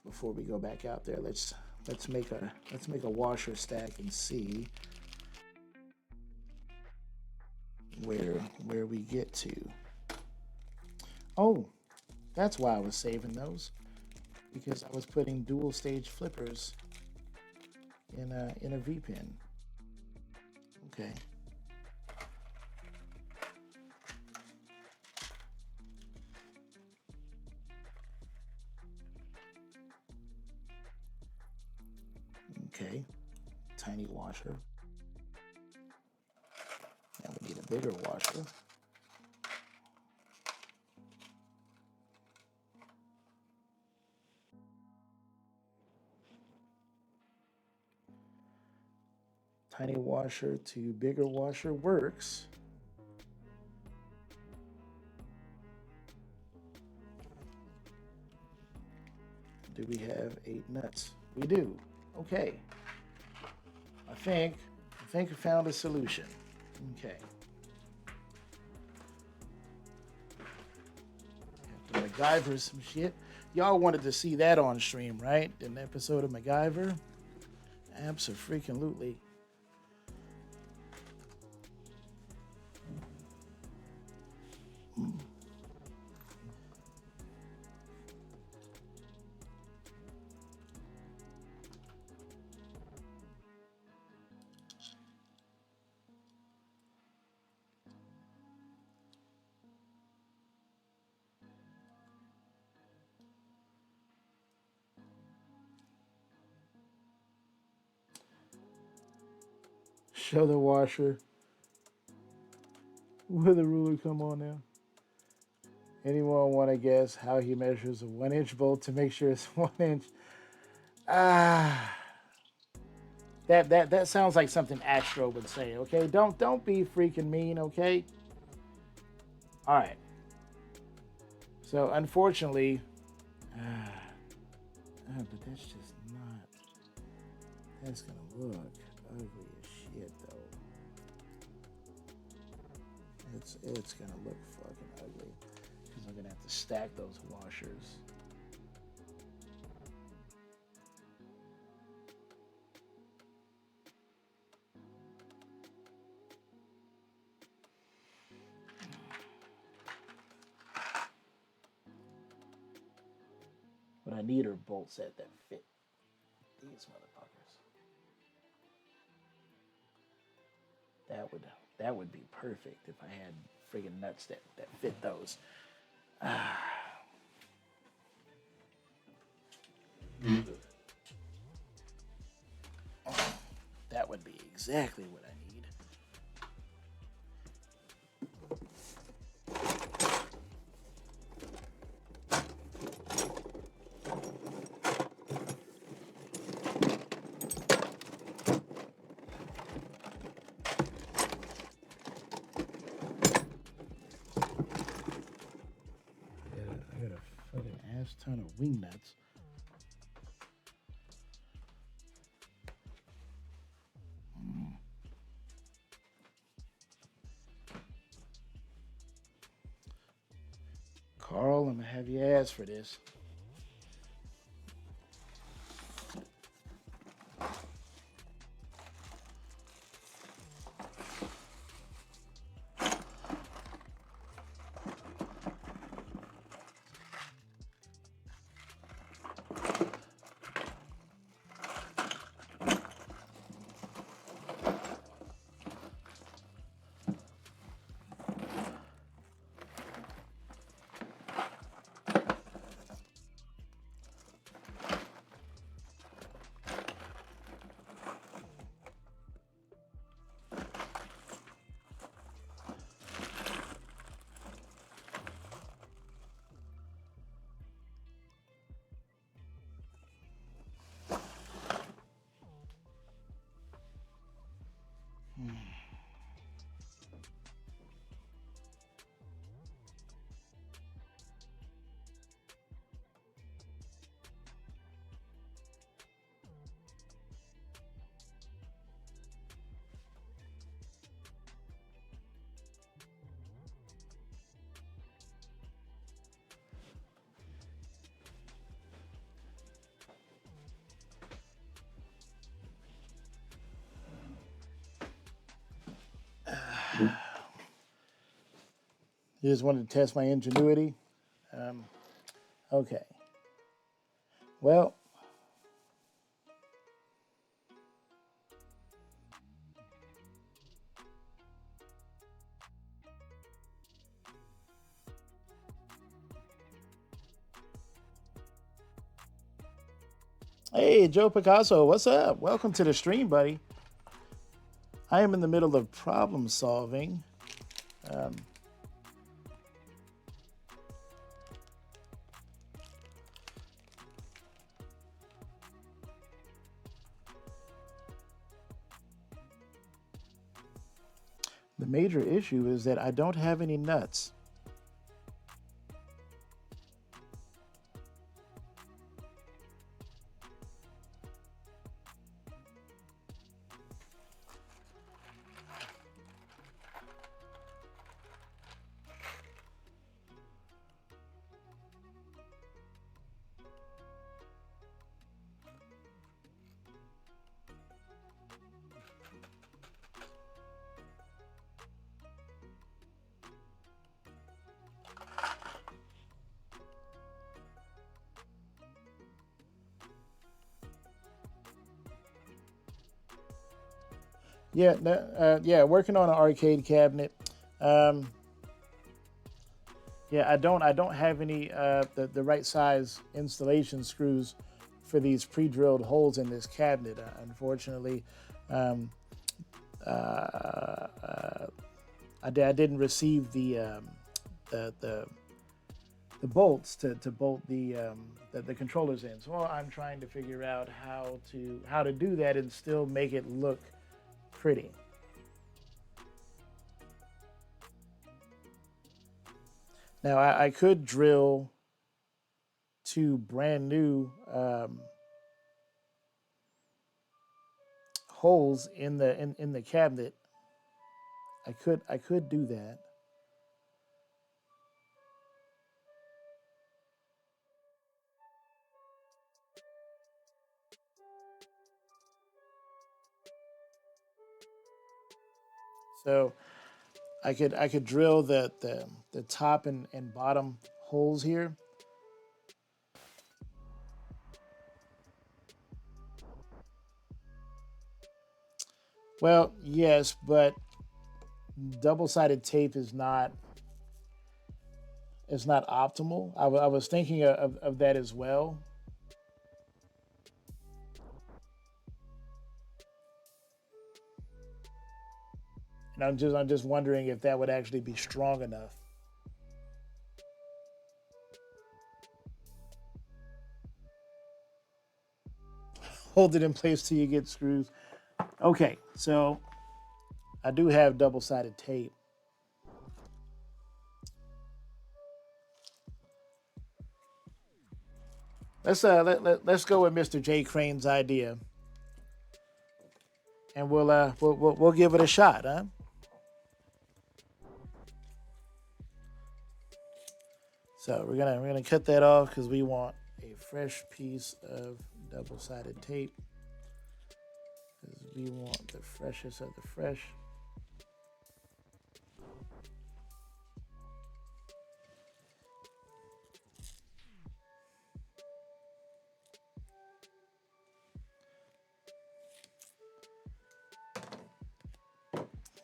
Before we go back out there, let's make a washer stack and see where we get to. Oh, that's why I was saving those, because I was putting dual stage flippers in a V pin. Okay. Okay. Tiny washer. Now we need a bigger washer. Tiny washer to bigger washer works. Do we have 8 nuts? We do. Okay. I think I found a solution. Okay. Have to MacGyver some shit. Y'all wanted to see that on stream, right? An episode of MacGyver? Abso-freaking-lutely. Show the washer. Will the ruler come on now? Anyone want to guess how he measures a 1-inch bolt to make sure it's 1 inch? That sounds like something Astro would say. Okay, don't be freaking mean. Okay. All right. So unfortunately, but that's just not. That's gonna look ugly as shit, though. It's gonna look fucking ugly because I'm gonna have to stack those washers. What I need are bolts that fit these motherfuckers. That would be perfect if I had friggin' nuts that fit those. That would be exactly what I need. nice ton of wing nuts. Carl, I'm gonna have you ask for this. You just wanted to test my ingenuity. Okay. Well, hey, Joe Picasso, what's up? Welcome to the stream, buddy. I am in the middle of problem solving. The major issue is that I don't have any nuts. Yeah, yeah, working on an arcade cabinet. Um, yeah, I don't have any the right size installation screws for these pre-drilled holes in this cabinet. Unfortunately, um, I didn't receive the, the the bolts to bolt the controllers in. So I'm trying to figure out how to do that and still make it look pretty. Now I could drill two brand new holes in the cabinet. I could do that. So I could drill the top and bottom holes here. Well, yes, but double-sided tape is not optimal. I was thinking of that as well. And I'm just wondering if that would actually be strong enough. Hold it in place till you get screws. Okay, so I do have double-sided tape. Let's go with Mr. J Crane's idea, and we'll give it a shot, huh? So we're gonna cut that off because we want a fresh piece of double-sided tape. Because we want the freshest of the fresh.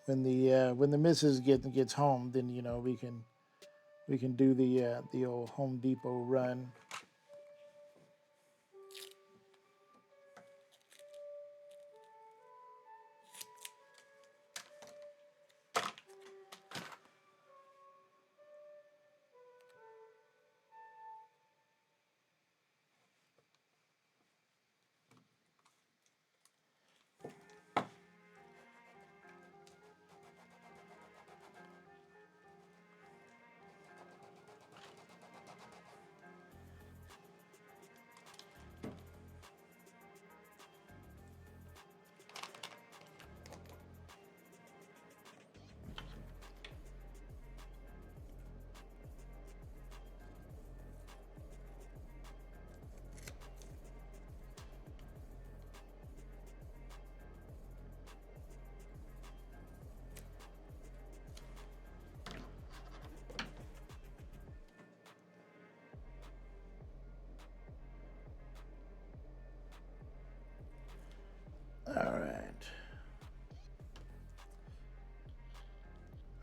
When the missus gets home, then we can do the old Home Depot run. All right.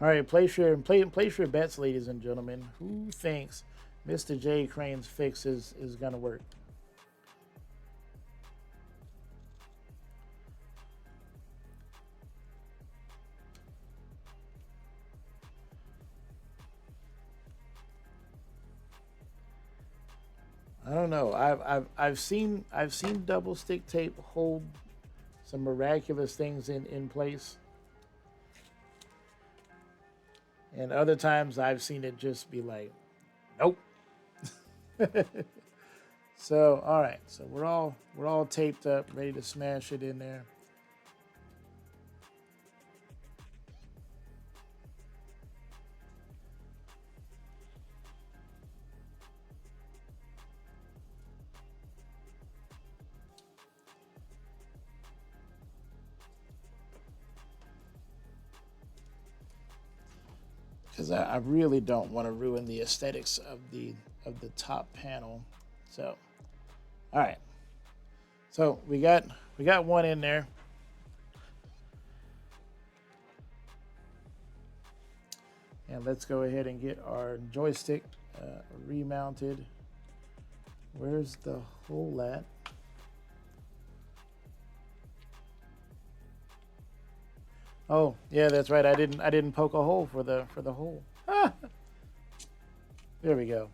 All right, place your bets, ladies and gentlemen. Who thinks Mr. J Crane's fix is gonna work? I don't know. I've seen double stick tape hold some miraculous things in place, and other times I've seen it just be like, nope. So all right, so we're all taped up, ready to smash it in there. Because I really don't want to ruin the aesthetics of the top panel. So, all right. So we got one in there. And let's go ahead and get our joystick remounted. Where's the hole at? Oh, yeah, that's right. I didn't poke a hole for the hole. Ah, there we go.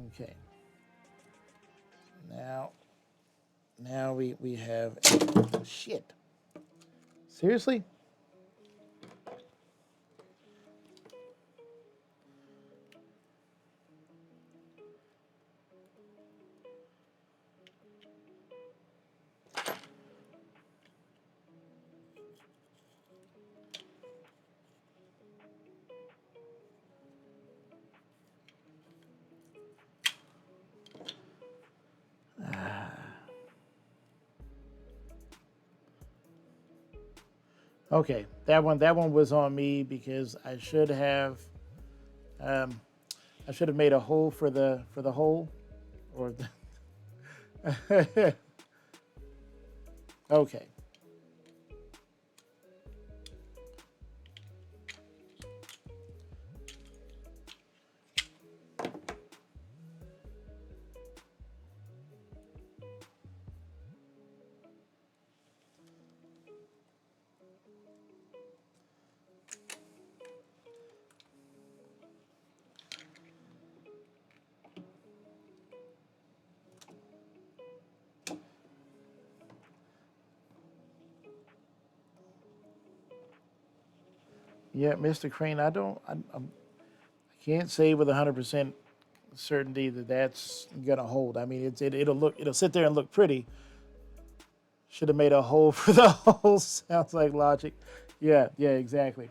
Okay. Now we have shit. Seriously? Okay, that one was on me because um, I should have made a hole for the hole, or okay. Yeah, Mr. Crane, I Can't say with 100% certainty that that's gonna hold. I mean, it'll sit there and look pretty. Should have made a hole for the hole. Sounds like logic. Yeah, yeah, exactly.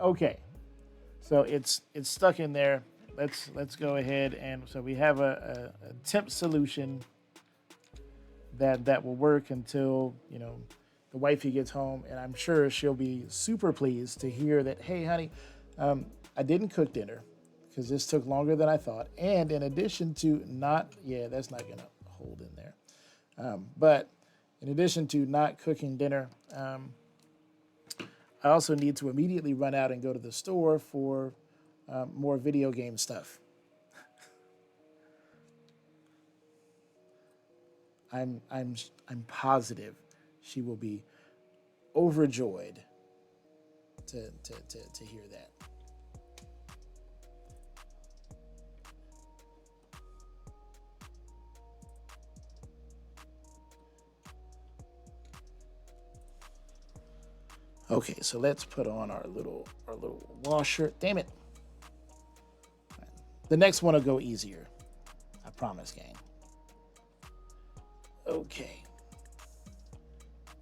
Okay, so it's stuck in there. Let's go ahead and so we have a temp solution that will work until the wifey gets home, and I'm sure she'll be super pleased to hear that. Hey, honey, I didn't cook dinner because this took longer than I thought, and in addition to not, yeah, that's not gonna hold in there. But in addition to not cooking dinner, I also need to immediately run out and go to the store for more video game stuff. I'm positive she will be overjoyed to hear that. Okay, so let's put on our little washer. Damn it! The next one will go easier. I promise, gang. Okay.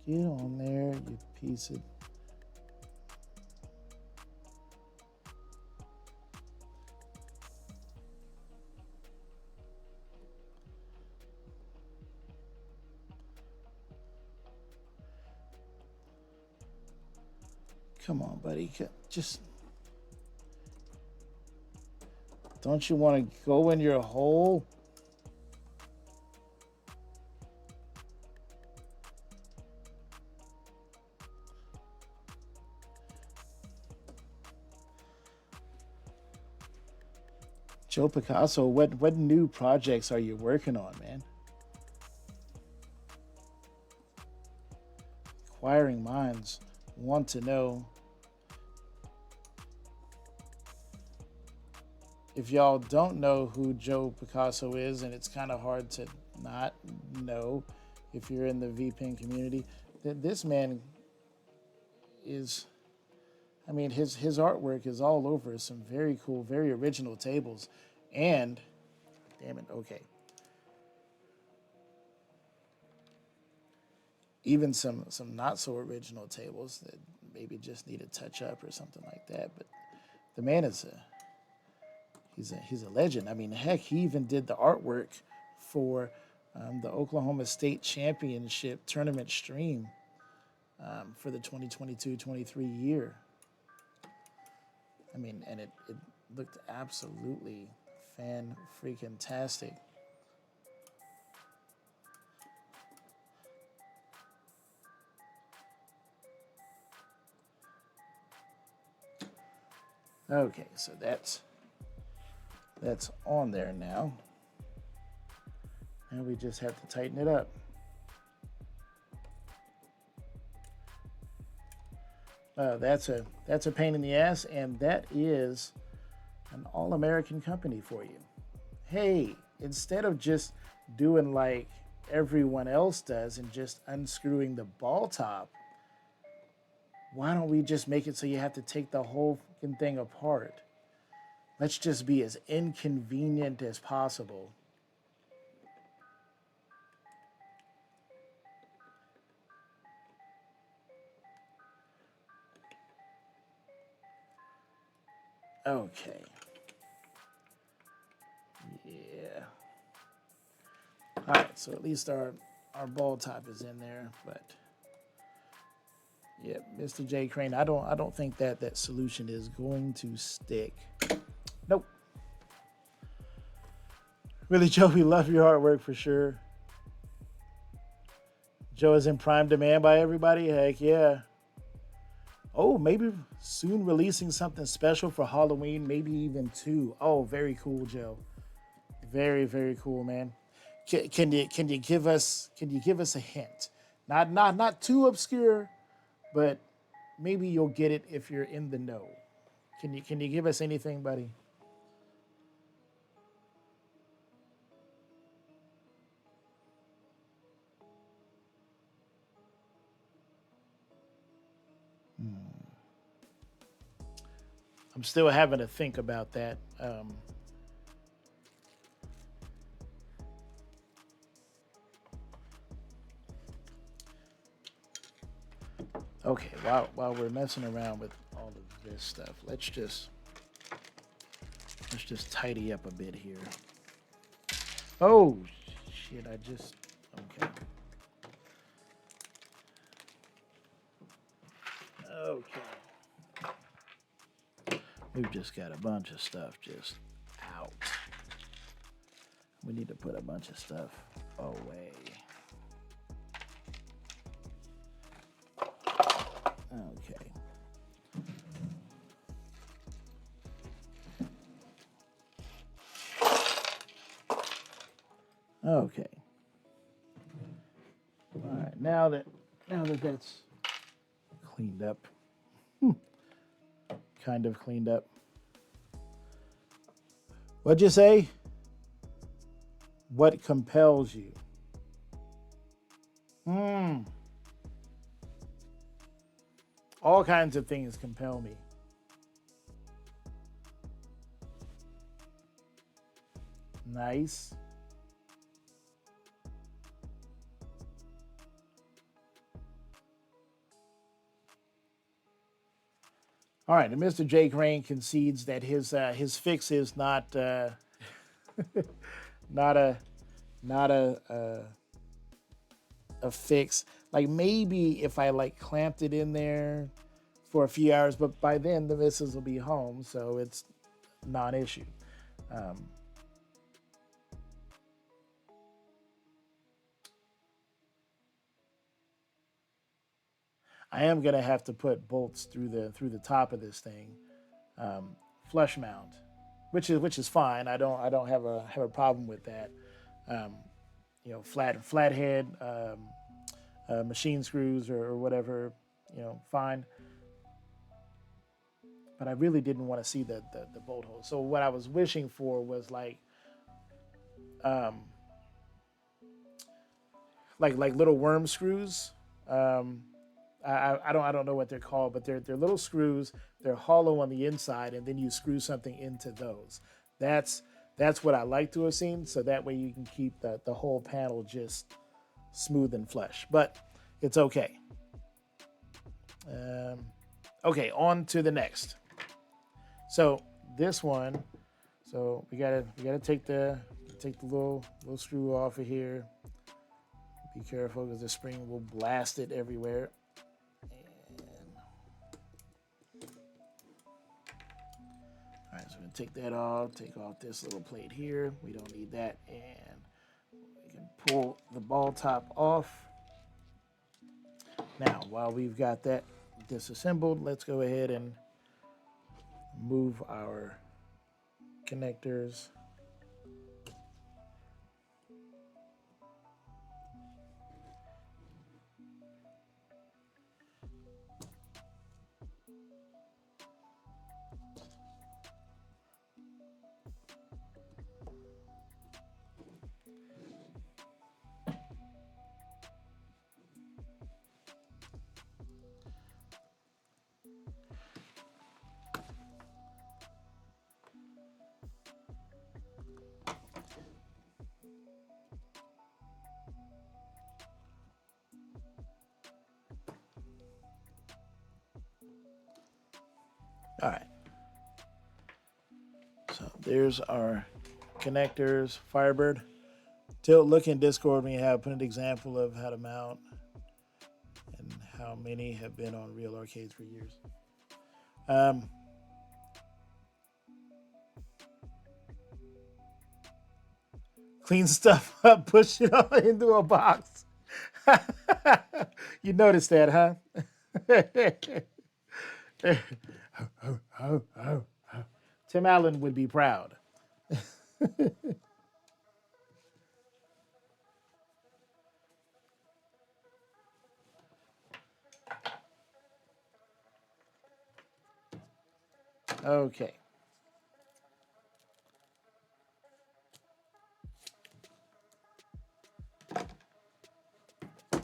Get on there, you piece of. Come on, buddy. Just. Don't you want to go in your hole? Joe Picasso, what new projects are you working on, man? Inquiring minds want to know. If y'all don't know who Joe Picasso is, and it's kind of hard to not know if you're in the VPN community, that this man is, I mean, his artwork is all over some very cool, very original tables. And, damn it, okay. Even some not so original tables that maybe just need a touch up or something like that. But the man is he's a legend. I mean, heck, he even did the artwork for the Oklahoma State Championship tournament stream for the 2022-23 year. I mean, and it looked absolutely fan-freaking-tastic. Okay, so that's on there now. And we just have to tighten it up. That's a pain in the ass, and that is an all-American company for you. Hey, instead of just doing like everyone else does and just unscrewing the ball top, why don't we just make it so you have to take the whole fucking thing apart? Let's just be as inconvenient as possible. Okay. Yeah. All right, so at least our ball top is in there, but yeah, Mr. J Crane, I don't think that solution is going to stick. Nope. Really, Joe, we love your artwork for sure. Joe is in prime demand by everybody. Heck yeah. Oh, maybe soon releasing something special for Halloween, maybe even 2. Oh, very cool, Joe. Very, very cool, man. Can you give us a hint? Not too obscure, but maybe you'll get it if you're in the know. Can you give us anything, buddy? I'm still having to think about that. Okay, while we're messing around with all of this stuff, let's just tidy up a bit here. Oh shit! I just okay. Okay. We've just got a bunch of stuff just out. We need to put a bunch of stuff away. Okay. Okay. All right. Now that that's cleaned up, kind of cleaned up. What'd you say? What compels you? All kinds of things compel me. Nice. All right, and Mr. Jake Rain concedes that his fix is not not a not a fix. Like maybe if I like clamped it in there for a few hours, but by then the missus will be home, so it's non-issue. I am gonna have to put bolts through the top of this thing, flush mount, which is fine. I don't have a problem with that. Um, flathead machine screws or whatever, fine. But I really didn't want to see the bolt hole. So what I was wishing for was um, like little worm screws. Um, I don't know what they're called, but they're little screws. They're hollow on the inside, and then you screw something into those. That's that's what I like to have seen. So that way you can keep the whole panel just smooth and flush. But it's okay. Okay, on to the next. So this one, so we gotta take the little screw off of here. Be careful because the spring will blast it everywhere. All right, so we're gonna take that off. Take off this little plate here. We don't need that, and we can pull the ball top off. Now, while we've got that disassembled, let's go ahead and move our connectors. All right. So there's our connectors. Firebird. Look in Discord when you have put an example of how to mount and how many have been on real arcades for years. Clean stuff up, push it all into a box. You noticed that, huh? Tim Allen would be proud. Okay.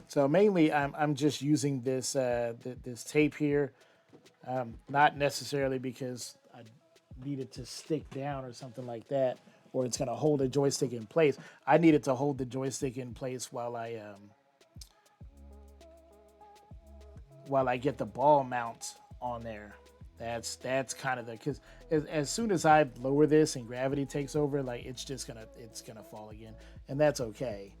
So mainly, I'm just using this this tape here, not necessarily because I need it to stick down or something like that, or it's gonna hold the joystick in place. I need it to hold the joystick in place while I get the ball mount on there. That's kind of the because as soon as I lower this and gravity takes over, like it's gonna fall again, and that's okay.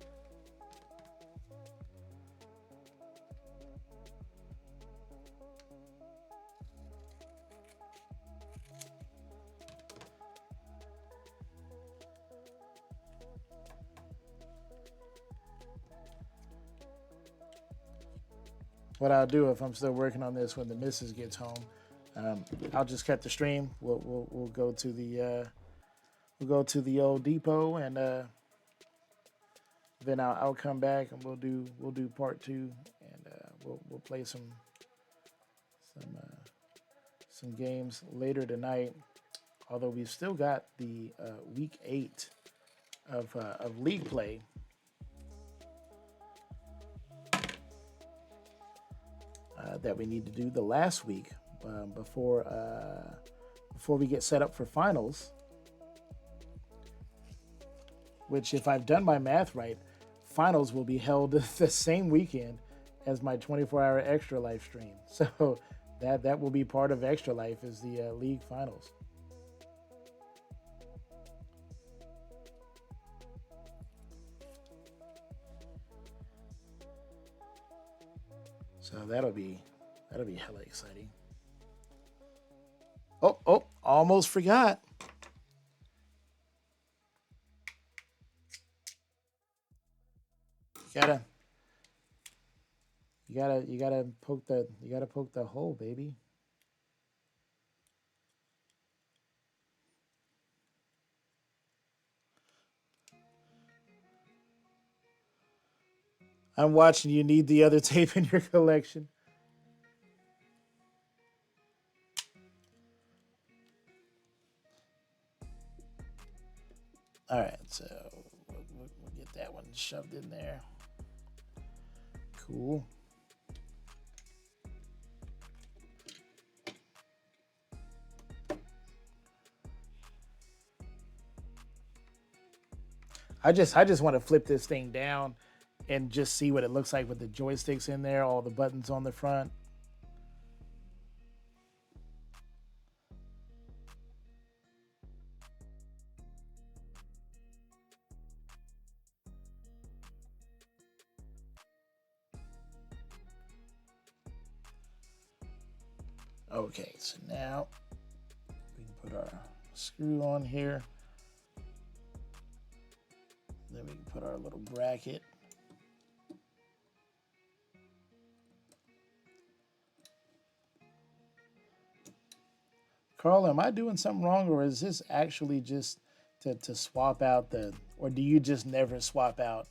What I'll do if I'm still working on this when the missus gets home, I'll just cut the stream. We'll go to the old depot, and then I'll come back and we'll do part two, and we'll play some some games later tonight. Although we've still got the week 8 of league play. That we need to do the last week before we get set up for finals. Which, if I've done my math right, finals will be held the same weekend as my 24-hour Extra Life stream. So that will be part of Extra Life is the league finals. So that'll be hella exciting. Oh, almost forgot. You gotta poke the hole, baby. I'm watching. You need the other tape in your collection. All right, so we'll get that one shoved in there. Cool. I just want to flip this thing down and just see what it looks like with the joysticks in there, all the buttons on the front. Okay, so now we can put our screw on here. Then we can put our little bracket. Carl, am I doing something wrong, or is this actually just to swap out or do you just never swap out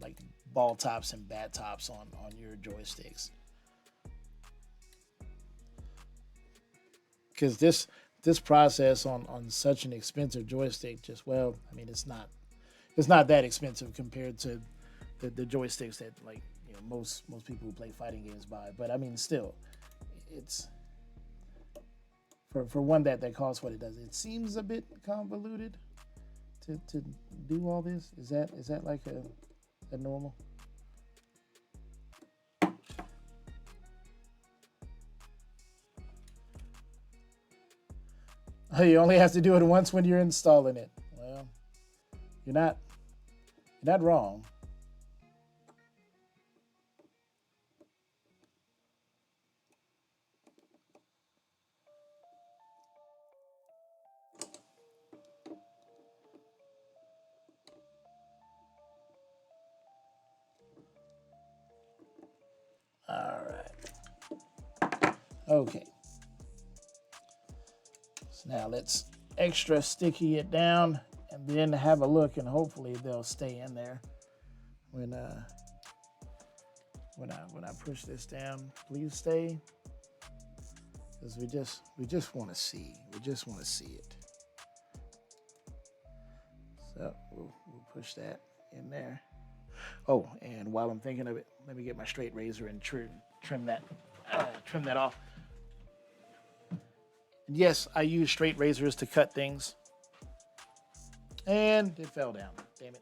like ball tops and bat tops on your joysticks? Because this process on such an expensive joystick, it's not that expensive compared to the joysticks that most people who play fighting games buy. But I mean, still, it's for one that costs what it does. It seems a bit convoluted to do all this. Is that like a normal? You only have to do it once when you're installing it. Well, you're not wrong. All right. Okay. So now let's extra sticky it down and then have a look, and hopefully they'll stay in there when I push this down. Please stay, because we just want to see. We just want to see it. So we'll push that in there. Oh, and while I'm thinking of it, let me get my straight razor and trim that off. And yes, I use straight razors to cut things. And it fell down. Damn it.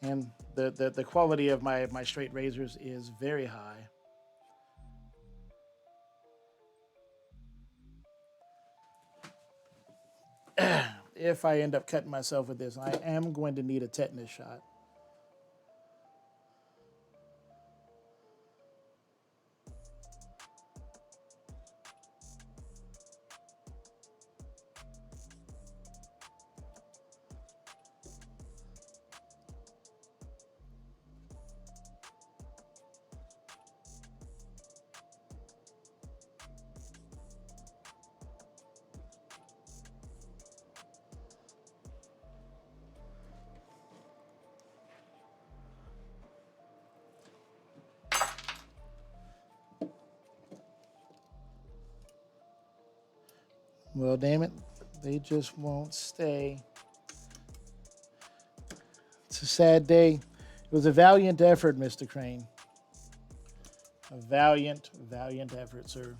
And the quality of my straight razors is very high. If I end up cutting myself with this, I am going to need a tetanus shot. Well, damn it, they just won't stay. It's a sad day. It was a valiant effort, Mr. Crane. A valiant, valiant effort, sir.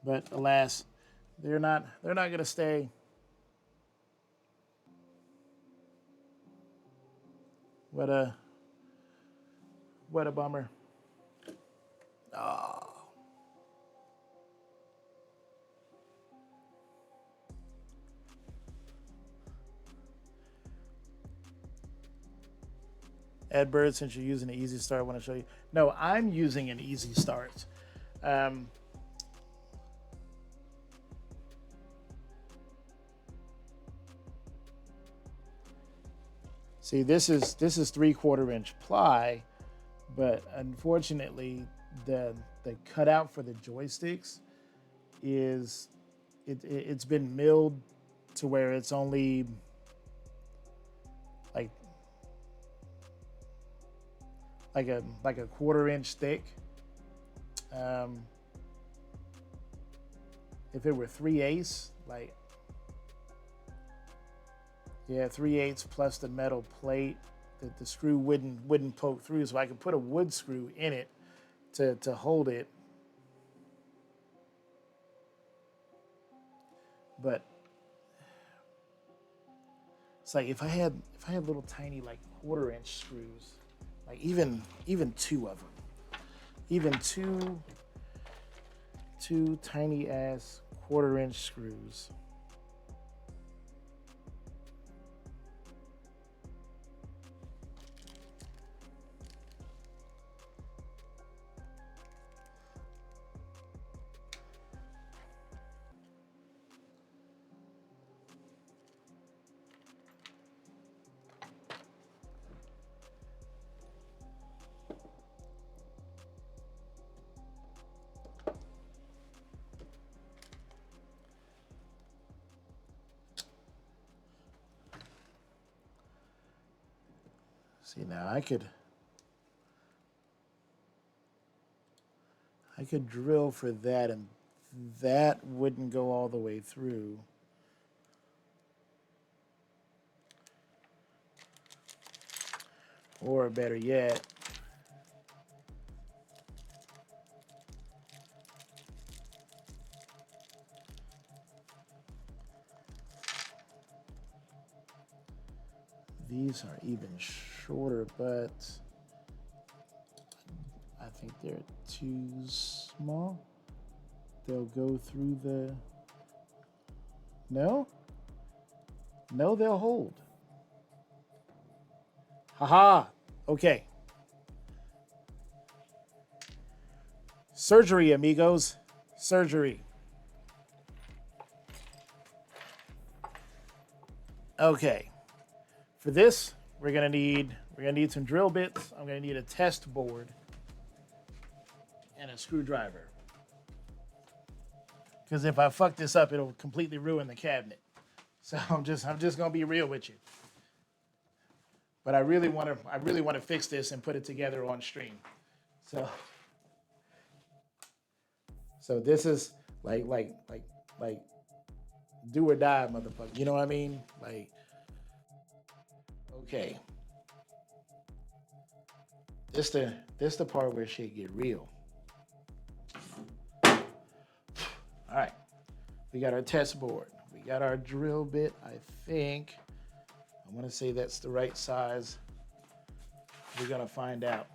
But alas, they're not gonna stay. What a bummer. Oh. Ed Bird, since you're using an easy start, I want to show you. No, I'm using an easy start. See, this is 3/4 inch ply, but unfortunately, the cutout for the joysticks is it's been milled to where it's only like a 1/4 inch thick. If it were 3/8, like yeah, 3/8 plus the metal plate, that the screw wouldn't poke through, so I could put a wood screw in it to hold it. But it's like if I had little tiny like 1/4 inch screws, like even two of them, even two tiny ass 1/4 inch screws. See, now I could drill for that, and that wouldn't go all the way through. Or better yet, these are even shorter, but I think they're too small. They'll go through the... No? No, they'll hold. Haha. Okay. Surgery, amigos. Surgery. Okay. For this, we're gonna need some drill bits. I'm gonna need a test board and a screwdriver. Because if I fuck this up, it'll completely ruin the cabinet. So I'm just gonna be real with you. But I really want to fix this and put it together on stream. So this is like do or die, motherfucker. You know what I mean? Like, okay, this the part where shit get real. All right, we got our test board. We got our drill bit. I think I want to say that's the right size. We're gonna find out.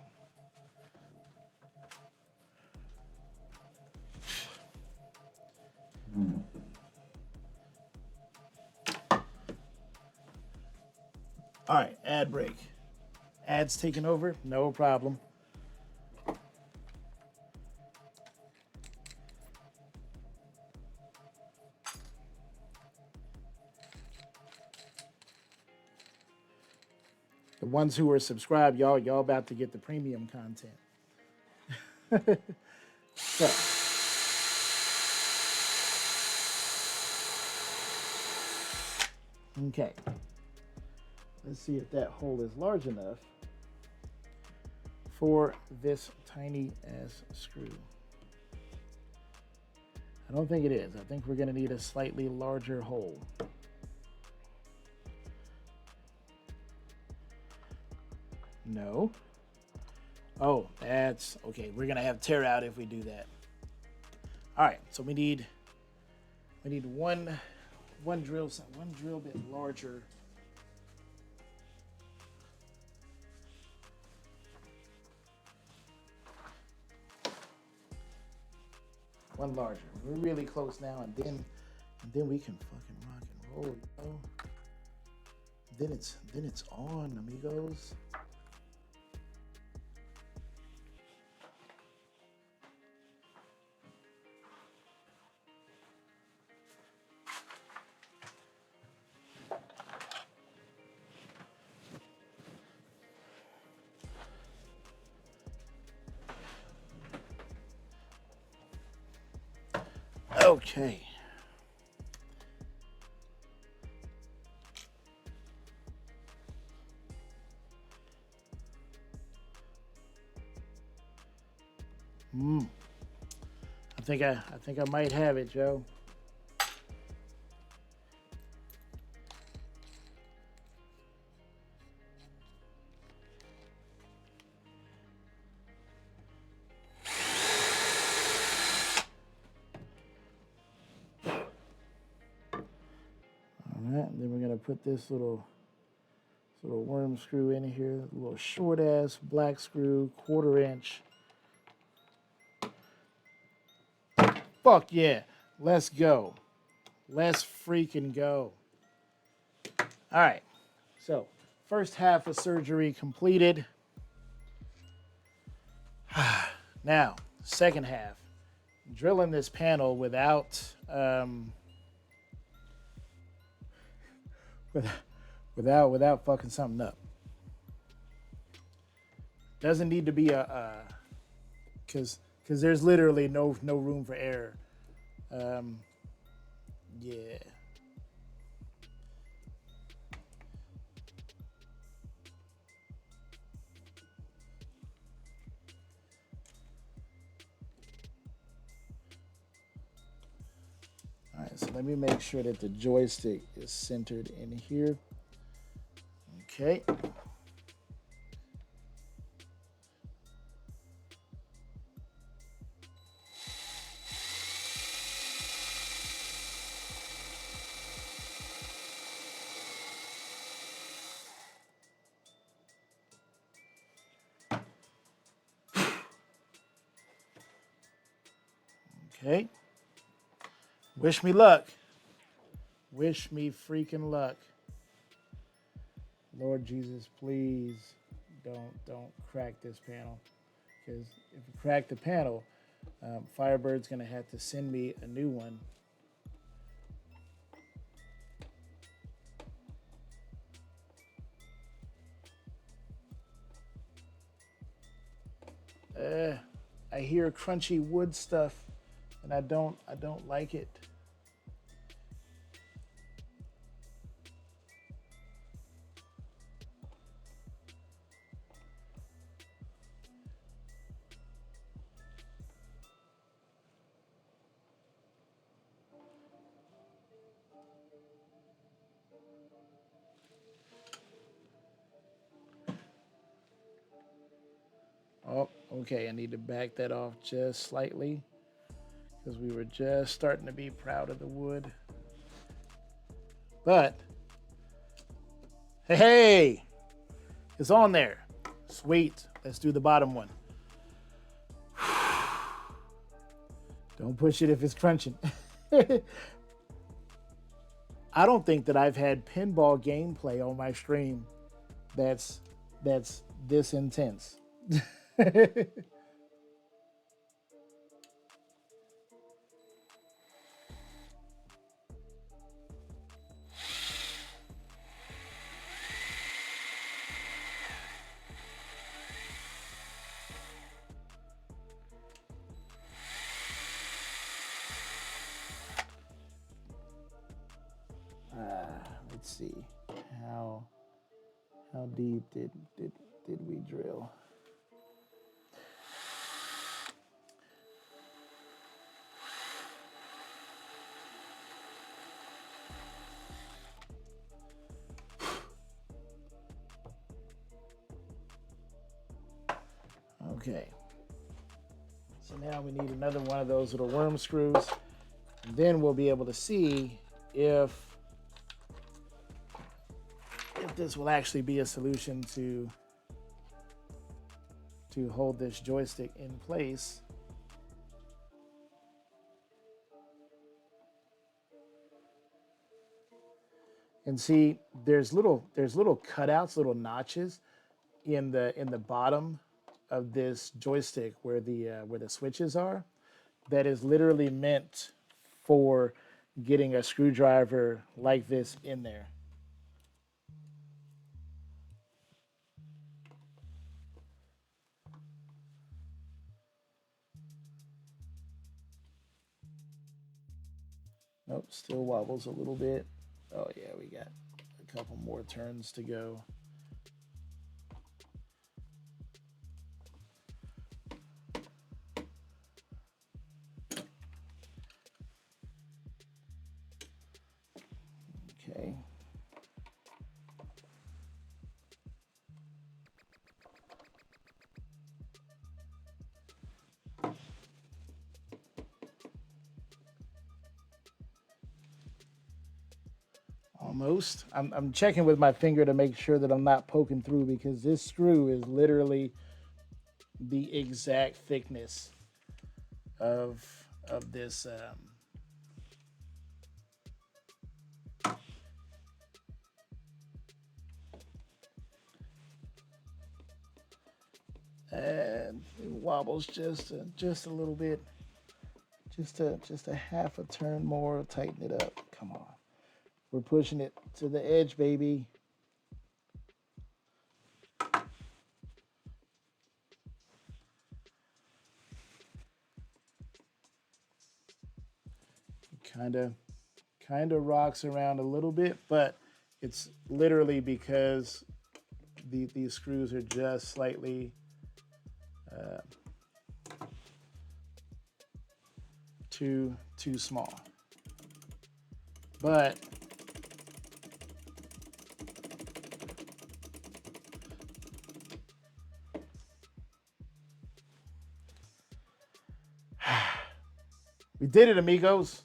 All right, ad break. Ads taking over, no problem. The ones who are subscribed, y'all about to get the premium content. So, okay. Let's see if that hole is large enough for this tiny ass screw. I don't think it is. I think we're going to need a slightly larger hole. No. Oh, that's okay. We're going to have tear out if we do that. All right, so we need one drill bit larger. One larger. We're really close now, and then we can fucking rock and roll, yo. Then it's on, amigos. Okay. I think I might have it, Joe. All right, then we're gonna put this little worm screw in here, a little short ass black screw, 1/4 inch. Fuck yeah, let's go. Let's freaking go. All right, so first half of surgery completed. Now, second half, drilling this panel without without fucking something up. Doesn't need to be because there's literally no room for error. Yeah. All right, so let me make sure that the joystick is centered in here. Okay. Okay. Wish me luck. Wish me freaking luck. Lord Jesus, please don't crack this panel. Because if you crack the panel, Firebird's gonna have to send me a new one. I hear crunchy wood stuff, and I don't like it. Oh, okay. I need to back that off just slightly because we were just starting to be proud of the wood. But, hey, it's on there. Sweet. Let's do the bottom one. Don't push it if it's crunching. I don't think that I've had pinball gameplay on my stream that's this intense. Let's see how deep did we drill? Okay. So now we need another one of those little worm screws, and then we'll be able to see if this will actually be a solution to hold this joystick in place. And see, there's little cutouts, little notches in the bottom of this joystick where the switches are. That is literally meant for getting a screwdriver like this in there. Nope, still wobbles a little bit. Oh yeah, we got a couple more turns to go. Okay. Almost. I'm checking with my finger to make sure that I'm not poking through because this screw is literally the exact thickness of this and it wobbles just a little bit, just a half a turn more. Tighten it up. Come on, we're pushing it to the edge, baby. Kind of rocks around a little bit, but it's literally because these screws are just slightly too small. But we did it, amigos.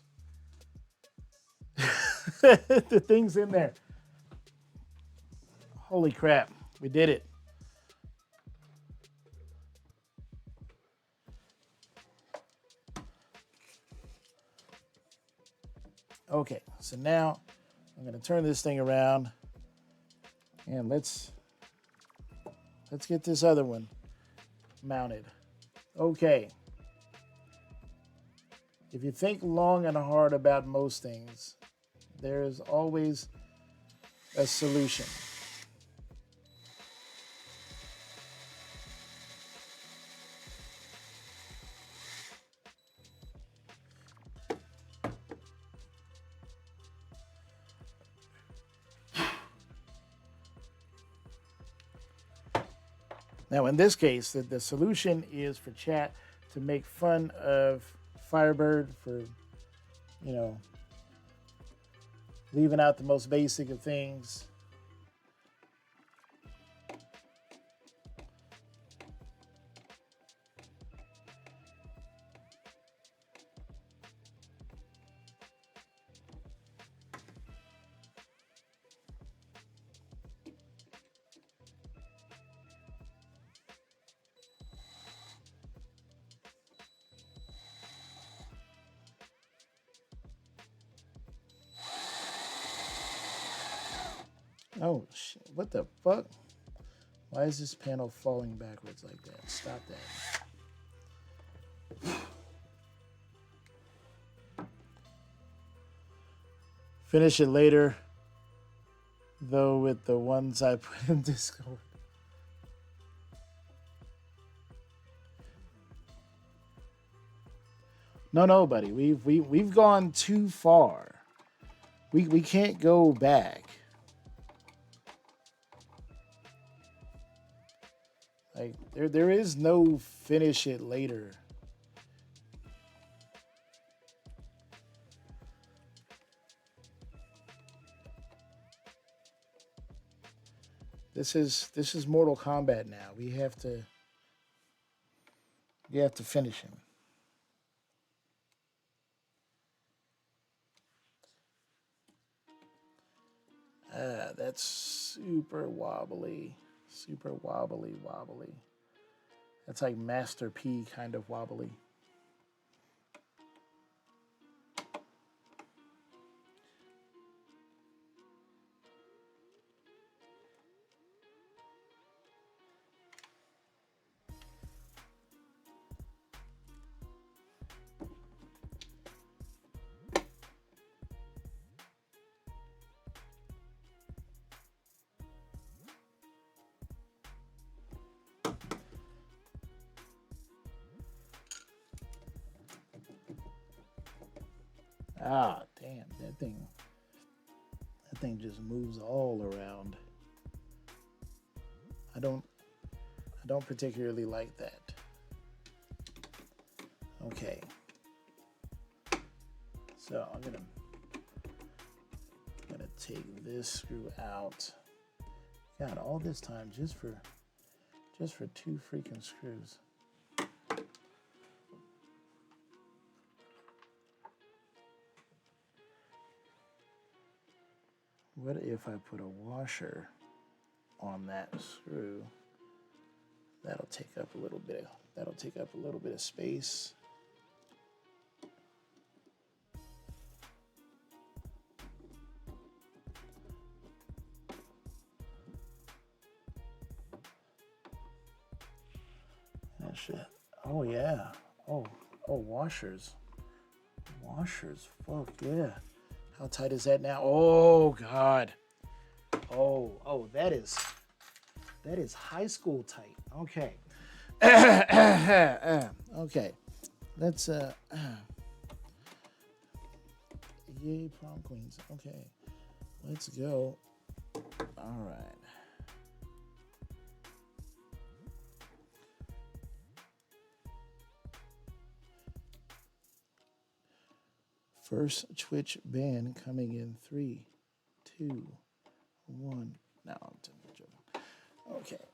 The thing's in there. Holy crap, we did it. Okay, so now I'm going to turn this thing around and let's get this other one mounted. Okay. If you think long and hard about most things, there's always a solution. Now, in this case, the solution is for chat to make fun of Firebird for, leaving out the most basic of things. Oh, shit. What the fuck? Why is this panel falling backwards like that? Stop that. Finish it later, though, with the ones I put in Discord. No, buddy. We've gone too far. We can't go back. Like there is no finish it later. This is Mortal Kombat now. We have to finish him. That's super wobbly. Super wobbly. That's like Master P kind of wobbly. Ah, damn, that thing just moves all around. I don't particularly like that. Okay. So I'm gonna take this screw out. God, all this time just for 2 freaking screws. What if I put a washer on that screw? That'll take up a little bit of space. That shit. Oh yeah. Oh, washers. Fuck yeah. How tight is that now? Oh God. Oh, that is high school tight. Okay. Okay. Let's yay, prom queens. Okay. Let's go. All right. First Twitch ban coming in 3, 2, 1. No, I'm joking. Okay.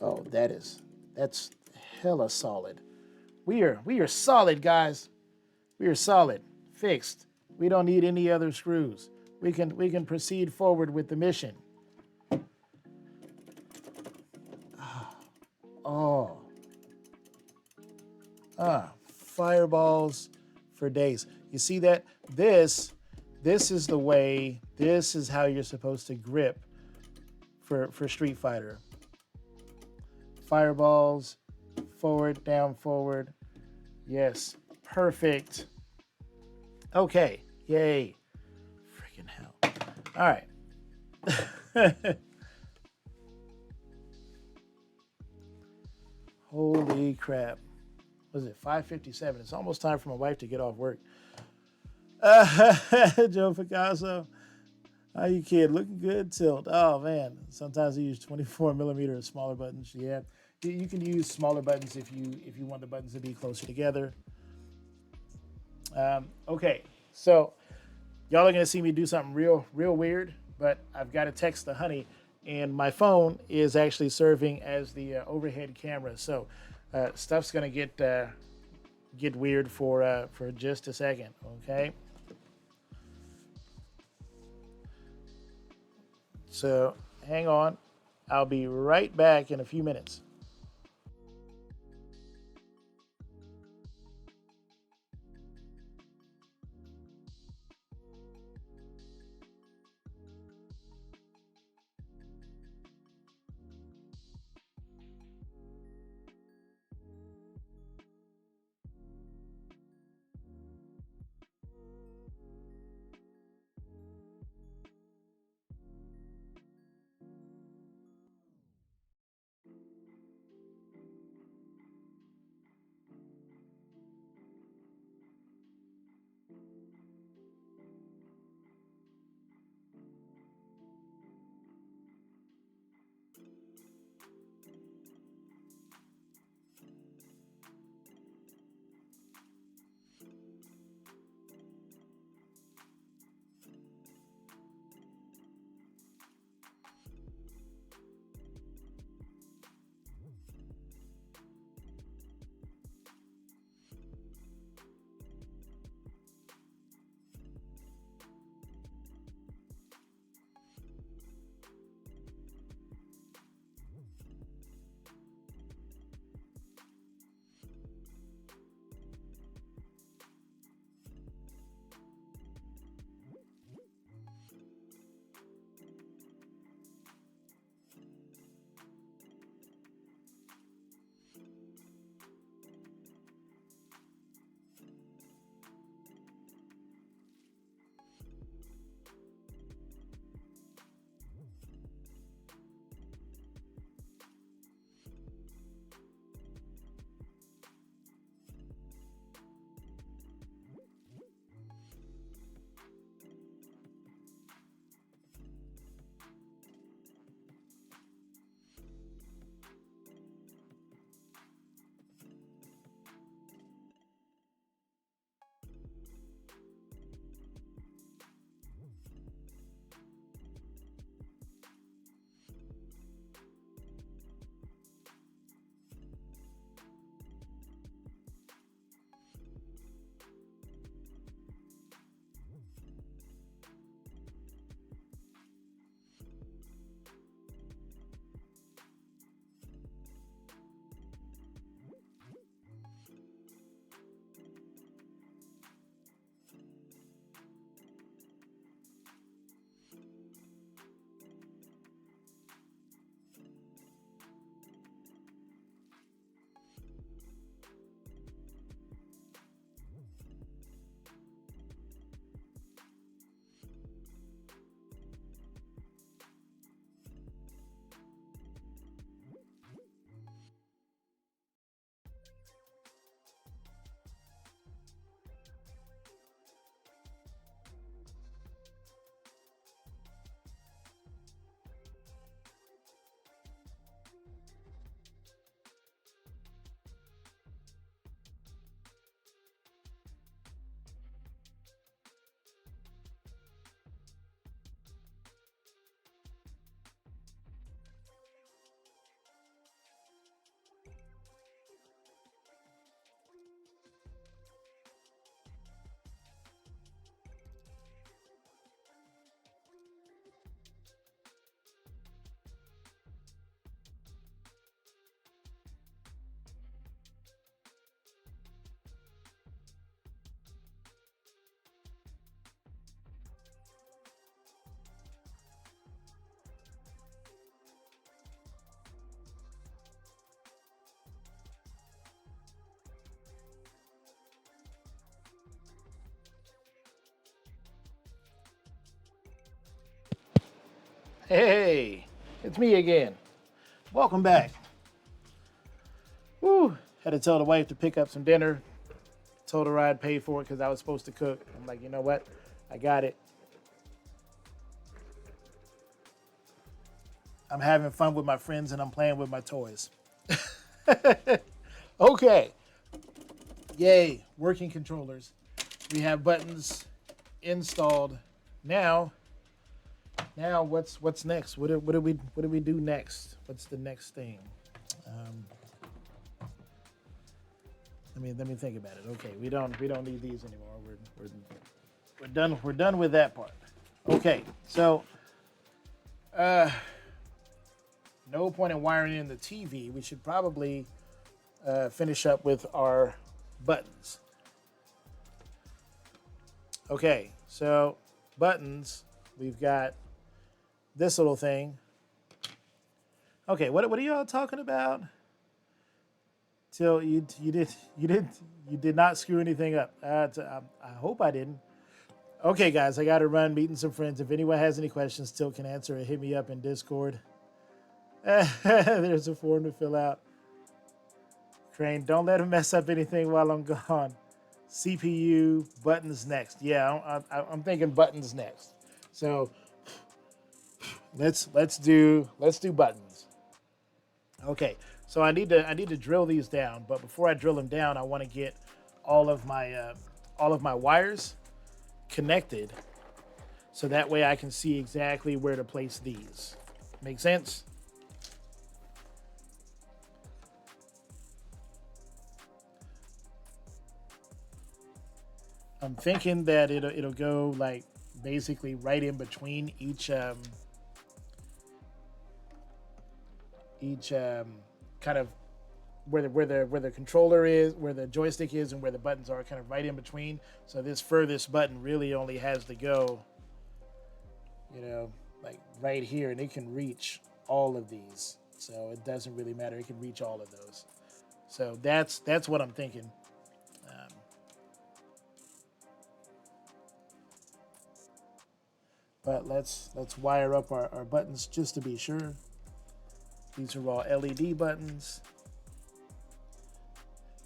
Oh, that's hella solid. We are solid, guys. We are solid. Fixed. We don't need any other screws. We can proceed forward with the mission. Oh. Fireballs for days. You see that? This is the way, this is how you're supposed to grip for Street Fighter. Fireballs, forward, down, forward. Yes, perfect. Okay, yay. Freaking hell. All right. Holy crap. Was it 5:57? It's almost time for my wife to get off work. Joe Picasso. How you kid? Looking good, tilt. Oh man. Sometimes I use 24mm smaller buttons. Yeah. You can use smaller buttons if you want the buttons to be closer together. Okay. So y'all are gonna see me do something real weird, but I've got to text the honey, and my phone is actually serving as the overhead camera. So stuff's gonna get weird for just a second. Okay. So hang on. I'll be right back in a few minutes. Hey, it's me again. Welcome back. Woo! Had to tell the wife to pick up some dinner. Told her I'd pay for it because I was supposed to cook. I'm like, you know what? I got it. I'm having fun with my friends and I'm playing with my toys. Okay. Yay, working controllers. We have buttons installed. Now what's next? What do we do next? What's the next thing? Um, let me think about it. Okay, we don't need these anymore. We're done with that part. Okay, so no point in wiring in the TV. We should probably finish up with our buttons. Okay, so buttons. We've got this little thing. Okay, what are y'all talking about? Till you did not screw anything up. I hope I didn't. Okay, guys, I got to run. Meeting some friends. If anyone has any questions, Till can answer. Hit me up in Discord. There's a form to fill out. Crane, don't let him mess up anything while I'm gone. CPU buttons next. Yeah, I'm thinking buttons next. So let's do buttons. Okay, so I need to drill these down, but before I drill them down, I want to get all of my wires connected, so that way I can see exactly where to place these. Make sense? I'm thinking that it'll go like basically right in between each kind of where the controller is, where the joystick is, and where the buttons are, kind of right in between. So this furthest button really only has to go, like right here, and it can reach all of these. So it doesn't really matter. It can reach all of those. So that's what I'm thinking. But let's wire up our buttons just to be sure. These are all LED buttons.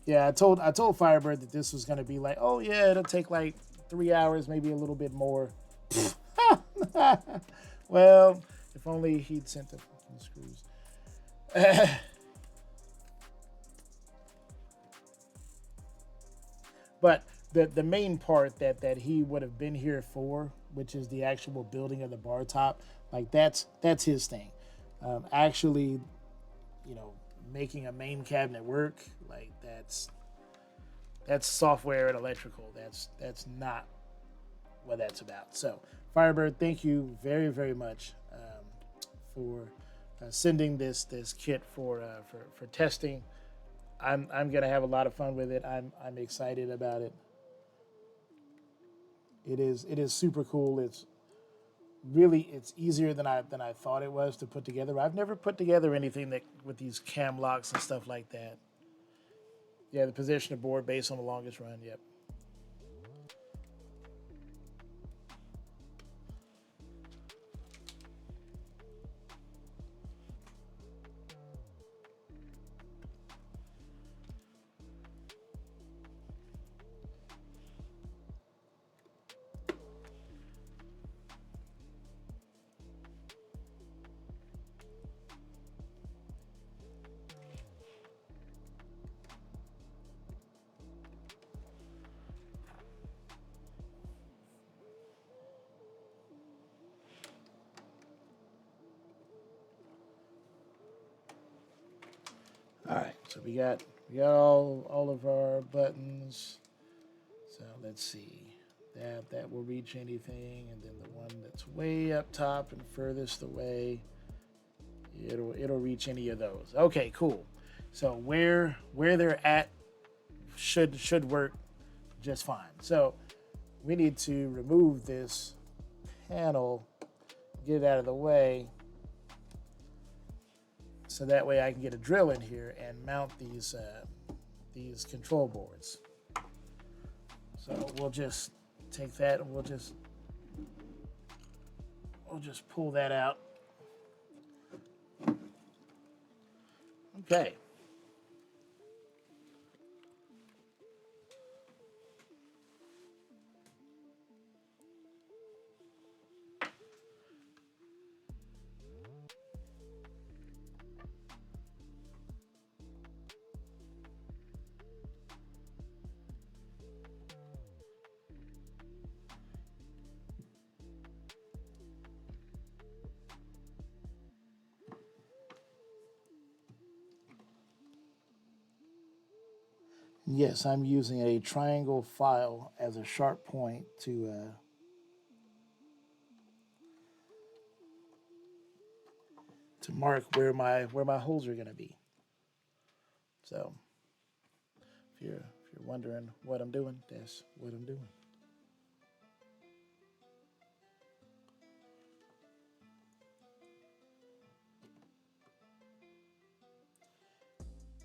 Yeah, I told Firebird that this was gonna be like, oh yeah, it'll take like 3 hours, maybe a little bit more. Well, if only he'd sent the screws. But the main part that he would have been here for, which is the actual building of the bar top, like that's his thing. Actually, making a main cabinet work, like that's software and electrical. That's not what that's about. So Firebird, thank you very, very much for sending this kit for testing. I'm gonna have a lot of fun with it. I'm excited about it. It is super cool. It's easier than I thought it was to put together. I've never put together anything that with these cam locks and stuff like that. Yeah, the position of board based on the longest run. Yep. All right, so we got all of our buttons. So let's see. That will reach anything, and then the one that's way up top and furthest away, it'll reach any of those. Okay, cool. So where they're at should work just fine. So we need to remove this panel, get it out of the way, so that way I can get a drill in here and mount these control boards. So we'll just take that and we'll just pull that out. Okay. Yes, I'm using a triangle file as a sharp point to mark where my holes are going to be. So if you're wondering what I'm doing, that's what I'm doing.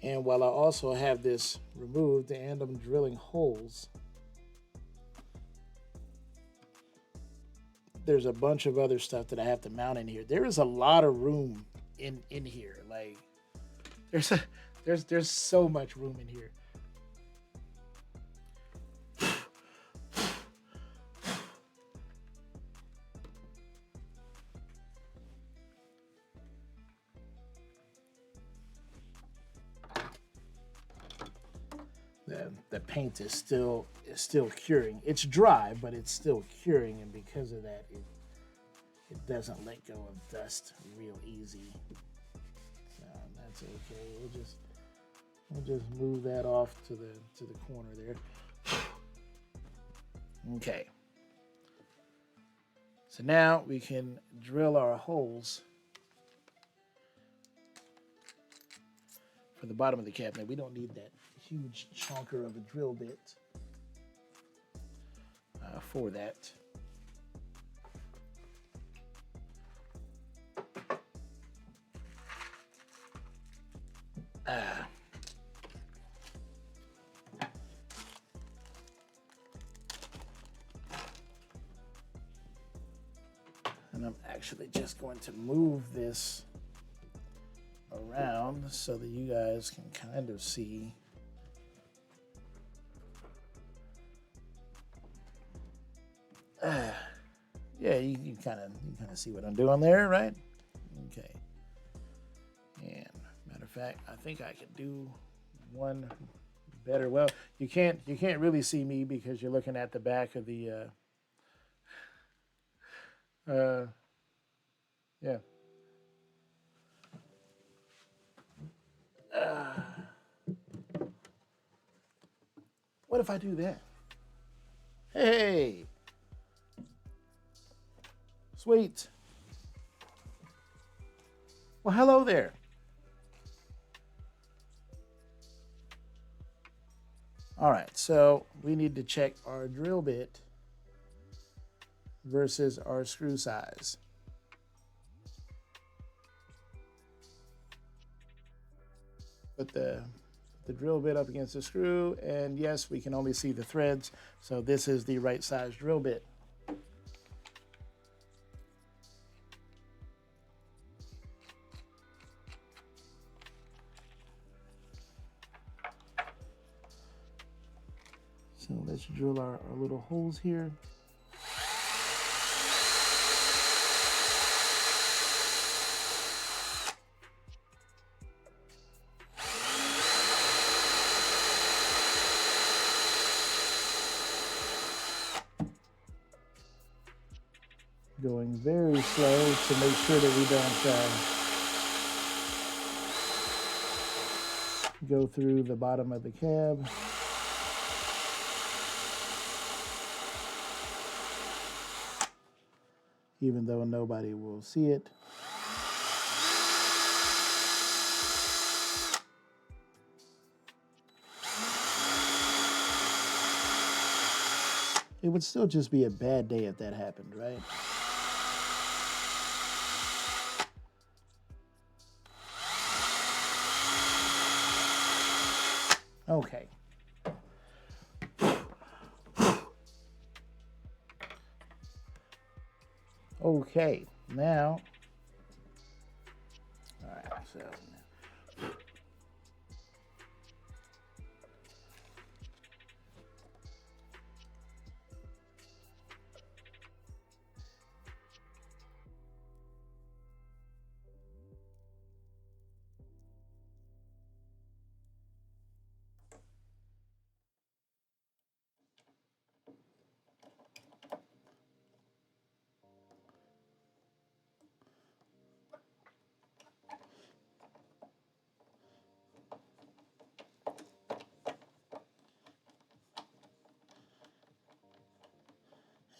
And while I also have this removed and I'm drilling holes, there's a bunch of other stuff that I have to mount in here. There is a lot of room in here. Like there's so much room in here. The paint is still curing. It's dry, but it's still curing, and because of that, it doesn't let go of dust real easy. So that's okay. We'll just move that off to the corner there. Okay. So now we can drill our holes for the bottom of the cabinet. We don't need that huge chonker of a drill bit for that. And I'm actually just going to move this around so that you guys can kind of see. Yeah, you kind of see what I'm doing there, right? Okay. And matter of fact, I think I could do one better. Well, you can't really see me because you're looking at the back of the yeah. What if I do that? Hey, sweet. Well, hello there. All right, so we need to check our drill bit versus our screw size. Put the drill bit up against the screw, and yes, we can only see the threads, so this is the right size drill bit. So let's drill our little holes here. Going very slow to make sure that we don't go through the bottom of the cab. Even though nobody will see it. It would still just be a bad day if that happened, right? Okay. Okay, now, all right, so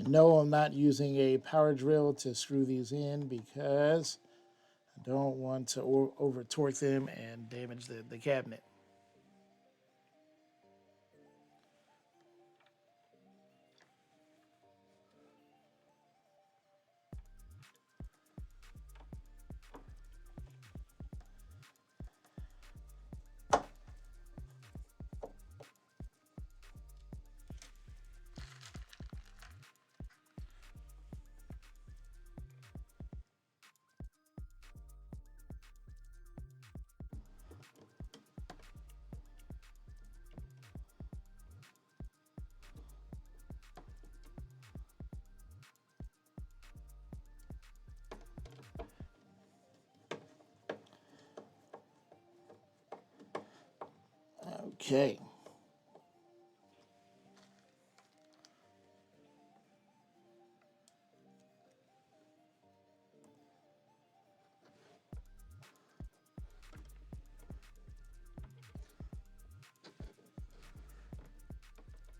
No, I'm not using a power drill to screw these in because I don't want to over torque them and damage the cabinet. Okay.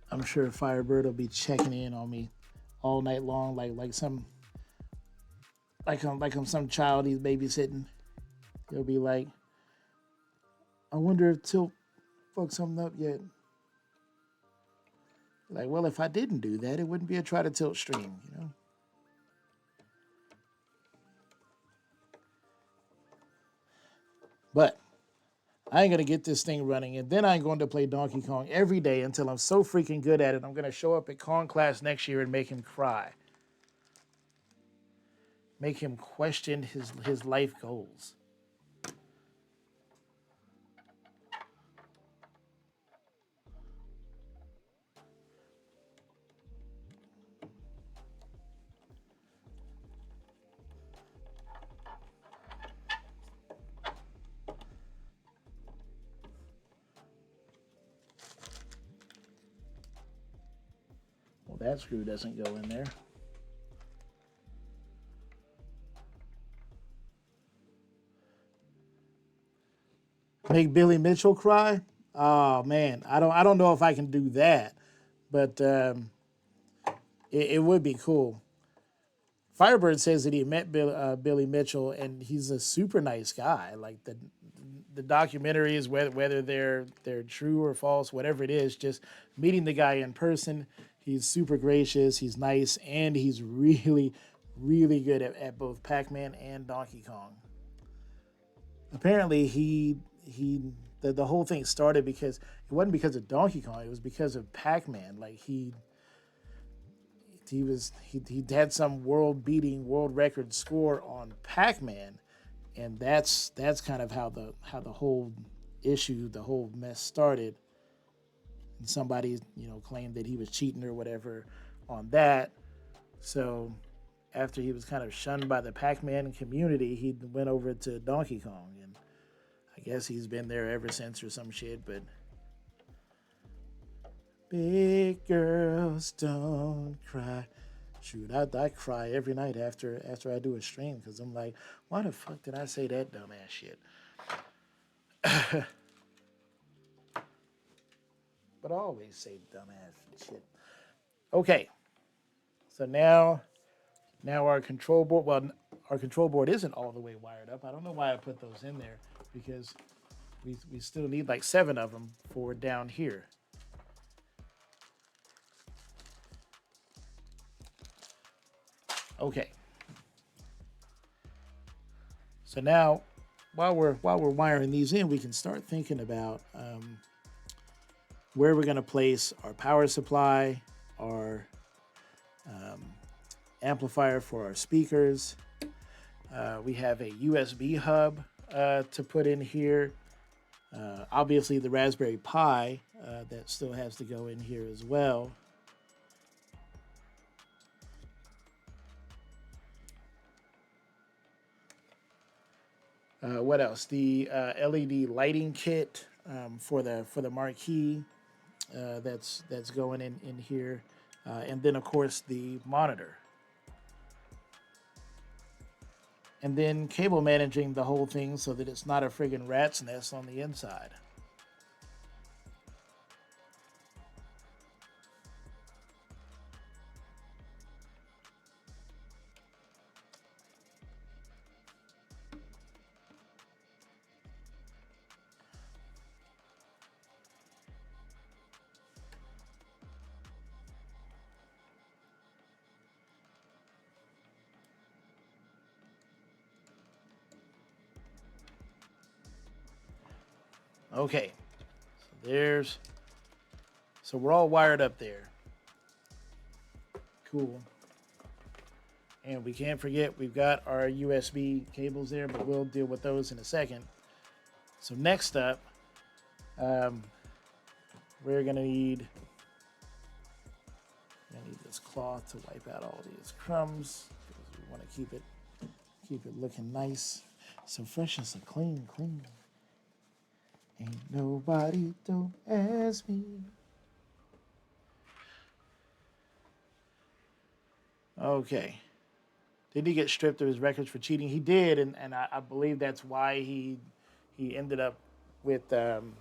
I'm sure Firebird will be checking in on me all night long, like I'm some child he's babysitting. He'll be like, I wonder if Tilt fucked something up yet. Like, well, if I didn't do that, it wouldn't be a try to tilt stream, you know? But I ain't gonna get this thing running, and then I'm going to play Donkey Kong every day until I'm so freaking good at it. I'm gonna show up at Kong class next year and make him cry. Make him question his life goals. Well, that screw doesn't go in there. Make Billy Mitchell cry? Oh man, I don't know if I can do that, but it would be cool. Firebird says that he met Billy Mitchell and he's a super nice guy. Like the documentary is whether they're true or false, whatever it is. Just meeting the guy in person, he's super gracious, he's nice, and he's really good at both Pac-Man and Donkey Kong. Apparently, the whole thing started because it wasn't because of Donkey Kong, it was because of Pac-Man. Like he had some world record score on Pac-Man, and that's kind of how the whole issue, the whole mess started. And somebody claimed that he was cheating or whatever on that. So after he was kind of shunned by the Pac-Man community, he went over to Donkey Kong, and I guess he's been there ever since or some shit. But big girls don't cry. Shoot, I cry every night after I do a stream because I'm like, why the fuck did I say that dumbass shit? But I always say dumbass shit. Okay, so now our control board. Well, our control board isn't all the way wired up. I don't know why I put those in there because we still need like 7 of them for down here. Okay. So now, while we're wiring these in, we can start thinking about where we're going to place our power supply, our amplifier for our speakers. We have a USB hub to put in here. Obviously, the Raspberry Pi that still has to go in here as well. What else? The LED lighting kit for the marquee that's going in here, and then of course the monitor, and then cable managing the whole thing so that it's not a friggin' rat's nest on the inside. Okay, so we're all wired up there. Cool. And we can't forget we've got our USB cables there, but we'll deal with those in a second. So next up, we're gonna need this cloth to wipe out all these crumbs because we want to keep it looking nice. So fresh as a clean. Ain't nobody don't ask me. Okay. Did he get stripped of his records for cheating? He did, and I believe that's why he ended up with playing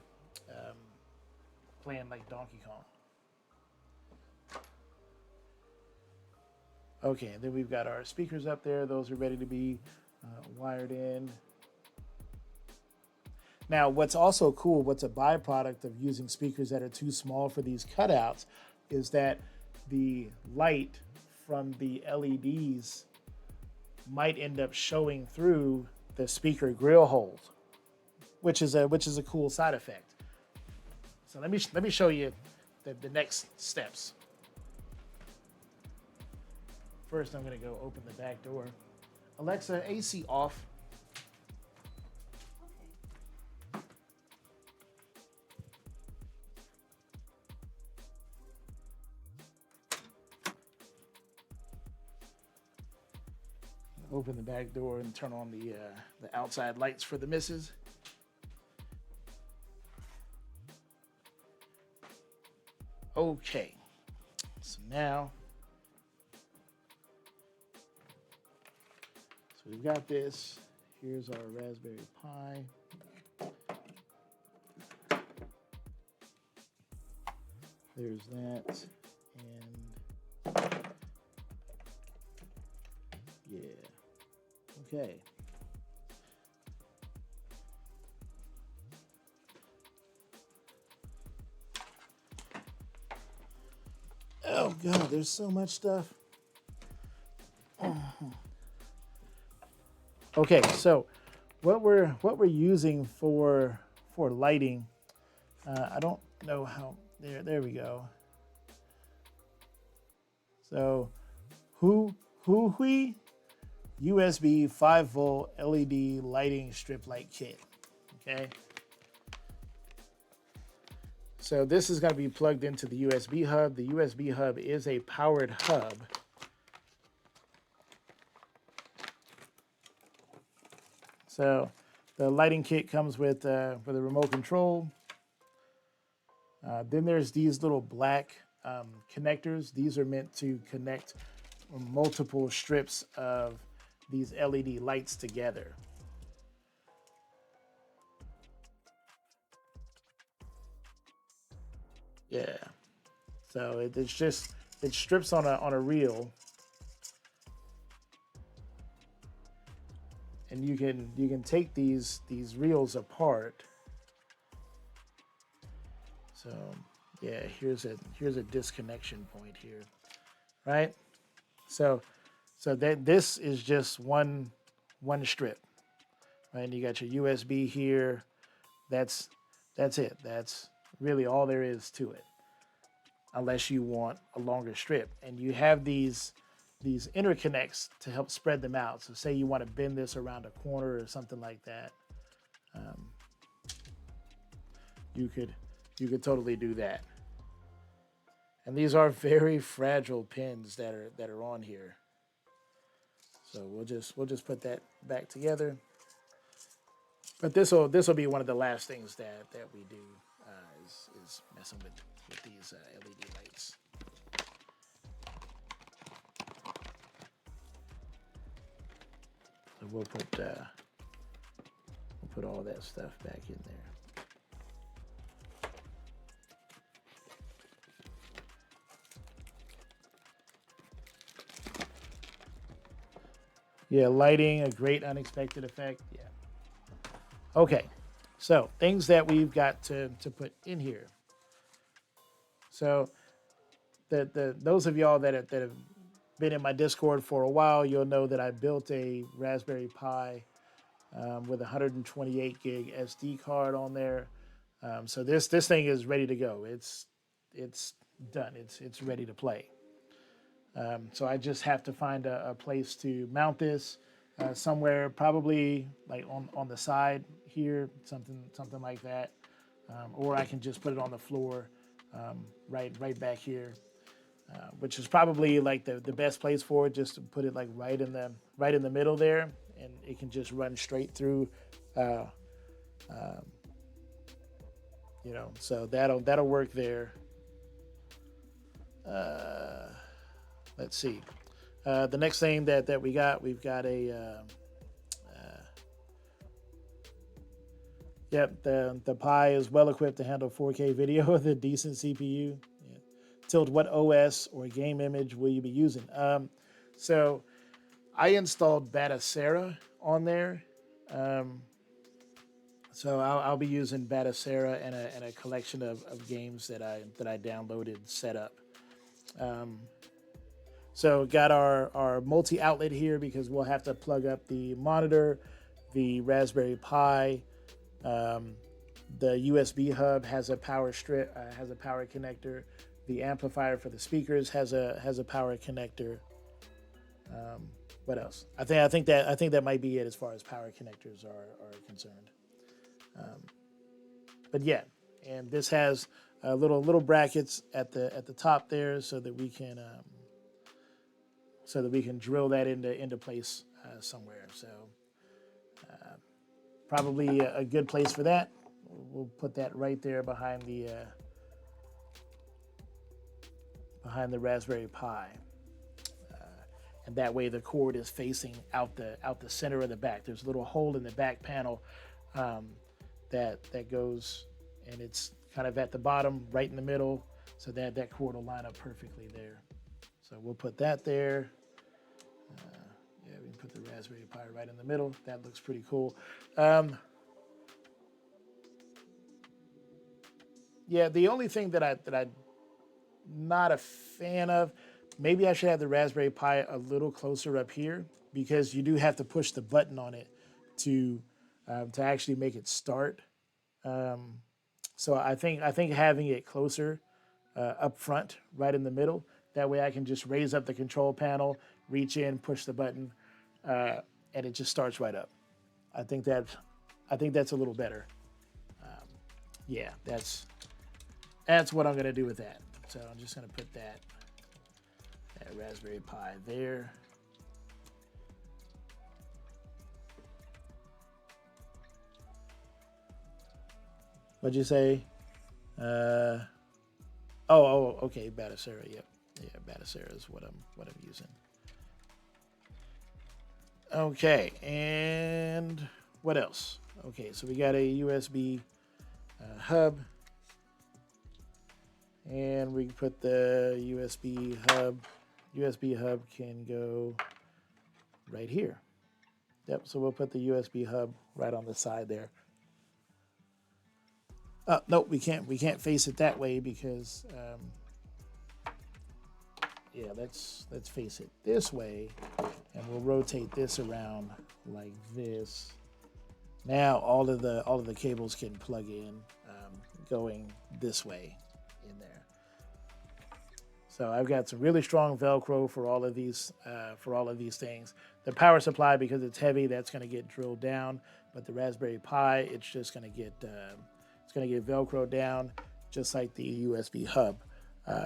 like Donkey Kong. Okay, and then we've got our speakers up there. Those are ready to be wired in. Now, what's also cool, what's a byproduct of using speakers that are too small for these cutouts, is that the light from the LEDs might end up showing through the speaker grill holes, which is a cool side effect. So let me show you the next steps. First, I'm going to go open the back door. Alexa, AC off. Open the back door and turn on the outside lights for the missus. Okay, so now, so we've got this. Here's our Raspberry Pi. There's that, and yeah, okay. Oh God, there's so much stuff. Okay, so what we're using for lighting, I don't know how. There we go. So, Hui USB 5-volt LED lighting strip light kit. Okay. So this is going to be plugged into the USB hub. The USB hub is a powered hub. So the lighting kit comes with the remote control. Then there's these little black connectors. These are meant to connect multiple strips of these LED lights together. Yeah. So it strips on a reel, and you can take these reels apart. So yeah, here's a disconnection point here, right? So that this is just one strip, right? And you got your USB here. That's it. That's really all there is to it, unless you want a longer strip. And you have these interconnects to help spread them out. So say you want to bend this around a corner or something like that, you could totally do that. And these are very fragile pins that are on here. So we'll just put that back together. But this will be one of the last things that we do is messing with these LED lights. So we'll put all that stuff back in there. Yeah, lighting, a great unexpected effect. Yeah. Okay, so things that we've got to put in here. So those of y'all that have been in my Discord for a while, you'll know that I built a Raspberry Pi with a 128 gig SD card on there. So this thing is ready to go. It's done. It's ready to play. So I just have to find a place to mount this somewhere, probably like on the side here, something like that, or I can just put it on the floor, right back here, which is probably like the best place for it. Just to put it like right in the middle there, and it can just run straight through. Uh, um, so that'll work there. Uh, let's see. The next thing that we've got yep, the Pi is well equipped to handle 4K video with a decent CPU. Yeah. Tilt, what OS or game image will you be using? So I installed Batacera on there. So I'll be using Batacera and a collection of games that I downloaded set up. So got our multi-outlet here because we'll have to plug up the monitor, the Raspberry Pi, the USB hub has a power strip, has a power connector. The amplifier for the speakers has a power connector. What else? I think that might be it as far as power connectors are concerned. But yeah, and this has little brackets at the top there so that we can drill that into place somewhere. So probably a good place for that. We'll put that right there behind the Raspberry Pi, and that way the cord is facing out the center of the back. There's a little hole in the back panel that goes, and it's kind of at the bottom, right in the middle, so that cord will line up perfectly there. So we'll put that there. Yeah, we can put the Raspberry Pi right in the middle. That looks pretty cool. Yeah, the only thing that I'm not a fan of, maybe I should have the Raspberry Pi a little closer up here because you do have to push the button on it to actually make it start. So I think having it closer up front, right in the middle, that way I can just raise up the control panel, reach in, push the button, and it just starts right up. I think that's a little better. Yeah, that's what I'm gonna do with that. So I'm just gonna put that Raspberry Pi there. What'd you say? Okay, Batacera. Yep, yeah, Batacera is what I'm using. Okay, and what else? Okay, so we got a USB hub, and we put the USB hub. USB hub can go right here. Yep, so we'll put the USB hub right on the side there. No, we can't. We can't face it that way because, yeah, let's face it this way, and we'll rotate this around like this. Now all of the cables can plug in, going this way in there. So I've got some really strong Velcro for all of these things. The power supply, because it's heavy, that's going to get drilled down. But the Raspberry Pi, it's just going to get Velcro down, just like the USB hub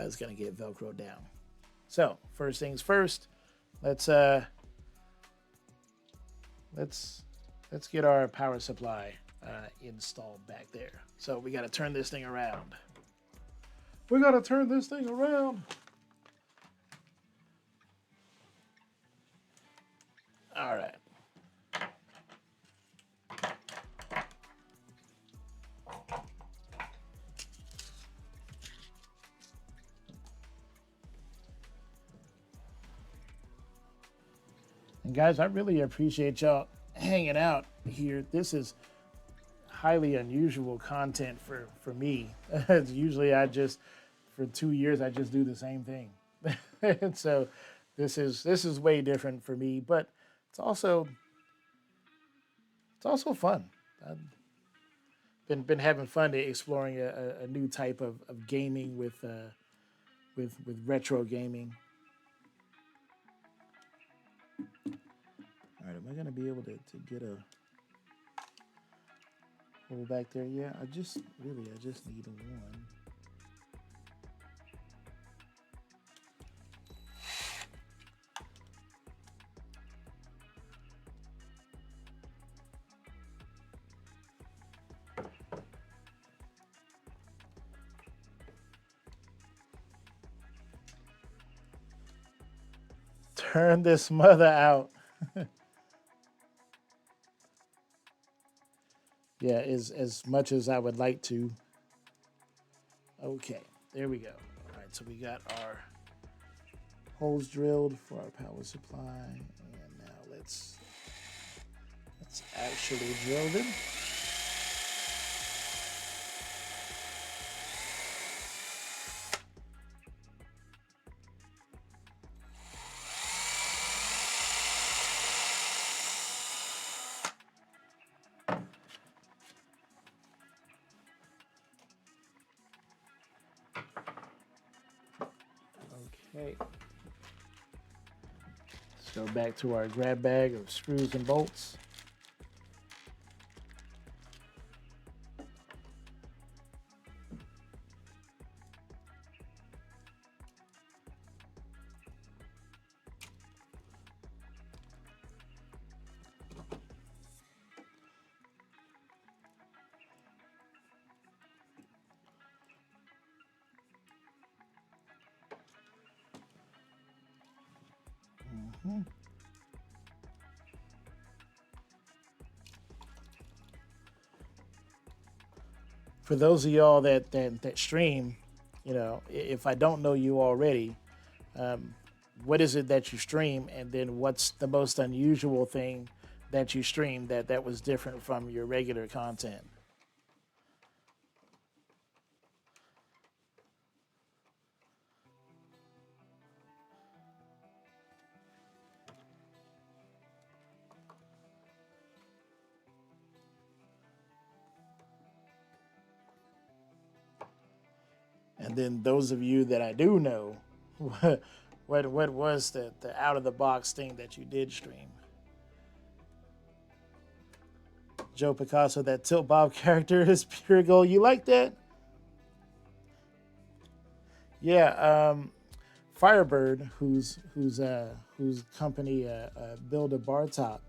is going to get Velcro down. So first things first, let's get our power supply installed back there. So we got to turn this thing around. We got to turn this thing around. All right. And guys, I really appreciate y'all hanging out here. This is highly unusual content for me. Usually for 2 years, I just do the same thing. And so this is way different for me, but it's also fun. been having fun exploring a new type of gaming with retro gaming. All right, am I gonna be able to get a hole back there? Yeah, I just need one. Turn this mother out. Yeah, as much as I would like to. Okay, there we go. All right, so we got our holes drilled for our power supply, and now let's actually drill them. Okay. Let's go back to our grab bag of screws and bolts. Mm-hmm. For those of y'all that stream, if I don't know you already, um, what is it that you stream, and then what's the most unusual thing that you stream that was different from your regular content? And then those of you that I do know, what was the out of the box thing that you did stream? Joe Picasso, that Tilt Bob character is pure gold. You like that? Yeah. Firebird, whose company Build a Bartop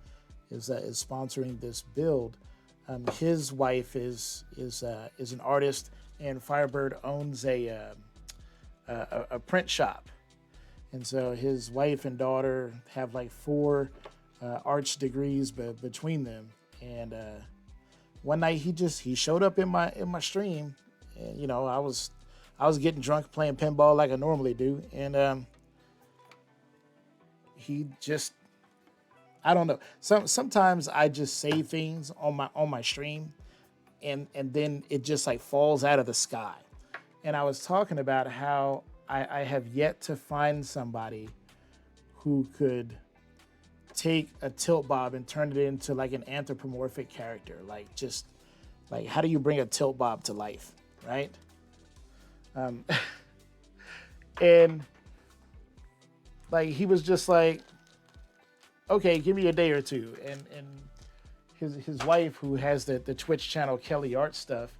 is sponsoring this build. His wife is an artist, and Firebird owns a print shop, and so his wife and daughter have like four arts degrees between them. And one night he showed up in my stream, and I was getting drunk playing pinball like I normally do, and he just, I don't know. Sometimes I just say things on my stream, and then it just like falls out of the sky. And I was talking about how I have yet to find somebody who could take a tilt bob and turn it into like an anthropomorphic character. Like, just like, how do you bring a tilt bob to life, right? Um, and like, he was just like, okay, give me a day or two. And his wife, who has the Twitch channel Kelly Art Stuff,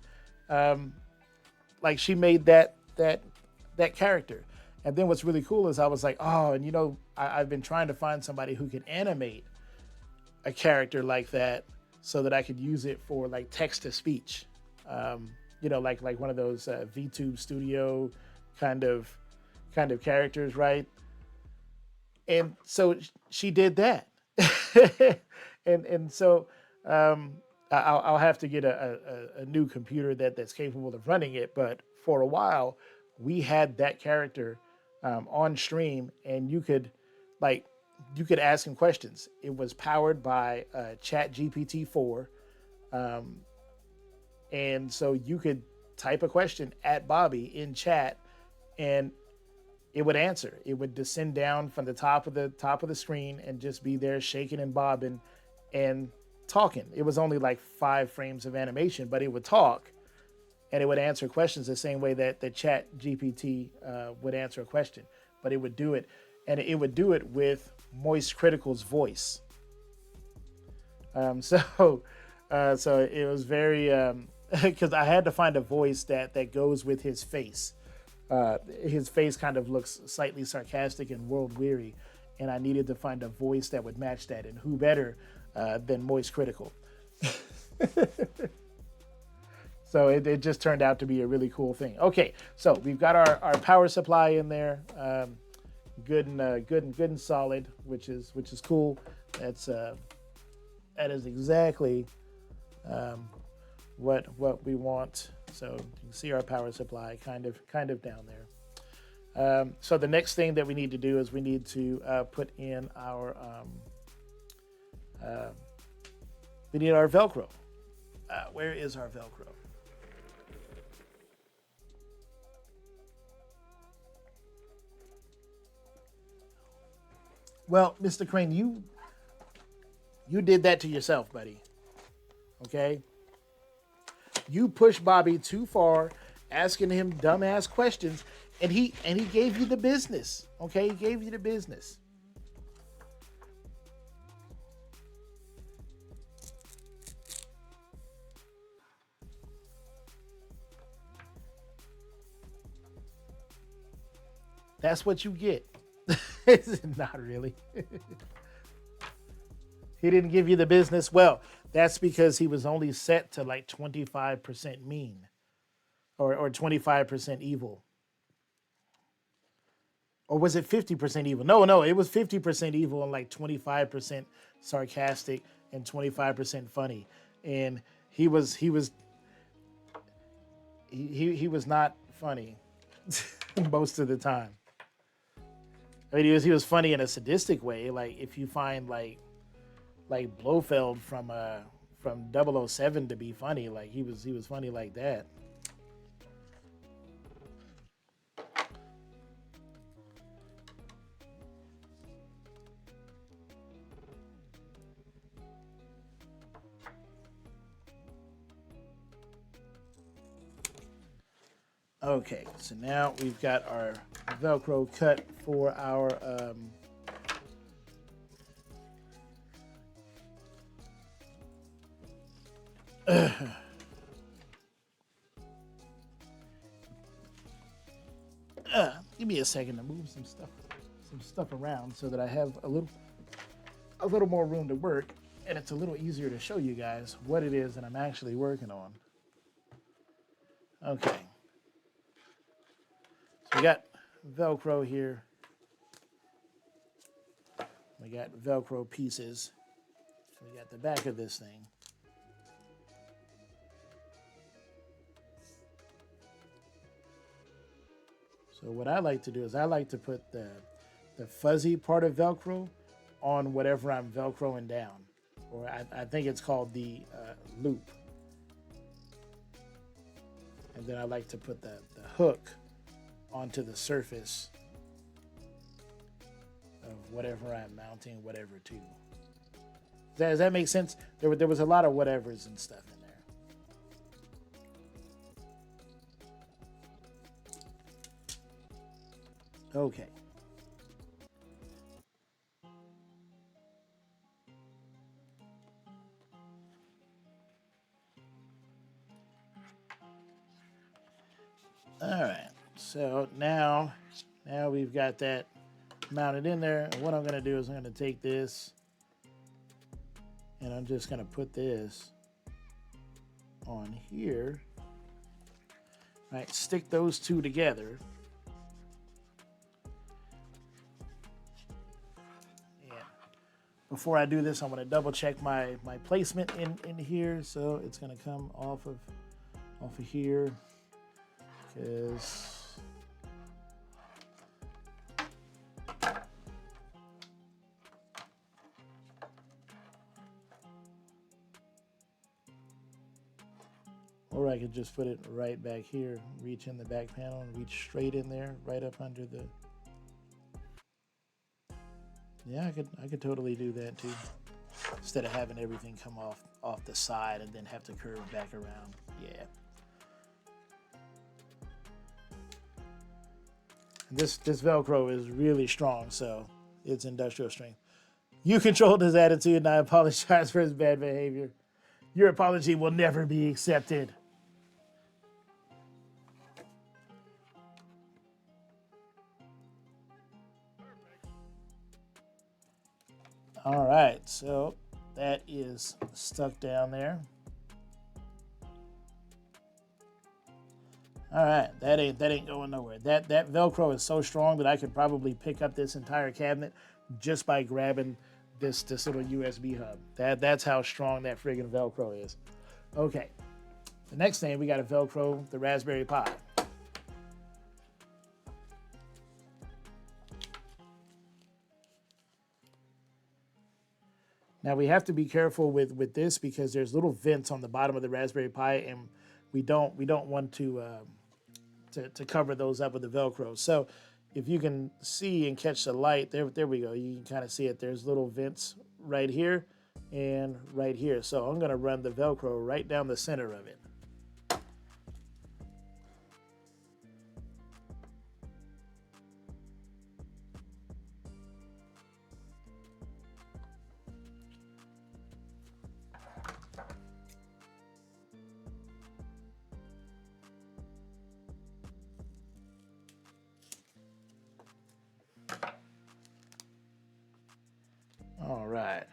like, she made that character. And then what's really cool is I was like, oh, and I've been trying to find somebody who can animate a character like that so that I could use it for like text to speech. Like one of those VTube Studio kind of characters, right? And so she did that. and so I'll have to get a new computer that's capable of running it. But for a while, we had that character on stream, and you could ask him questions. It was powered by Chat GPT-4, and so you could type a question at Bobby in chat, and it would answer. It would descend down from the top of the screen and just be there shaking and bobbing, and talking. It was only like 5 frames of animation, but it would talk and it would answer questions the same way that the Chat GPT would answer a question. But it would do it, and it would do it with Moist Critical's voice. So it was very because I had to find a voice that goes with his face. His face kind of looks slightly sarcastic and world weary, and I needed to find a voice that would match that. And who better than Moist Critical? So it just turned out to be a really cool thing. Okay, so we've got our power supply in there, good and solid, which is cool. That is exactly what we want. So you can see our power supply kind of down there. So the next thing that we need to do is we need to put in our we need our Velcro. Where is our Velcro? Well, Mr. Crane, you did that to yourself, buddy. Okay? You pushed Bobby too far, asking him dumbass questions, and he gave you the business. Okay? He gave you the business. That's what you get. Not really. He didn't give you the business. Well, that's because he was only set to like 25% mean or 25% evil. Or was it 50% evil? No, it was 50% evil and like 25% sarcastic and 25% funny. And he was not funny most of the time. I mean, he was funny in a sadistic way. Like if you find like Blofeld from 007 to be funny, like he was funny like that. Okay, so now we've got our Velcro cut for our give me a second to move some stuff around so that I have a little more room to work, and it's a little easier to show you guys what it is that I'm actually working on. Okay. So we got Velcro here. We got Velcro pieces. So we got the back of this thing. So what I like to do is I like to put the fuzzy part of Velcro on whatever I'm Velcroing down. Or I think it's called the loop. And then I like to put the hook onto the surface of whatever I'm mounting whatever to. Does that make sense? There was a lot of whatevers and stuff in there. Okay. All right. So now we've got that mounted in there. And what I'm going to do is I'm going to take this and I'm just going to put this on here. All right, stick those two together. And before I do this, I'm going to double check my placement in here. So it's going to come off of here because or I could just put it right back here, reach in the back panel and reach straight in there, right up under the... Yeah, I could totally do that too. instead of having everything come off the side and then have to curve back around. Yeah. This Velcro is really strong, so it's industrial strength. You controlled his attitude, and I apologize for his bad behavior. Your apology will never be accepted. All right, so that is stuck down there. All right, that ain't going nowhere. That Velcro is so strong that I could probably pick up this entire cabinet just by grabbing this little USB hub. That's how strong that friggin' Velcro is. Okay, the next thing we got to Velcro the Raspberry Pi. Now we have to be careful with this because there's little vents on the bottom of the Raspberry Pi, and we don't want to cover those up with the Velcro. So if you can see and catch the light, there we go. You can kind of see it. There's little vents right here and right here. So I'm going to run the Velcro right down the center of it. All right.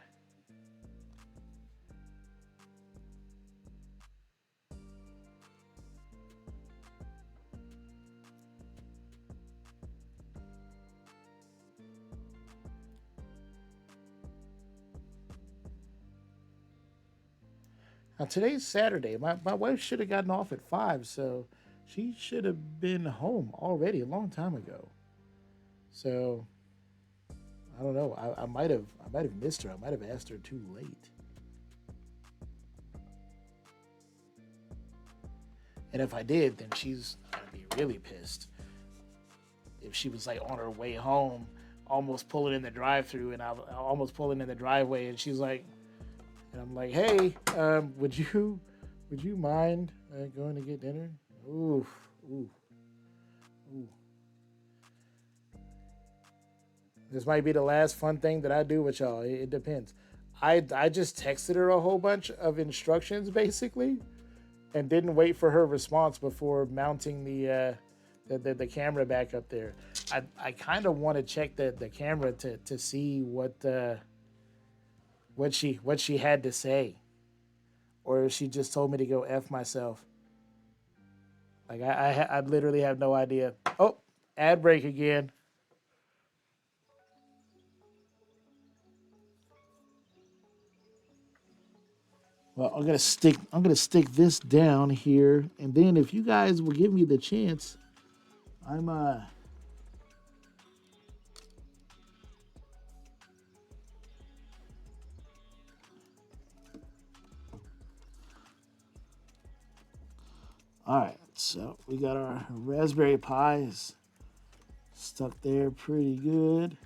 Now today's Saturday. My wife should have gotten off at 5, so she should have been home already a long time ago. So I don't know. I might have missed her. I might have asked her too late. And if I did, then she's gonna be really pissed. If she was like on her way home, almost pulling in the drive-through, and I almost pulling in the driveway, and she's like, and I'm like, hey, would you mind going to get dinner? Ooh, ooh, ooh. This might be the last fun thing that I do with y'all. It depends. I just texted her a whole bunch of instructions basically, and didn't wait for her response before mounting the camera back up there. I kind of want to check the camera to see what she had to say, or if she just told me to go F myself. Like I literally have no idea. Oh, ad break again. Well, I'm gonna stick this down here, and then if you guys will give me the chance, I'm all right, so we got our Raspberry Pis stuck there pretty good.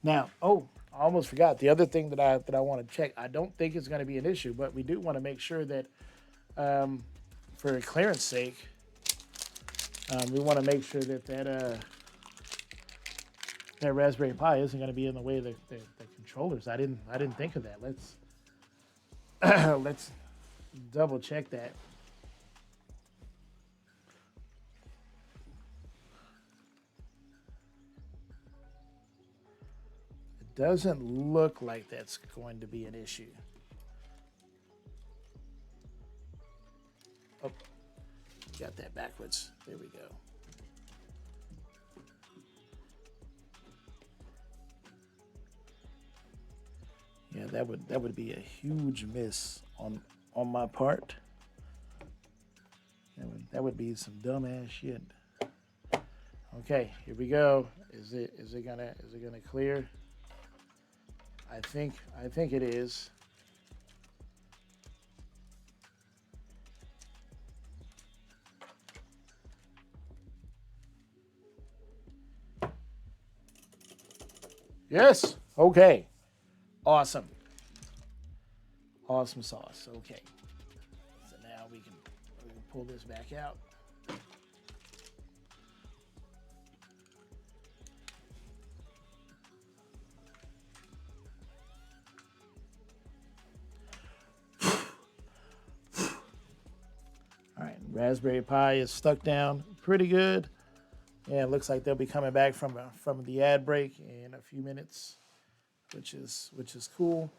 Now, oh, I almost forgot the other thing that I want to check. I don't think it's going to be an issue, but we do want to make sure that, for clearance sake, we want to make sure that that Raspberry Pi isn't going to be in the way of the controllers. I didn't think of that. Let's let's double check that. Doesn't look like that's going to be an issue. Oh, got that backwards. There we go. Yeah, that would be a huge miss on my part. That would be some dumbass shit. Okay, here we go. Is it gonna clear? I think it is. Yes. Okay. Awesome. Awesome sauce. Okay. So now we can pull this back out. All right, Raspberry Pi is stuck down pretty good. Yeah, it looks like they'll be coming back from the ad break in a few minutes, which is cool.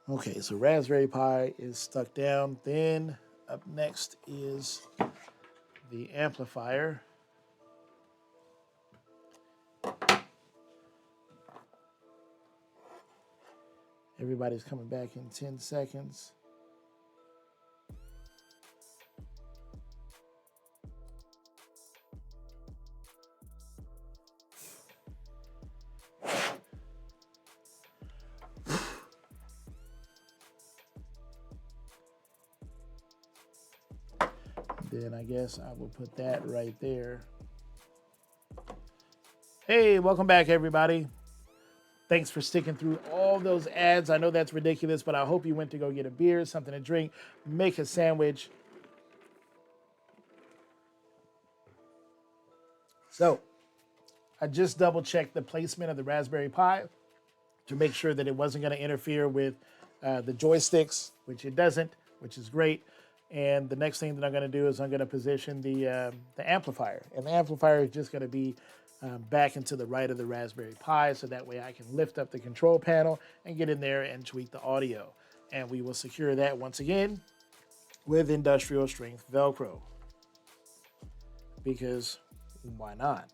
Okay, so Raspberry Pi is stuck down. Then up next is the amplifier. Everybody's coming back in 10 seconds. Then I guess I will put that right there. Hey, welcome back, everybody. Thanks for sticking through all those ads. I know that's ridiculous, but I hope you went to go get a beer, something to drink, make a sandwich. So I just double checked the placement of the Raspberry Pi to make sure that it wasn't going to interfere with the joysticks, which it doesn't, which is great. And the next thing that I'm going to do is I'm going to position the amplifier. And the amplifier is just going to be back into the right of the Raspberry Pi, so that way I can lift up the control panel and get in there and tweak the audio. And we will secure that once again with industrial strength Velcro. Because why not?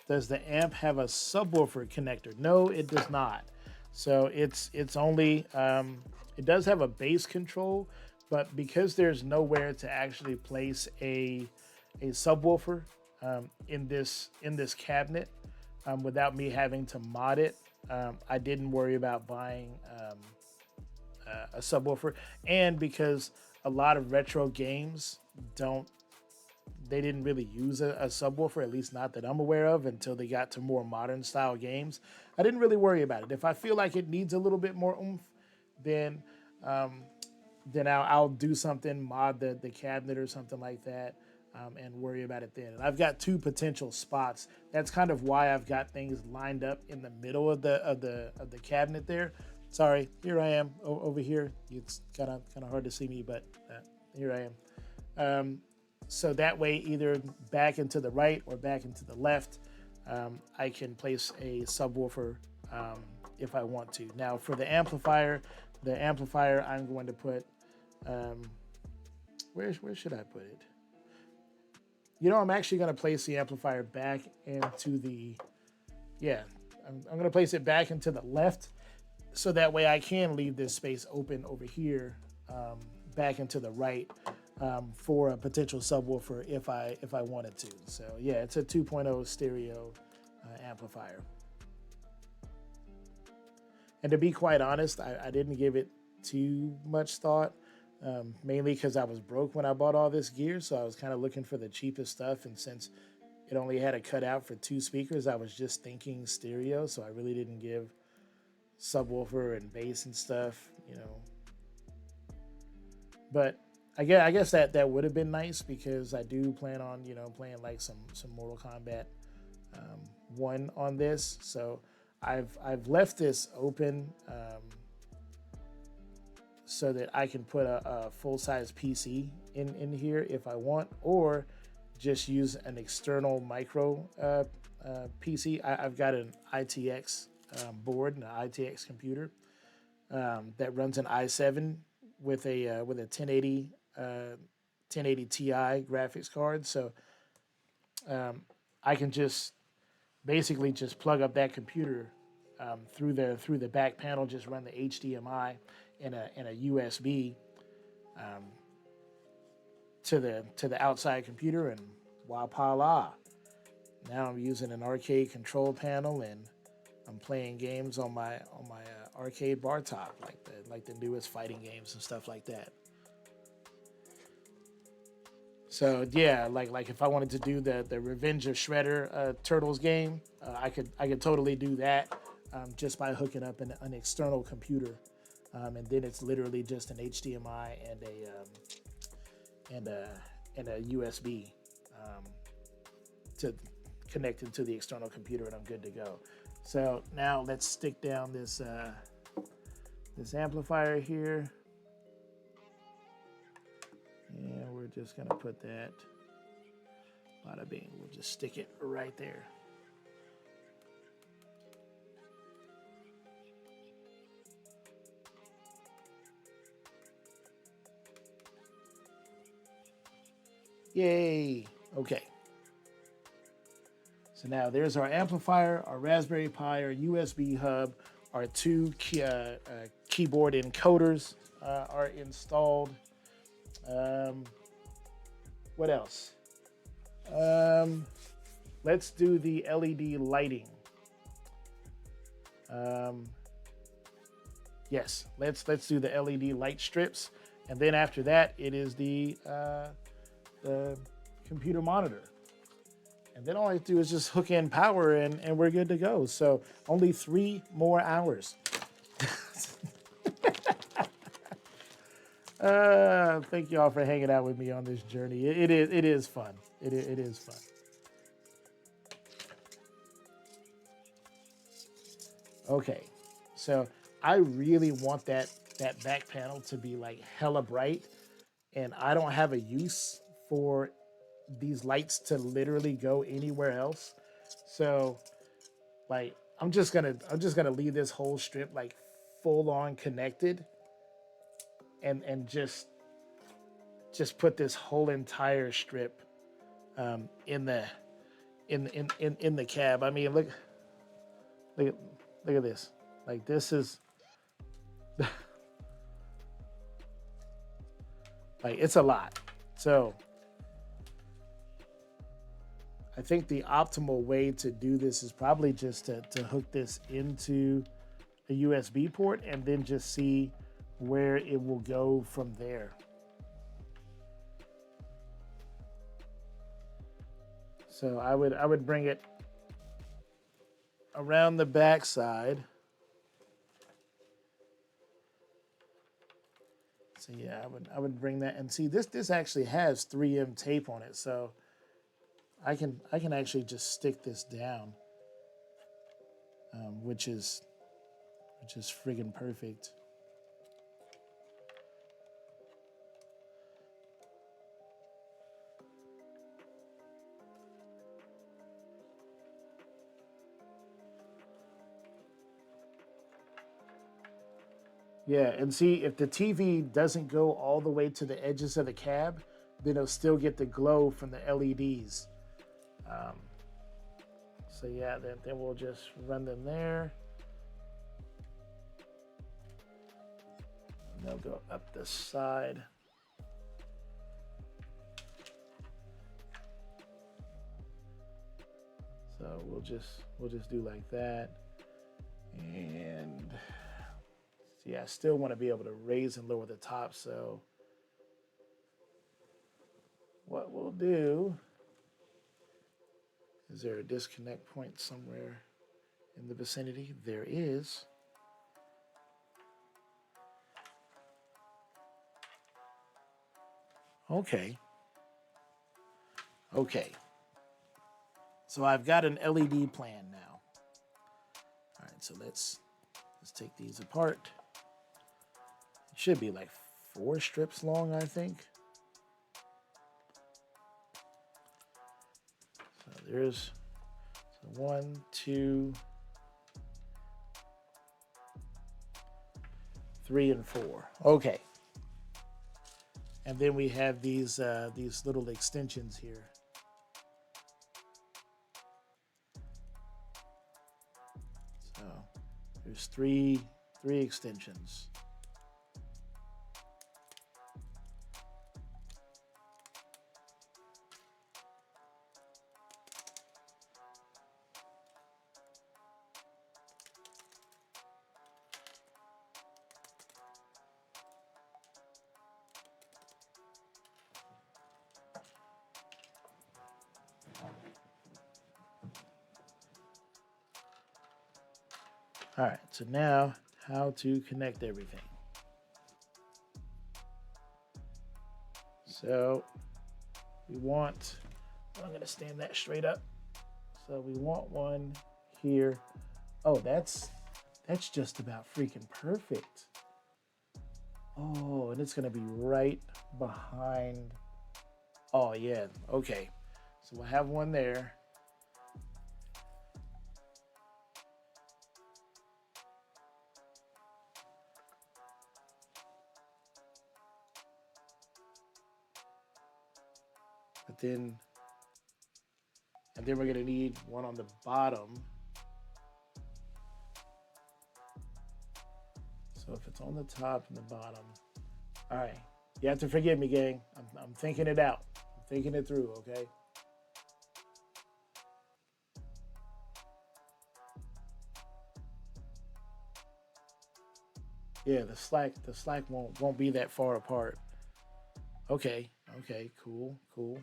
Does the amp have a subwoofer connector? No, it does not. So it's only it does have a bass control, but because there's nowhere to actually place a subwoofer in this cabinet without me having to mod it, I didn't worry about buying a subwoofer, and because a lot of retro games they didn't really use a subwoofer, at least not that I'm aware of, until they got to more modern style games. I didn't really worry about it. If I feel like it needs a little bit more oomph, then I'll do something, mod the cabinet or something like that, and worry about it then. And I've got two potential spots. That's kind of why I've got things lined up in the middle of the cabinet there. Sorry, here I am over here. It's kind of hard to see me, but here I am. So that way, either back into the right or back into the left, I can place a subwoofer if I want to. Now for the amplifier I'm going to put, where should I put it? You know, I'm actually going to place the amplifier back into the, I'm going to place it back into the left, so that way I can leave this space open over here, back into the right, for a potential subwoofer if I wanted to. So yeah, it's a 2.0 stereo amplifier. And to be quite honest, I didn't give it too much thought, mainly because I was broke when I bought all this gear. So I was kind of looking for the cheapest stuff. And since it only had a cutout for 2 speakers, I was just thinking stereo. So I really didn't give subwoofer and bass and stuff, you know. But I guess that would have been nice, because I do plan on, you know, playing like some Mortal Kombat 1 on this. So I've left this open so that I can put a full-size PC in here if I want, or just use an external micro PC. I've got an ITX board, an ITX computer that runs an i7 with a 1080 Ti graphics card. So I can just basically just plug up that computer through the back panel, just run the HDMI and a USB to the outside computer, and voila. Now I'm using an arcade control panel, and I'm playing games on my arcade bar top, like the newest fighting games and stuff like that. So yeah, like if I wanted to do the Revenge of Shredder Turtles game, I could totally do that just by hooking up an external computer, and then it's literally just an HDMI and a USB to connected to the external computer, and I'm good to go. So now let's stick down this this amplifier here. And we're just gonna put that, bada bing, we'll just stick it right there. Yay, okay. So now there's our amplifier, our Raspberry Pi, our USB hub, our two keyboard encoders are installed. What else? Let's do the LED lighting. Yes, let's do the LED light strips, and then after that, it is the computer monitor. And then all I have to do is just hook in power, and we're good to go. So only 3 more hours. Thank you all for hanging out with me on this journey. It is fun. It is fun. Okay, so I really want that back panel to be like hella bright, and I don't have a use for these lights to literally go anywhere else. So like I'm just gonna leave this whole strip like full on connected, and just put this whole entire strip in the cab. I mean, look at this. Like this is like it's a lot. So I think the optimal way to do this is probably just to hook this into a USB port and then just see where it will go from there. So I would bring it around the back side. So yeah, I would bring that, and see this actually has 3M tape on it, so I can actually just stick this down, which is friggin' perfect. Yeah, and see, if the TV doesn't go all the way to the edges of the cab, then it'll still get the glow from the LEDs. So yeah, then we'll just run them there. And they'll go up the side. So we'll just do like that. And see, I still want to be able to raise and lower the top, so what we'll do, is there a disconnect point somewhere in the vicinity? There is. Okay. Okay. So I've got an LED plan now. All right, so let's take these apart. It should be like 4 strips long, I think. So there's 1, 2, 3, and 4. Okay. And then we have these little extensions here. So there's three extensions. All right, so now how to connect everything. So we want, I'm going to stand that straight up. So we want one here. Oh, that's just about freaking perfect. Oh, and it's going to be right behind. Oh, yeah. Okay. So we'll have one there. But then, and then we're going to need one on the bottom. So if it's on the top and the bottom. All right. You have to forgive me, gang. I'm thinking it out. I'm thinking it through, okay? Yeah, the slack won't be that far apart. Okay, okay, cool, cool.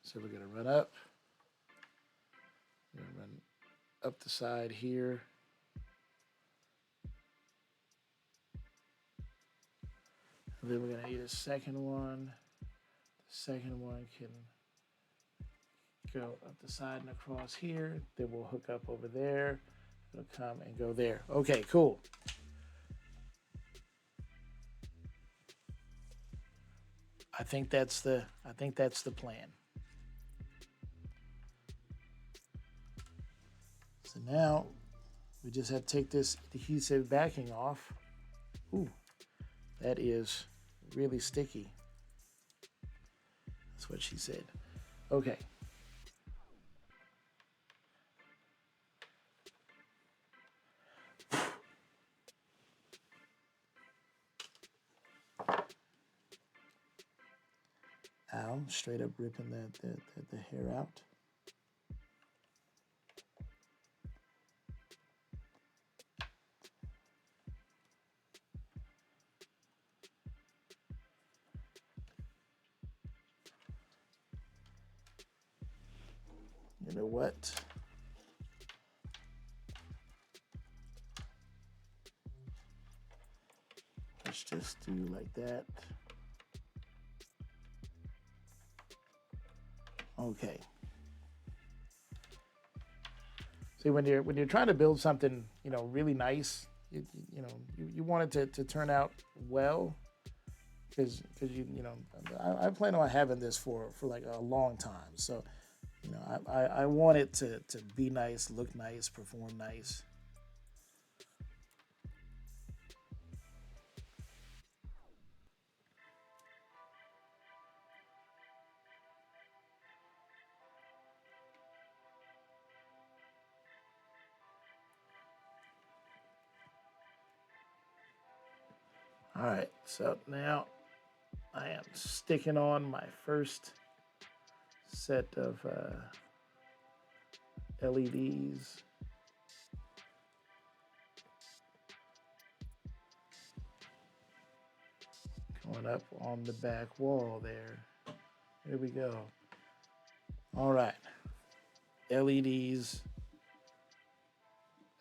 So we're gonna run up. We're gonna run up the side here. And then we're gonna need a second one. The second one can go up the side and across here. Then we'll hook up over there. It'll come and go there. Okay, cool. I think that's the plan. So now we just have to take this adhesive backing off. Ooh, that is really sticky. That's what she said. Okay. Ow, straight up ripping the hair out. You know what? Let's just do like that. Okay. See, when you're trying to build something, really nice, you want it to turn out well, because I plan on having this for like a long time. So, I want it to be nice, look nice, perform nice. All right, so now I am sticking on my first set of LEDs. Going up on the back wall there. Here we go. All right. LEDs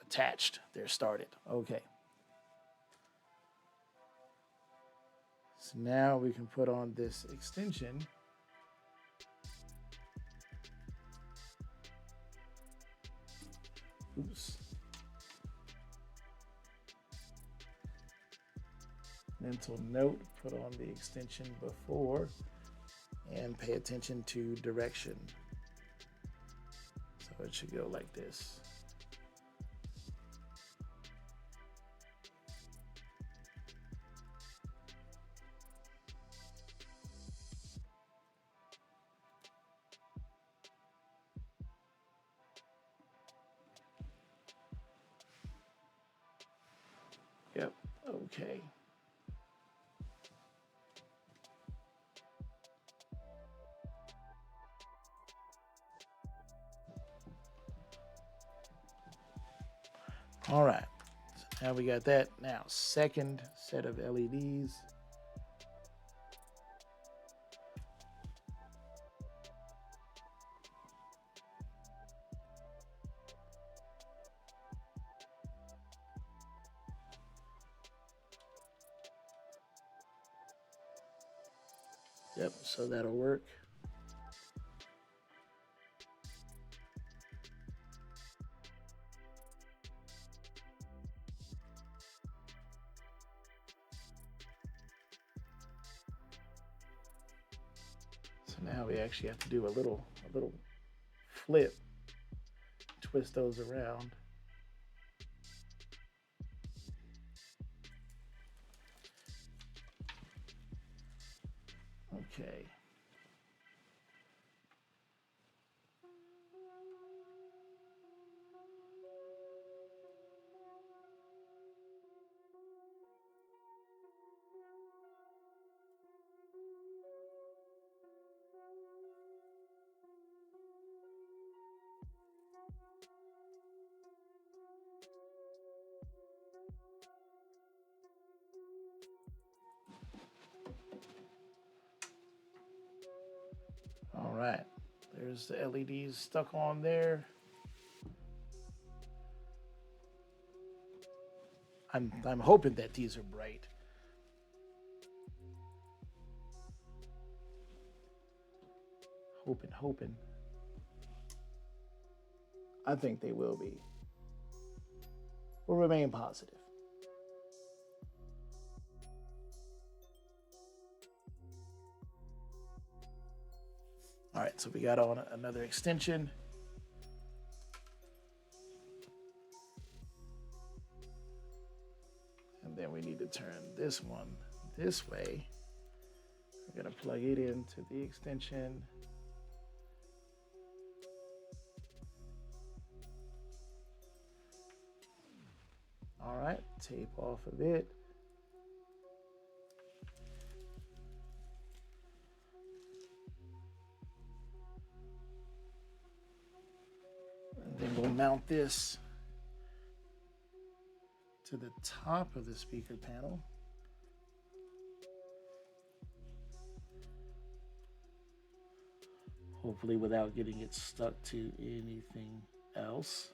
attached. They're started. Okay. So now we can put on this extension. Oops. Mental note, put on the extension before and pay attention to direction. So it should go like this. Yep, okay. All right, so now we got that. Now, second set of LEDs. Yep, so that'll work. So now we actually have to do a little flip, twist those around. Okay. All right, there's the LEDs stuck on there. I'm hoping that these are bright. Hoping. I think they will be. We'll remain positive. All right, so we got on another extension. And then we need to turn this one this way. We're gonna plug it into the extension. All right, tape off of it. And then we'll mount this to the top of the speaker panel. Hopefully without getting it stuck to anything else.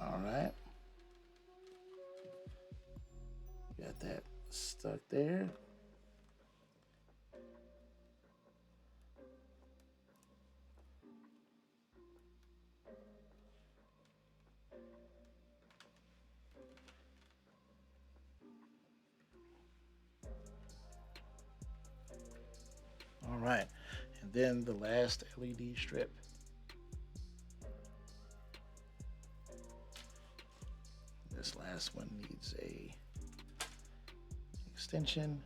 All right. Got that stuck there. All right. And then the last LED strip. This last one needs a extension.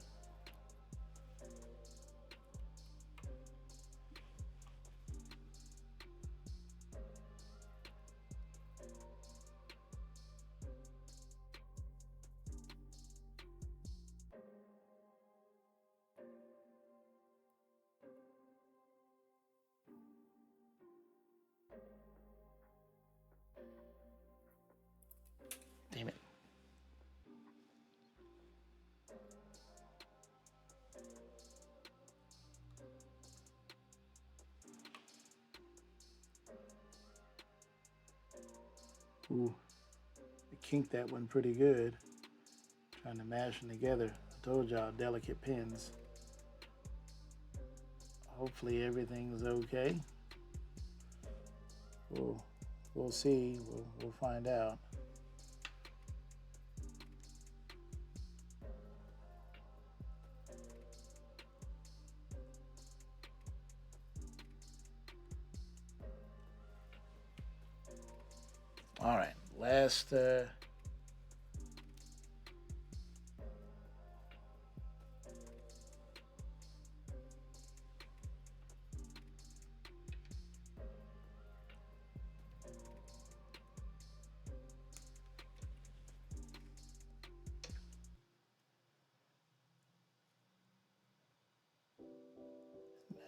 Damn it. Ooh, I kinked that one pretty good. Trying to mash them together. I told y'all, delicate pins. Hopefully everything's okay. We'll see. We'll find out. All right, last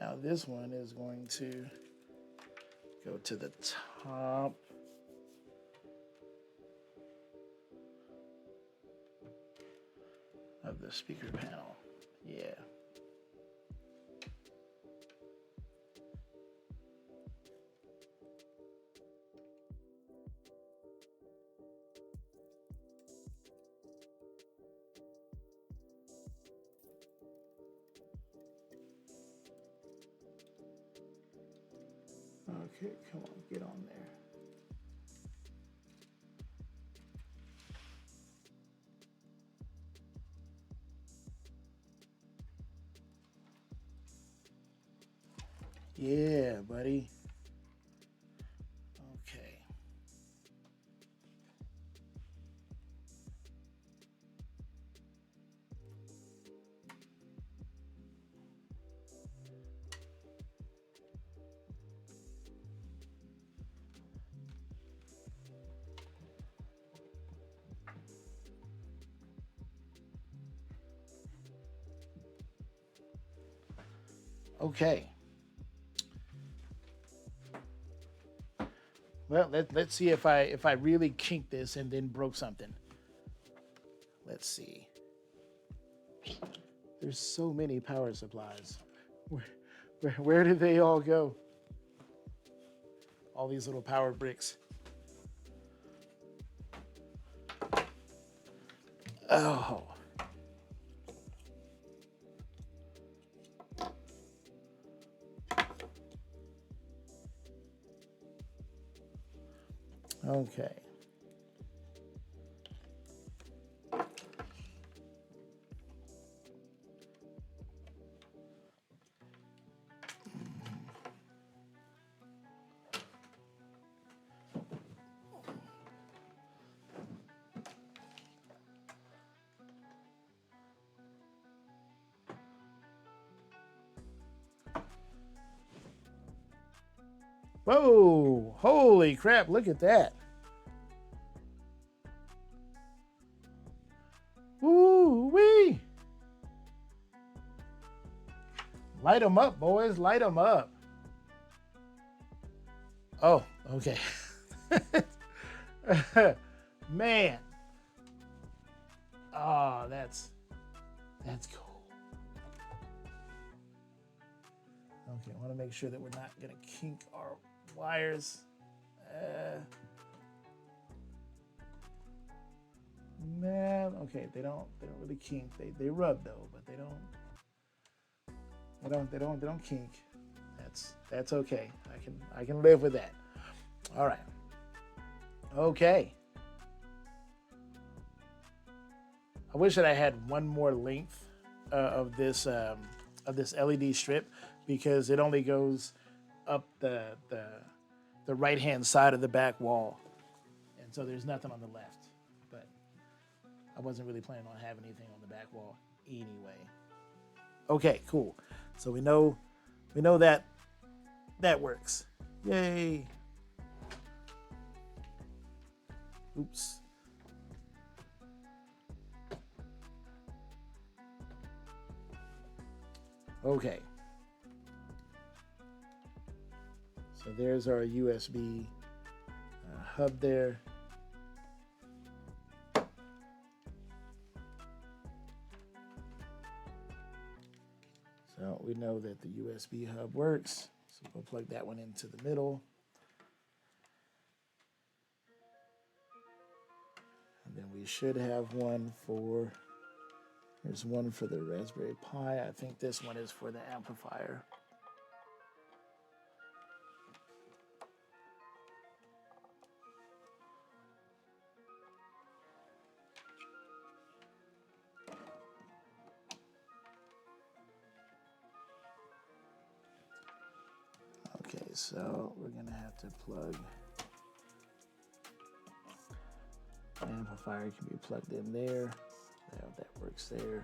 now Now this one is going to go to the top. Of the speaker panel. Yeah. Okay, come on, get on there. Yeah, buddy. Okay. Okay. Well, let's see if I really kinked this and then broke something. Let's see. There's so many power supplies. Where did they all go? All these little power bricks. Oh. Okay. Whoa, holy crap, look at that. Woo-wee. Light them up, boys, light them up. Oh, okay. Man. Oh, that's cool. Okay, I want to make sure that we're not going to kink our wires. Man, okay, they don't really kink. They rub though, but they don't kink. That's okay. I can live with that. All right. Okay. I wish that I had one more length of this LED strip, because it only goes up the right hand side of the back wall, and so there's nothing on the left. But I wasn't really planning on having anything on the back wall anyway. Okay, cool. So we know that works. Yay. Oops. Okay. So there's our USB hub there. So we know that the USB hub works. So we'll plug that one into the middle. And then we should have one for, there's one for the Raspberry Pi. I think this one is for the amplifier. Okay, so we're gonna have to plug, the amplifier can be plugged in there. That works there.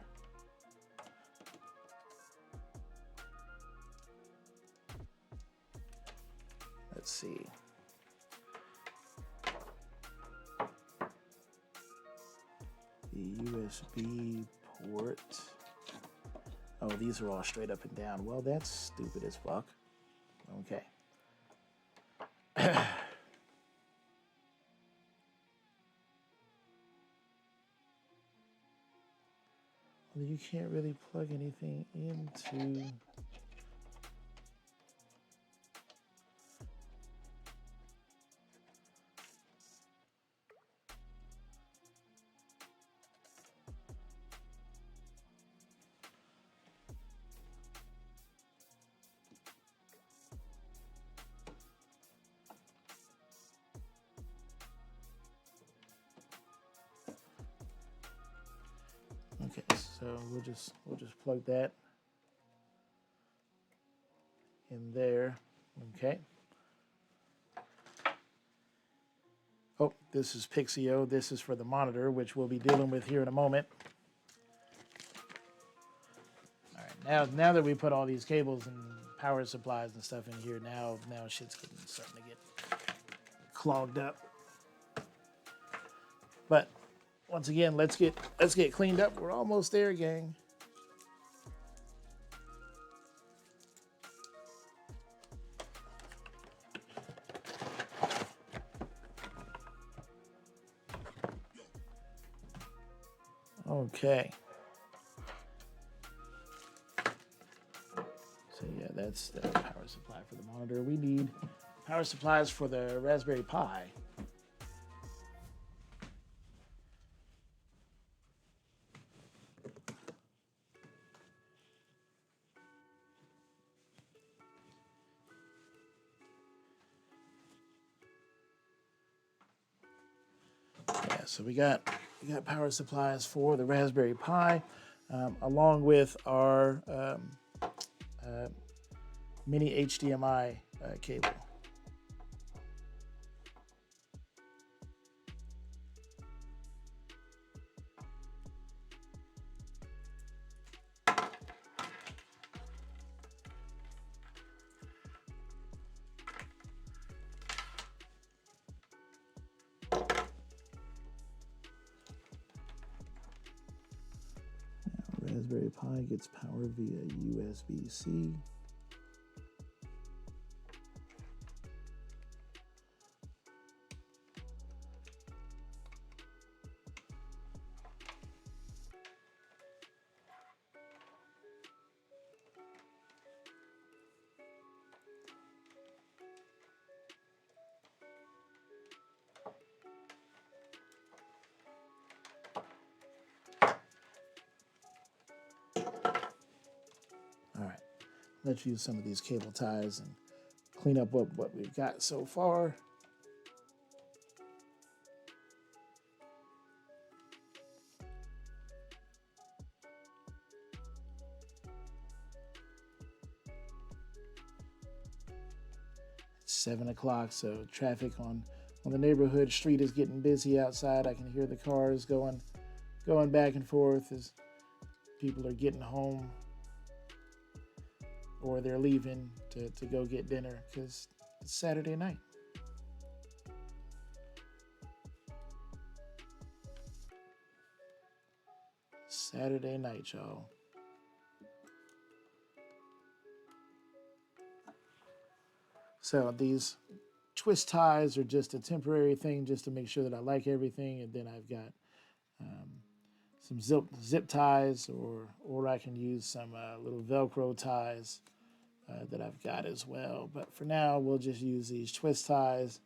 Let's see. The USB port. Oh, these are all straight up and down. Well, that's stupid as fuck. Okay. Well, you can't really plug anything into... Okay, so we'll just plug that in there. Okay. Oh, this is Pixio. This is for the monitor, which we'll be dealing with here in a moment. All right, now that we put all these cables and power supplies and stuff in here, now shit's starting to get clogged up. But once again, let's get cleaned up. We're almost there, gang. Okay. So yeah, that's the power supply for the monitor. We need power supplies for the Raspberry Pi. Yeah, so we got power supplies for the Raspberry Pi, along with our mini HDMI cable. Raspberry Pi gets power via USB-C. All right, let's use some of these cable ties and clean up what we've got so far. It's 7 o'clock, so traffic on the neighborhood street is getting busy outside. I can hear the cars going back and forth as people are getting home or they're leaving to go get dinner because it's Saturday night. Saturday night, y'all. So these twist ties are just a temporary thing just to make sure that I like everything. And then I've got some zip ties or I can use some little Velcro ties that I've got as well. But for now, we'll just use these twist ties.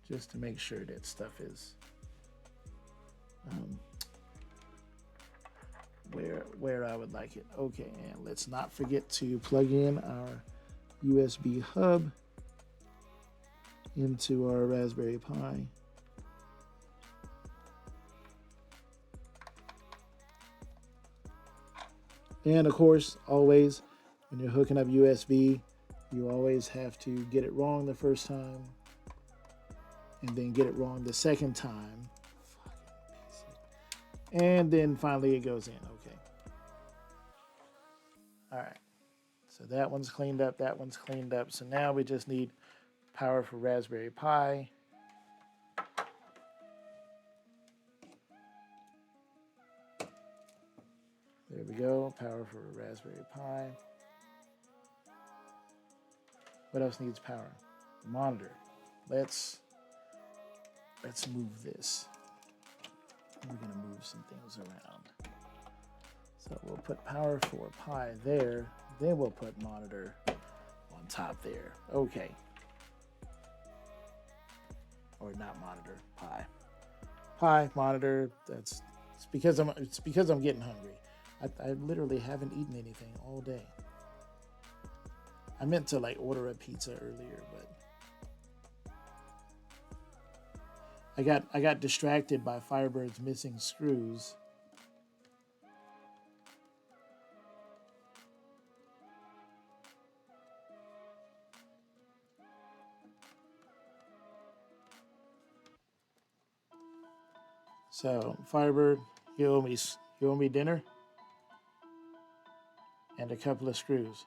Just to make sure that stuff is where I would like it. Okay, and let's not forget to plug in our USB hub into our Raspberry Pi. And of course, always, when you're hooking up USB, you always have to get it wrong the first time and then get it wrong the second time. And then finally it goes in. Okay. All right. So that one's cleaned up. That one's cleaned up. So now we just need power for Raspberry Pi. There we go. Power for a Raspberry Pi. What else needs power? The monitor. Let's move this. We're gonna move some things around. So we'll put power for Pi there. Then we'll put monitor on top there. Okay. Or not monitor, Pi. Pi, monitor. It's because I'm getting hungry. I literally haven't eaten anything all day. I meant to like order a pizza earlier, but I got distracted by Firebird's missing screws. So Firebird, you owe me dinner and a couple of screws.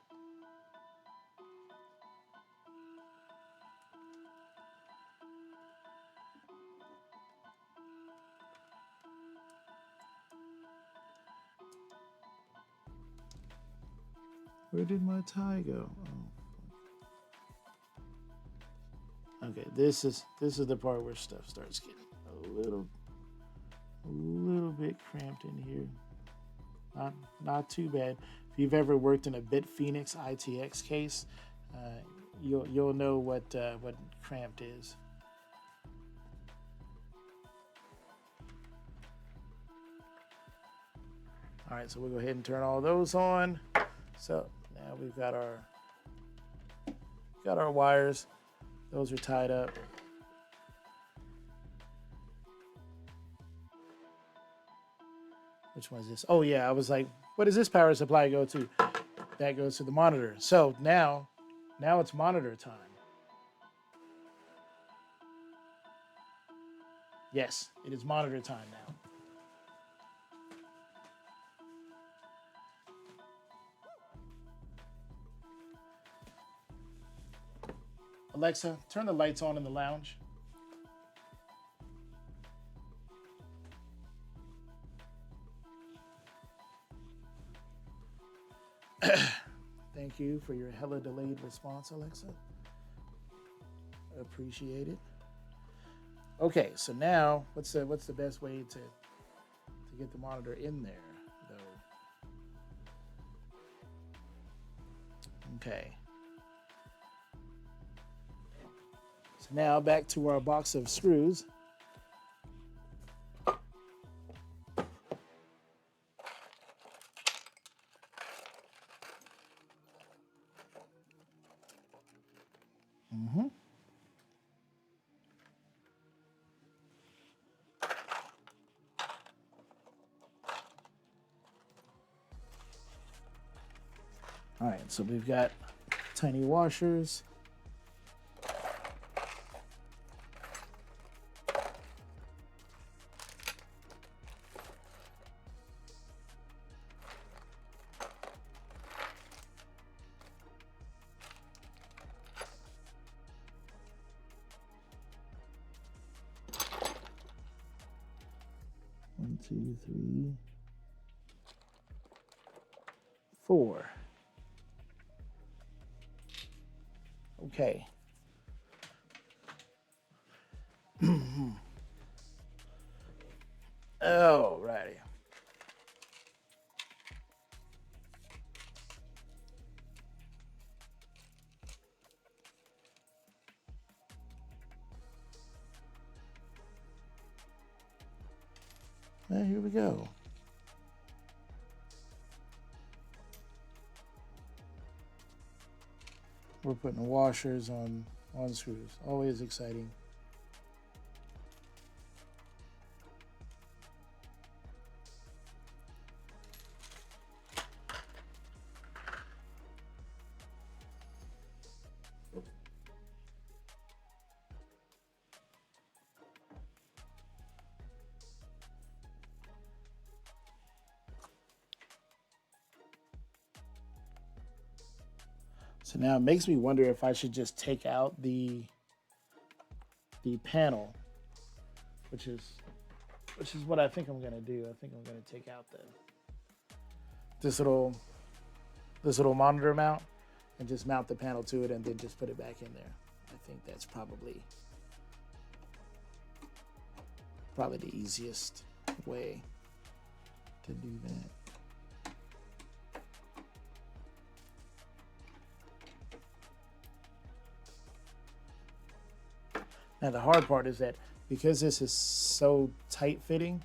Where did my tie go? Oh. Okay, this is the part where stuff starts getting a little bit cramped in here. Not too bad. If you've ever worked in a Bitphoenix ITX case, you'll know what cramped is. All right, so we'll go ahead and turn all those on. So now we've got our wires. Those are tied up. Which one is this? Oh yeah, I was like, what does this power supply go to? That goes to the monitor. So now it's monitor time. Yes, it is monitor time now. Alexa, turn the lights on in the lounge. Thank you for your hella delayed response, Alexa. Appreciate it. Okay, so now what's the best way to get the monitor in there, though? Okay. So now back to our box of screws. All right, so we've got tiny washers. One, two, three, four. Okay. Oh, righty. Well, here we go. We're putting the washers on screws. Always exciting. So now it makes me wonder if I should just take out the panel, which is what I think I'm gonna do. I think I'm gonna take out this little monitor mount and just mount the panel to it and then just put it back in there. I think that's probably the easiest way to do that. Now the hard part is that because this is so tight fitting,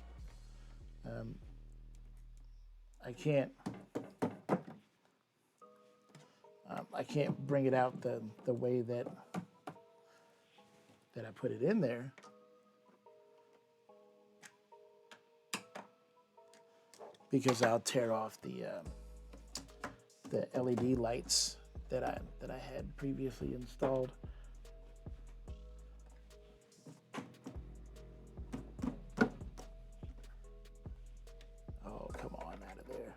I can't bring it out the way that I put it in there. Because I'll tear off the LED lights that I had previously installed. Oh, come on, out of there.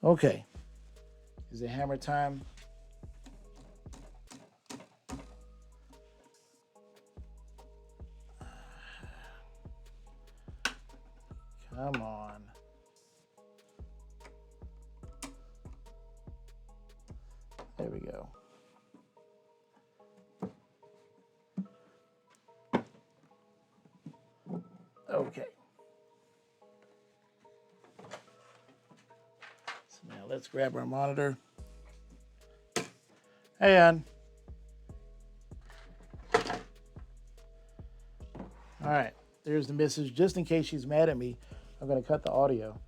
Okay, is it hammer time? Come on. There we go. Okay. So now let's grab our monitor. Hey, Ann. All right, there's the message. Just in case she's mad at me, I'm going to cut the audio.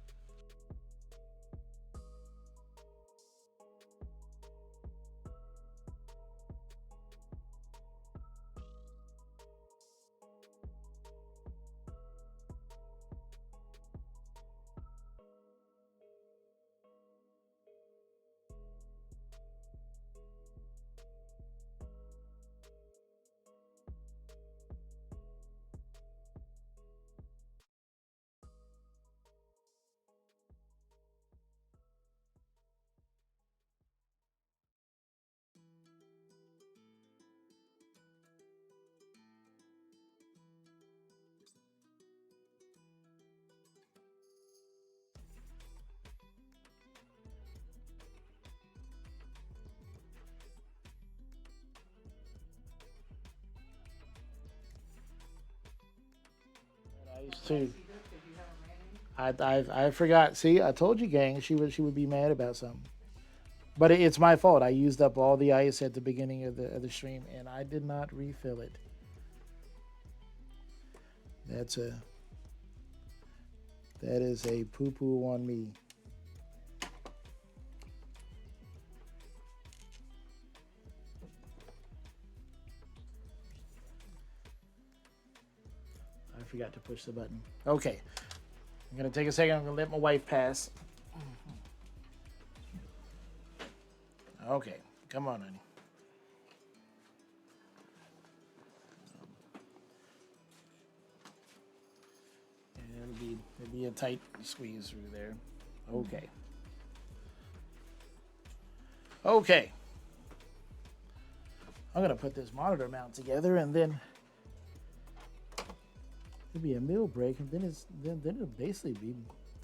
I used to. I forgot. See, I told you, gang. She would be mad about something. But it's my fault. I used up all the ice at the beginning of the stream, and I did not refill it. That is a poo-poo on me. I forgot to push the button. Okay. I'm going to take a second. I'm going to let my wife pass. Okay. Come on, honey. It'll be a tight squeeze through there. Okay. Okay. I'm going to put this monitor mount together, and then it'll be a meal break, and then it'll basically be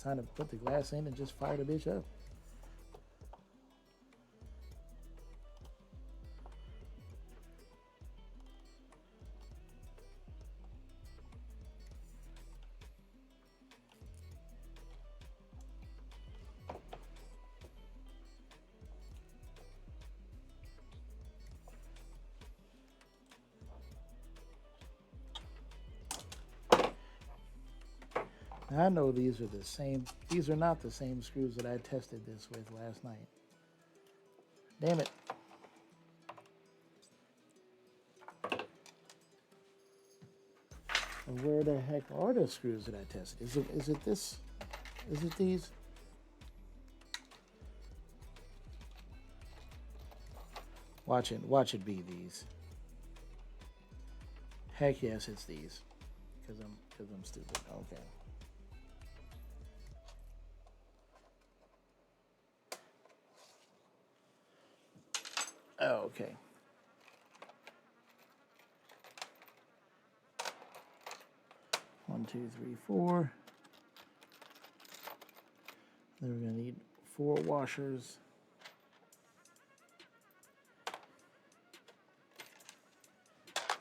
time to put the glass in and just fire the bitch up. I know these are the same. These are not the same screws that I tested this with last night. Damn it. Where the heck are the screws that I tested? Is it this? Is it these? Watch it be these. Heck yes, it's these. because I'm stupid. Okay. Oh, okay. One, two, three, four. Then we're gonna need 4 washers.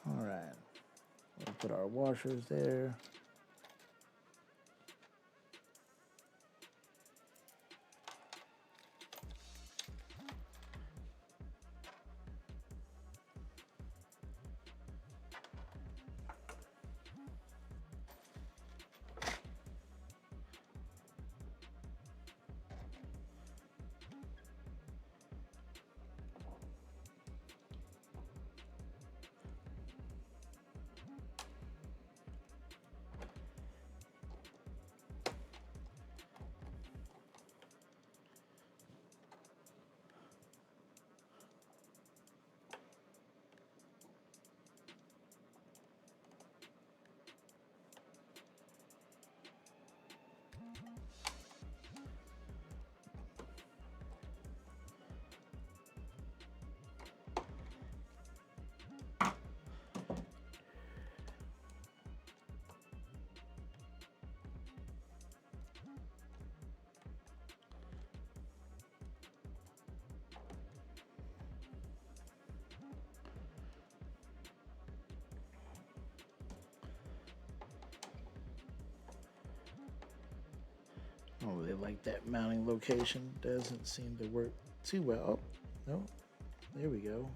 All right. We'll put our washers there. Oh, they like that mounting location. Doesn't seem to work too well. Oh, no, there we go.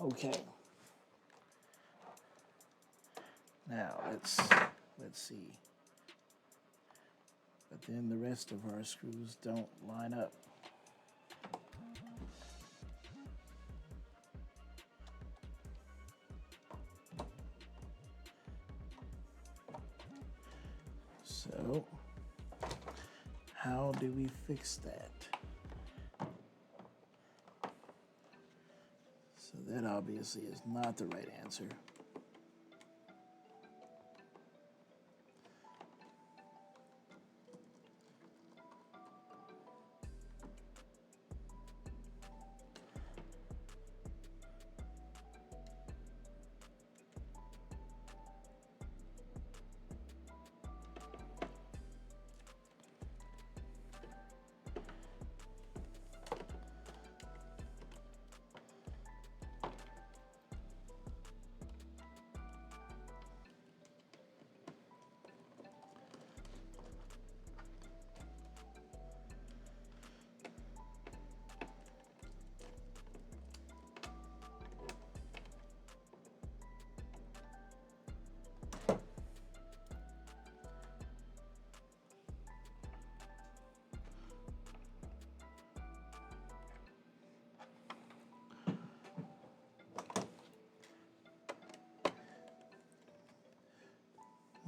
Okay. Now let's see. But then the rest of our screws don't line up. So, how do we fix that? So that obviously is not the right answer.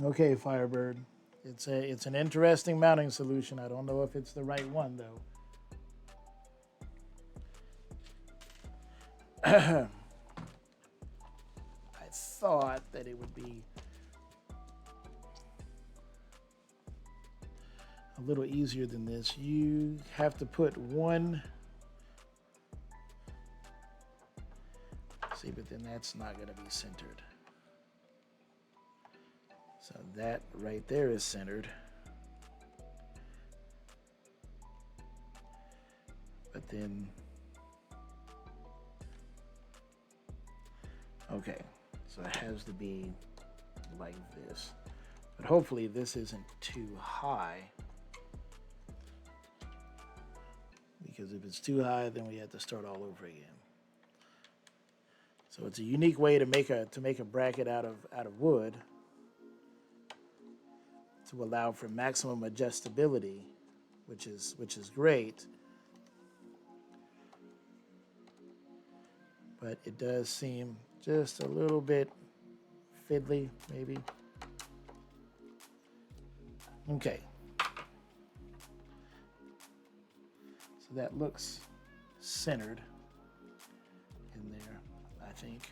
Okay, Firebird. It's an interesting mounting solution. I don't know if it's the right one though. I thought that it would be a little easier than this. You have to put one. See, but then that's not going to be centered. So that right there is centered. But then, okay, so it has to be like this. But hopefully this isn't too high. Because if it's too high, then we have to start all over again. So it's a unique way to make a bracket out of wood to allow for maximum adjustability, which is great. But it does seem just a little bit fiddly, maybe. Okay. So that looks centered. in there, I think.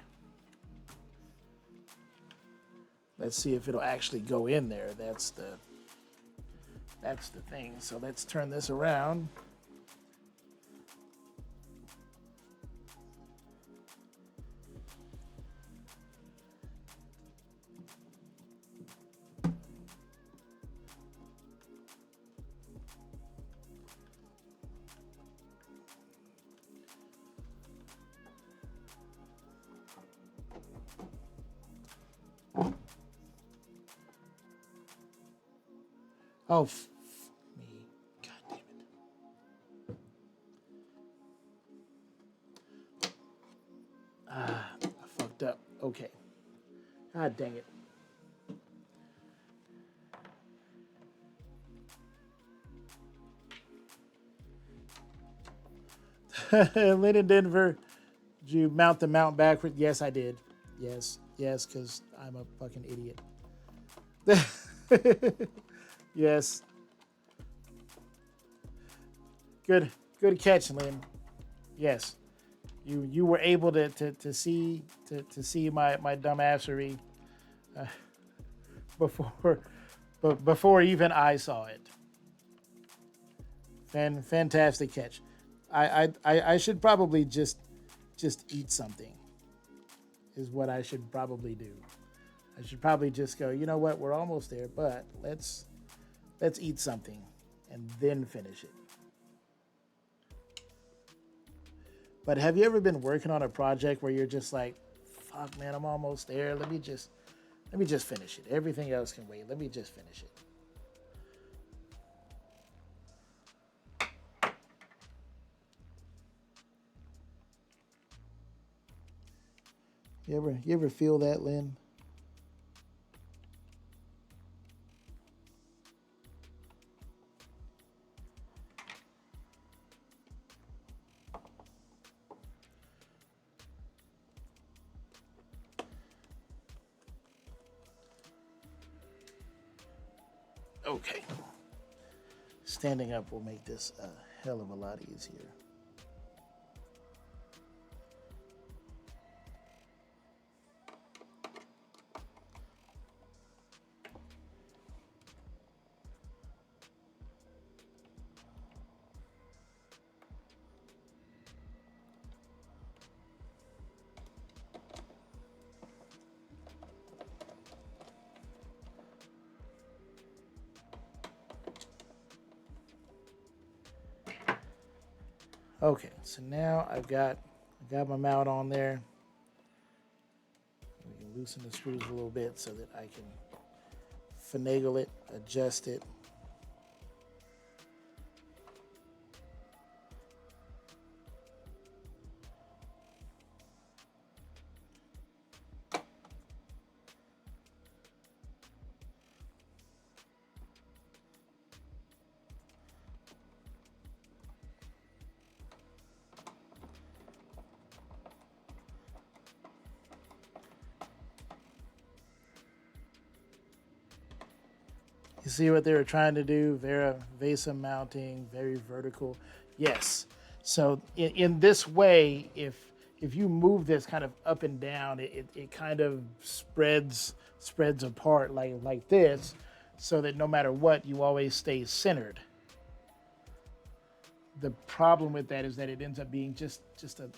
Let's see if it'll actually go in there. That's the thing. So let's turn this around. Oh, me. God damn it. Ah, I fucked up. Okay. God dang it. Lynn in Denver, did you mount the mount backward? Yes, I did. Yes, because I'm a fucking idiot. Yes. Good catch, Lynn. Yes. You were able to see my dumbassery before before even I saw it. Fantastic catch. I should probably just eat something is what I should probably do. I should probably just go, you know what, we're almost there, but let's eat something and then finish it. But have you ever been working on a project where you're just like, fuck man, I'm almost there. Let me just finish it. Everything else can wait. Let me just finish it. You ever feel that, Lynn? Okay. Standing up will make this a hell of a lot easier. Okay, so now I've got my mount on there. We can loosen the screws a little bit so that I can finagle it, adjust it. You see what they were trying to do? Vesa mounting, very vertical. Yes. So in this way, if you move this kind of up and down, it kind of spreads apart like this, so that no matter what, you always stay centered. The problem with that is that it ends up being just a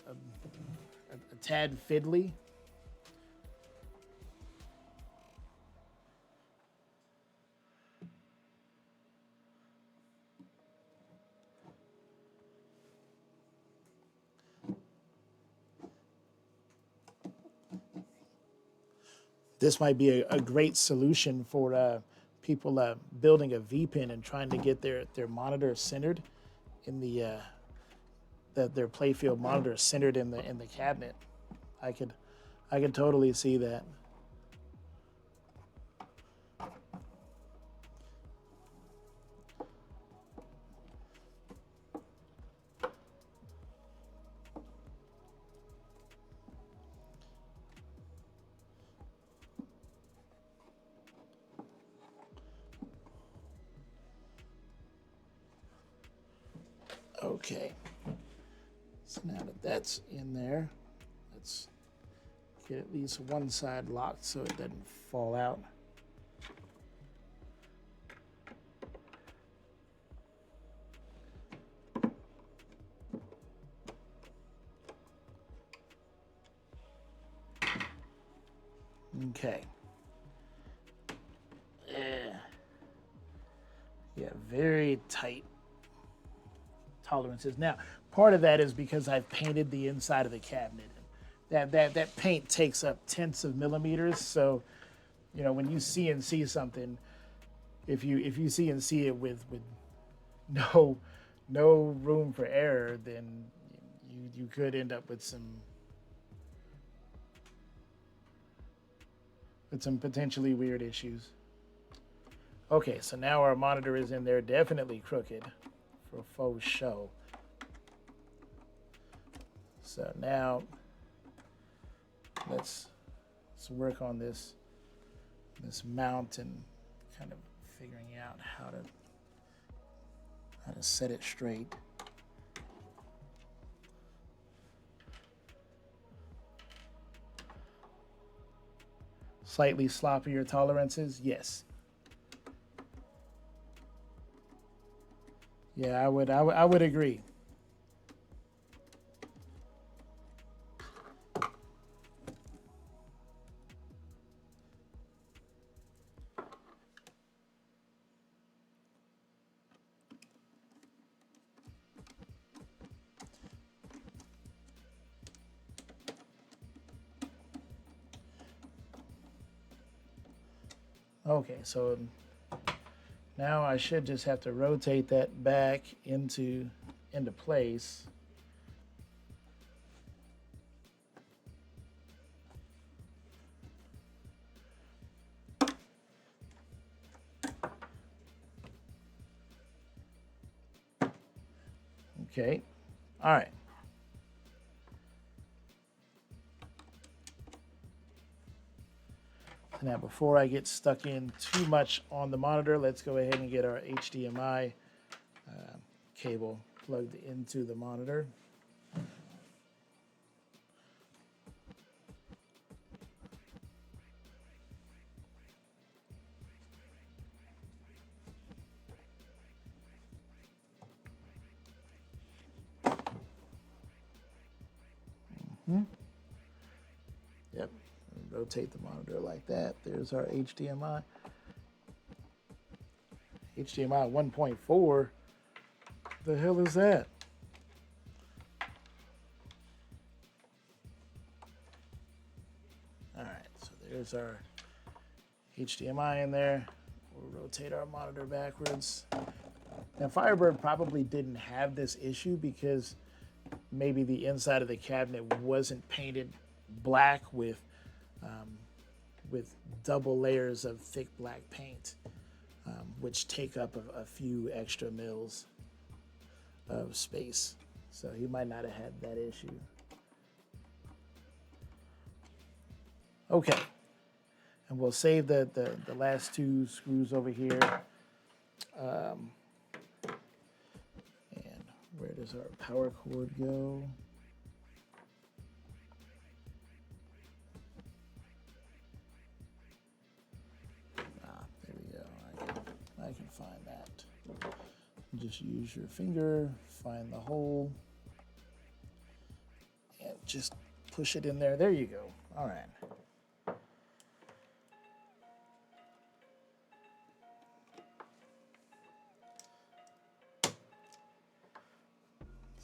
tad fiddly. This might be a great solution for people building a V-pin and trying to get their monitor centered in their playfield monitor centered in the cabinet. I could totally see that. Okay. So now that that's in there, Let's get at least one side locked so it doesn't fall out. Okay. Yeah, very tight tolerances. Now, part of that is because I've painted the inside of the cabinet. That paint takes up tenths of millimeters, so you know when you CNC something, if you CNC it with no room for error, then you could end up with some potentially weird issues. Okay, so now our monitor is in there, definitely crooked for faux show. So now let's work on this mount and kind of figuring out how to set it straight. Slightly sloppier tolerances, yes. Yeah, I would agree. Okay, so now I should just have to rotate that back into place. Okay, all right. Now, before I get stuck in too much on the monitor, let's go ahead and get our HDMI cable plugged into the monitor. Yep, rotate the monitor like that. There's our HDMI. HDMI 1.4. The hell is that? All right, so there's our HDMI in there. We'll rotate our monitor backwards. Now, Firebird probably didn't have this issue because maybe the inside of the cabinet wasn't painted black with double layers of thick black paint, which take up a few extra mils of space. So he might not have had that issue. Okay, and we'll save the last two screws over here. And where does our power cord go? There we go. I can find that. Just use your finger, find the hole, and just push it in there. There you go. All right.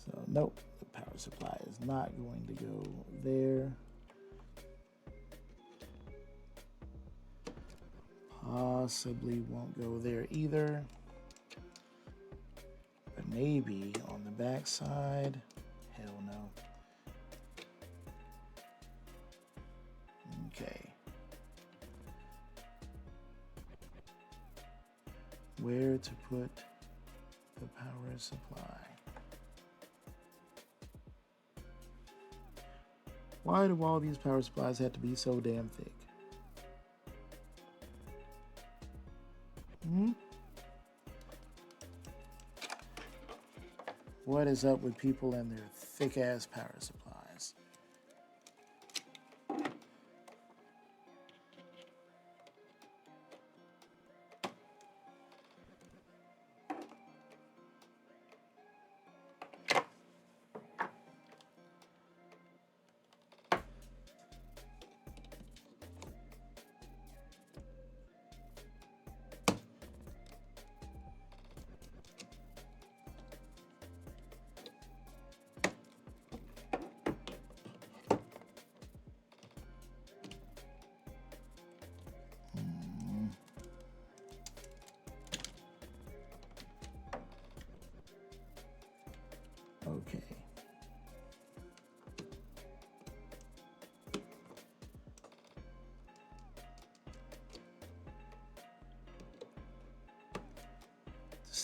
So nope, the power supply is not going to go there. Possibly won't go there either. But maybe on the back side. Hell no. Okay. Where to put the power supply? Why do all these power supplies have to be so damn thick? What is up with people and their thick-ass power supplies?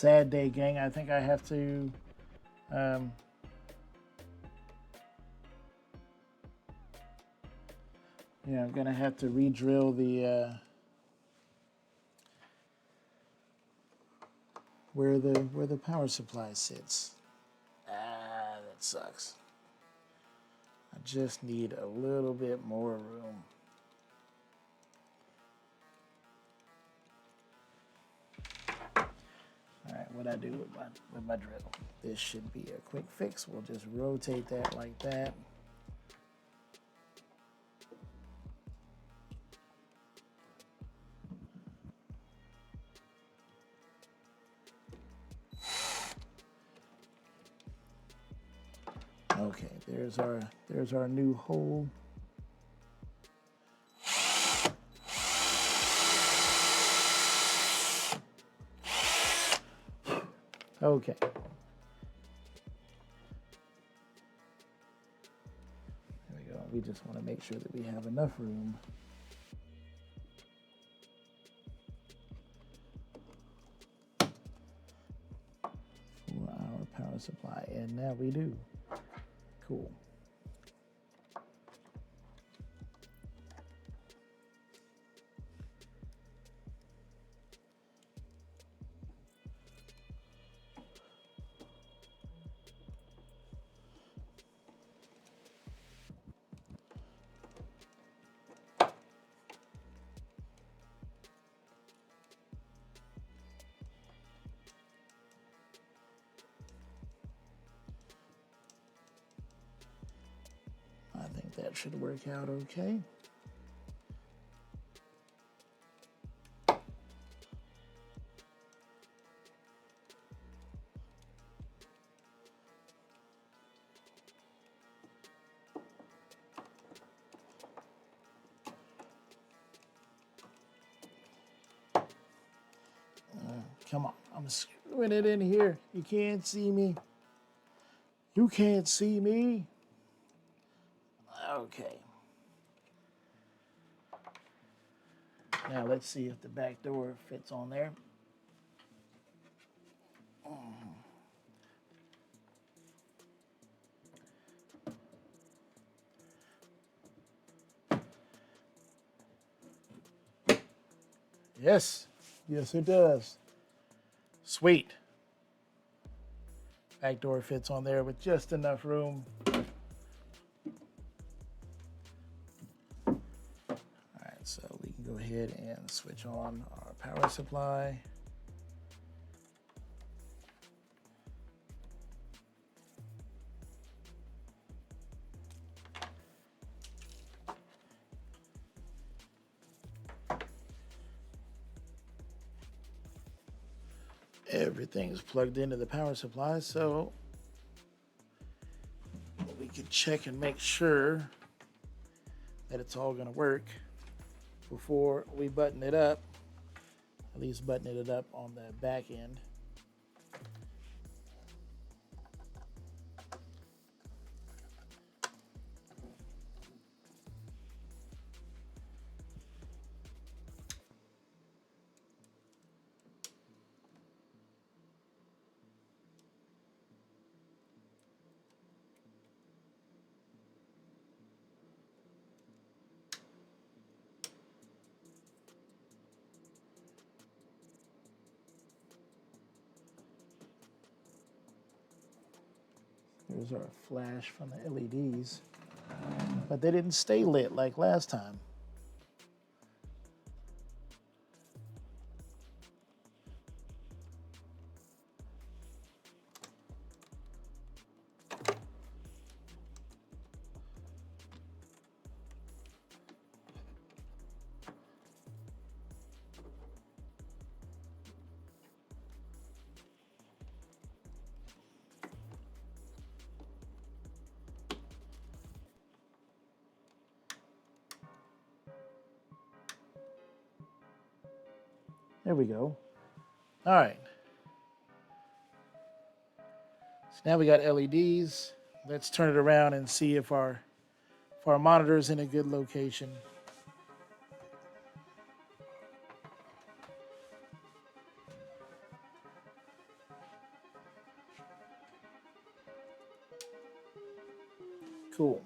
sad day, gang. I think I have to yeah, I'm gonna have to re-drill the where the power supply sits. Ah, that sucks. I just need a little bit more room. All right, what I do with my drill? This should be a quick fix. We'll just rotate that like that. Okay, there's our new hole. Okay. There we go. We just want to make sure that we have enough room. For our power supply, and now we do. Cool. I think that should work out okay. Come on, I'm screwing it in here. You can't see me. You can't see me. Okay. Now let's see if the back door fits on there. Yes. Yes, it does. Sweet. Back door fits on there with just enough room. All right, so we can go ahead and switch on our power supply. Everything's plugged into the power supply, so we can check and make sure that it's all going to work before we button it up. At least button it up on the back end. There's our flash from the LEDs, but they didn't stay lit like last time. There we go. All right. So now we got LEDs. Let's turn it around and see if our monitor is in a good location. Cool.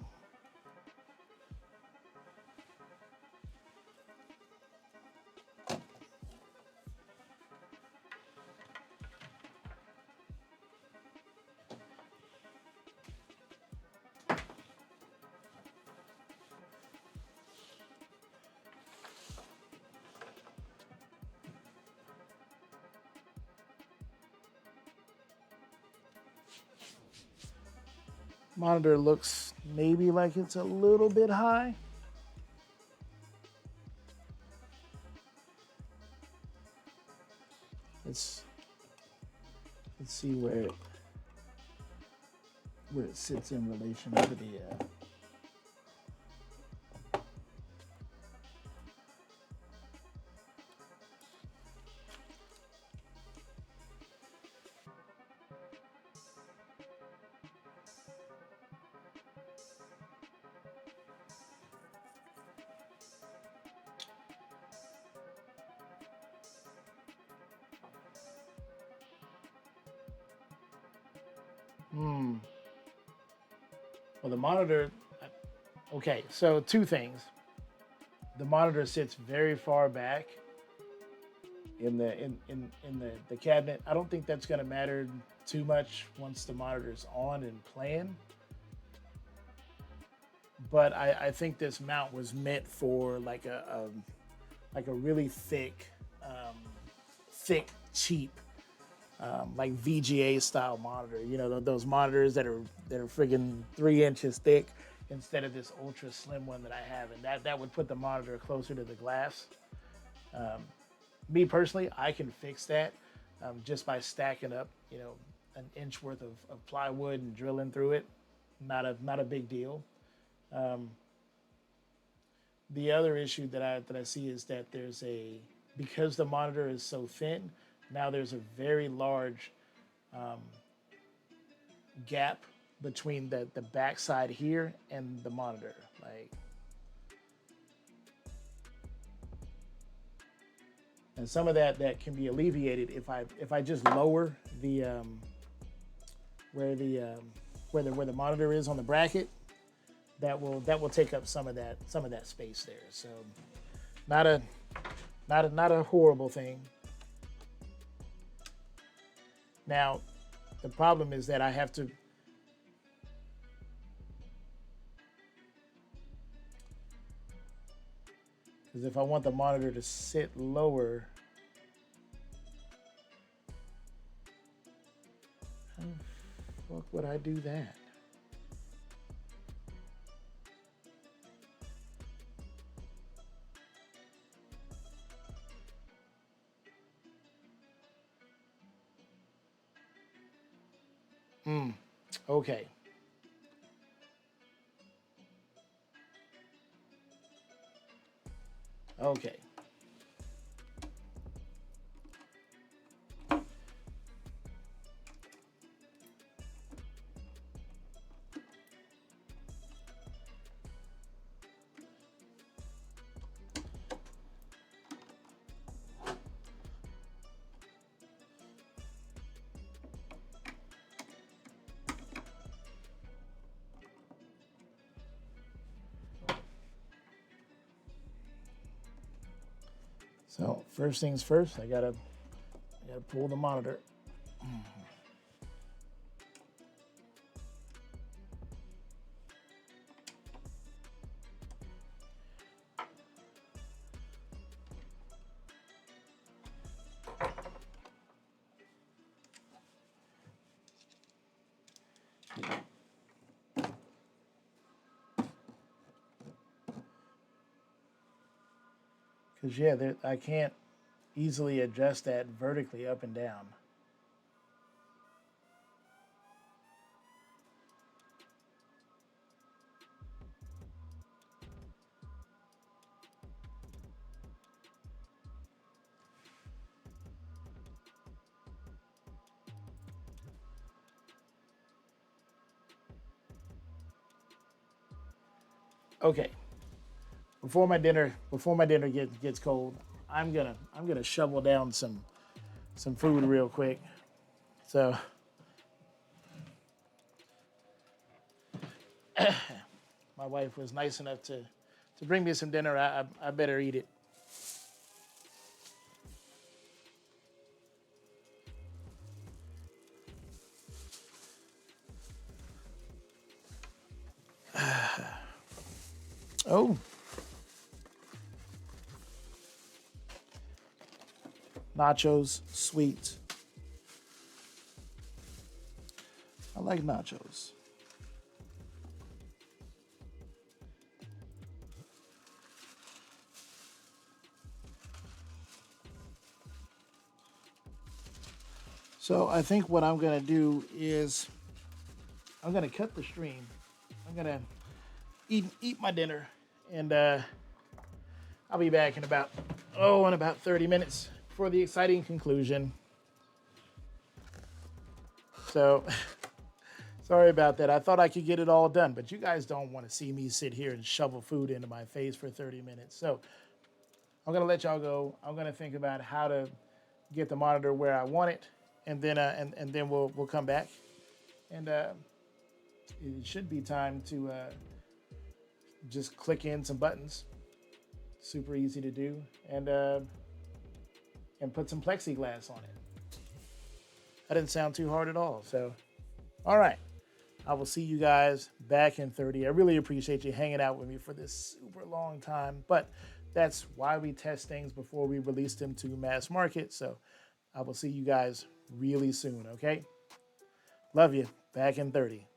Monitor looks maybe like it's a little bit high. Let's see where it sits in relation to the. Well, the monitor. Okay, so two things. The monitor sits very far back in the cabinet. I don't think that's going to matter too much once the monitor's on and playing. But I think this mount was meant for like a really thick, cheap, like VGA style monitor. You know, those monitors that are friggin' 3 inches thick instead of this ultra slim one that I have, and that would put the monitor closer to the glass. Me personally, I can fix that just by stacking up, you know, an inch worth of plywood and drilling through it. Not a big deal. The other issue that I see is that because the monitor is so thin, now there's a very large gap between the backside here and the monitor. Like, and some of that can be alleviated if I just lower the where the monitor is on the bracket. That will take up some of that space there. So not a horrible thing. Now the problem is that I have to because if I want the monitor to sit lower, how the fuck would I do that? Okay. Okay. So first things first, I gotta pull the monitor. Because yeah, I can't easily adjust that vertically up and down. Okay. Before my dinner gets cold, I'm gonna shovel down some food real quick. So My wife was nice enough to bring me some dinner. I better eat it. Oh, nachos, sweet. I like nachos. So I think what I'm gonna do is I'm gonna cut the stream. I'm gonna eat my dinner, and I'll be back in about 30 minutes for the exciting conclusion. So sorry about that. I thought I could get it all done, but you guys don't want to see me sit here and shovel food into my face for 30 minutes. So I'm gonna let y'all go. I'm gonna think about how to get the monitor where I want it, and then and then we'll come back, and it should be time to just click in some buttons. Super easy to do, and put some plexiglass on it. That didn't sound too hard at all. So, all right. I will see you guys back in 30. I really appreciate you hanging out with me for this super long time, but that's why we test things before we release them to mass market. So I will see you guys really soon, okay? Love you. Back in 30.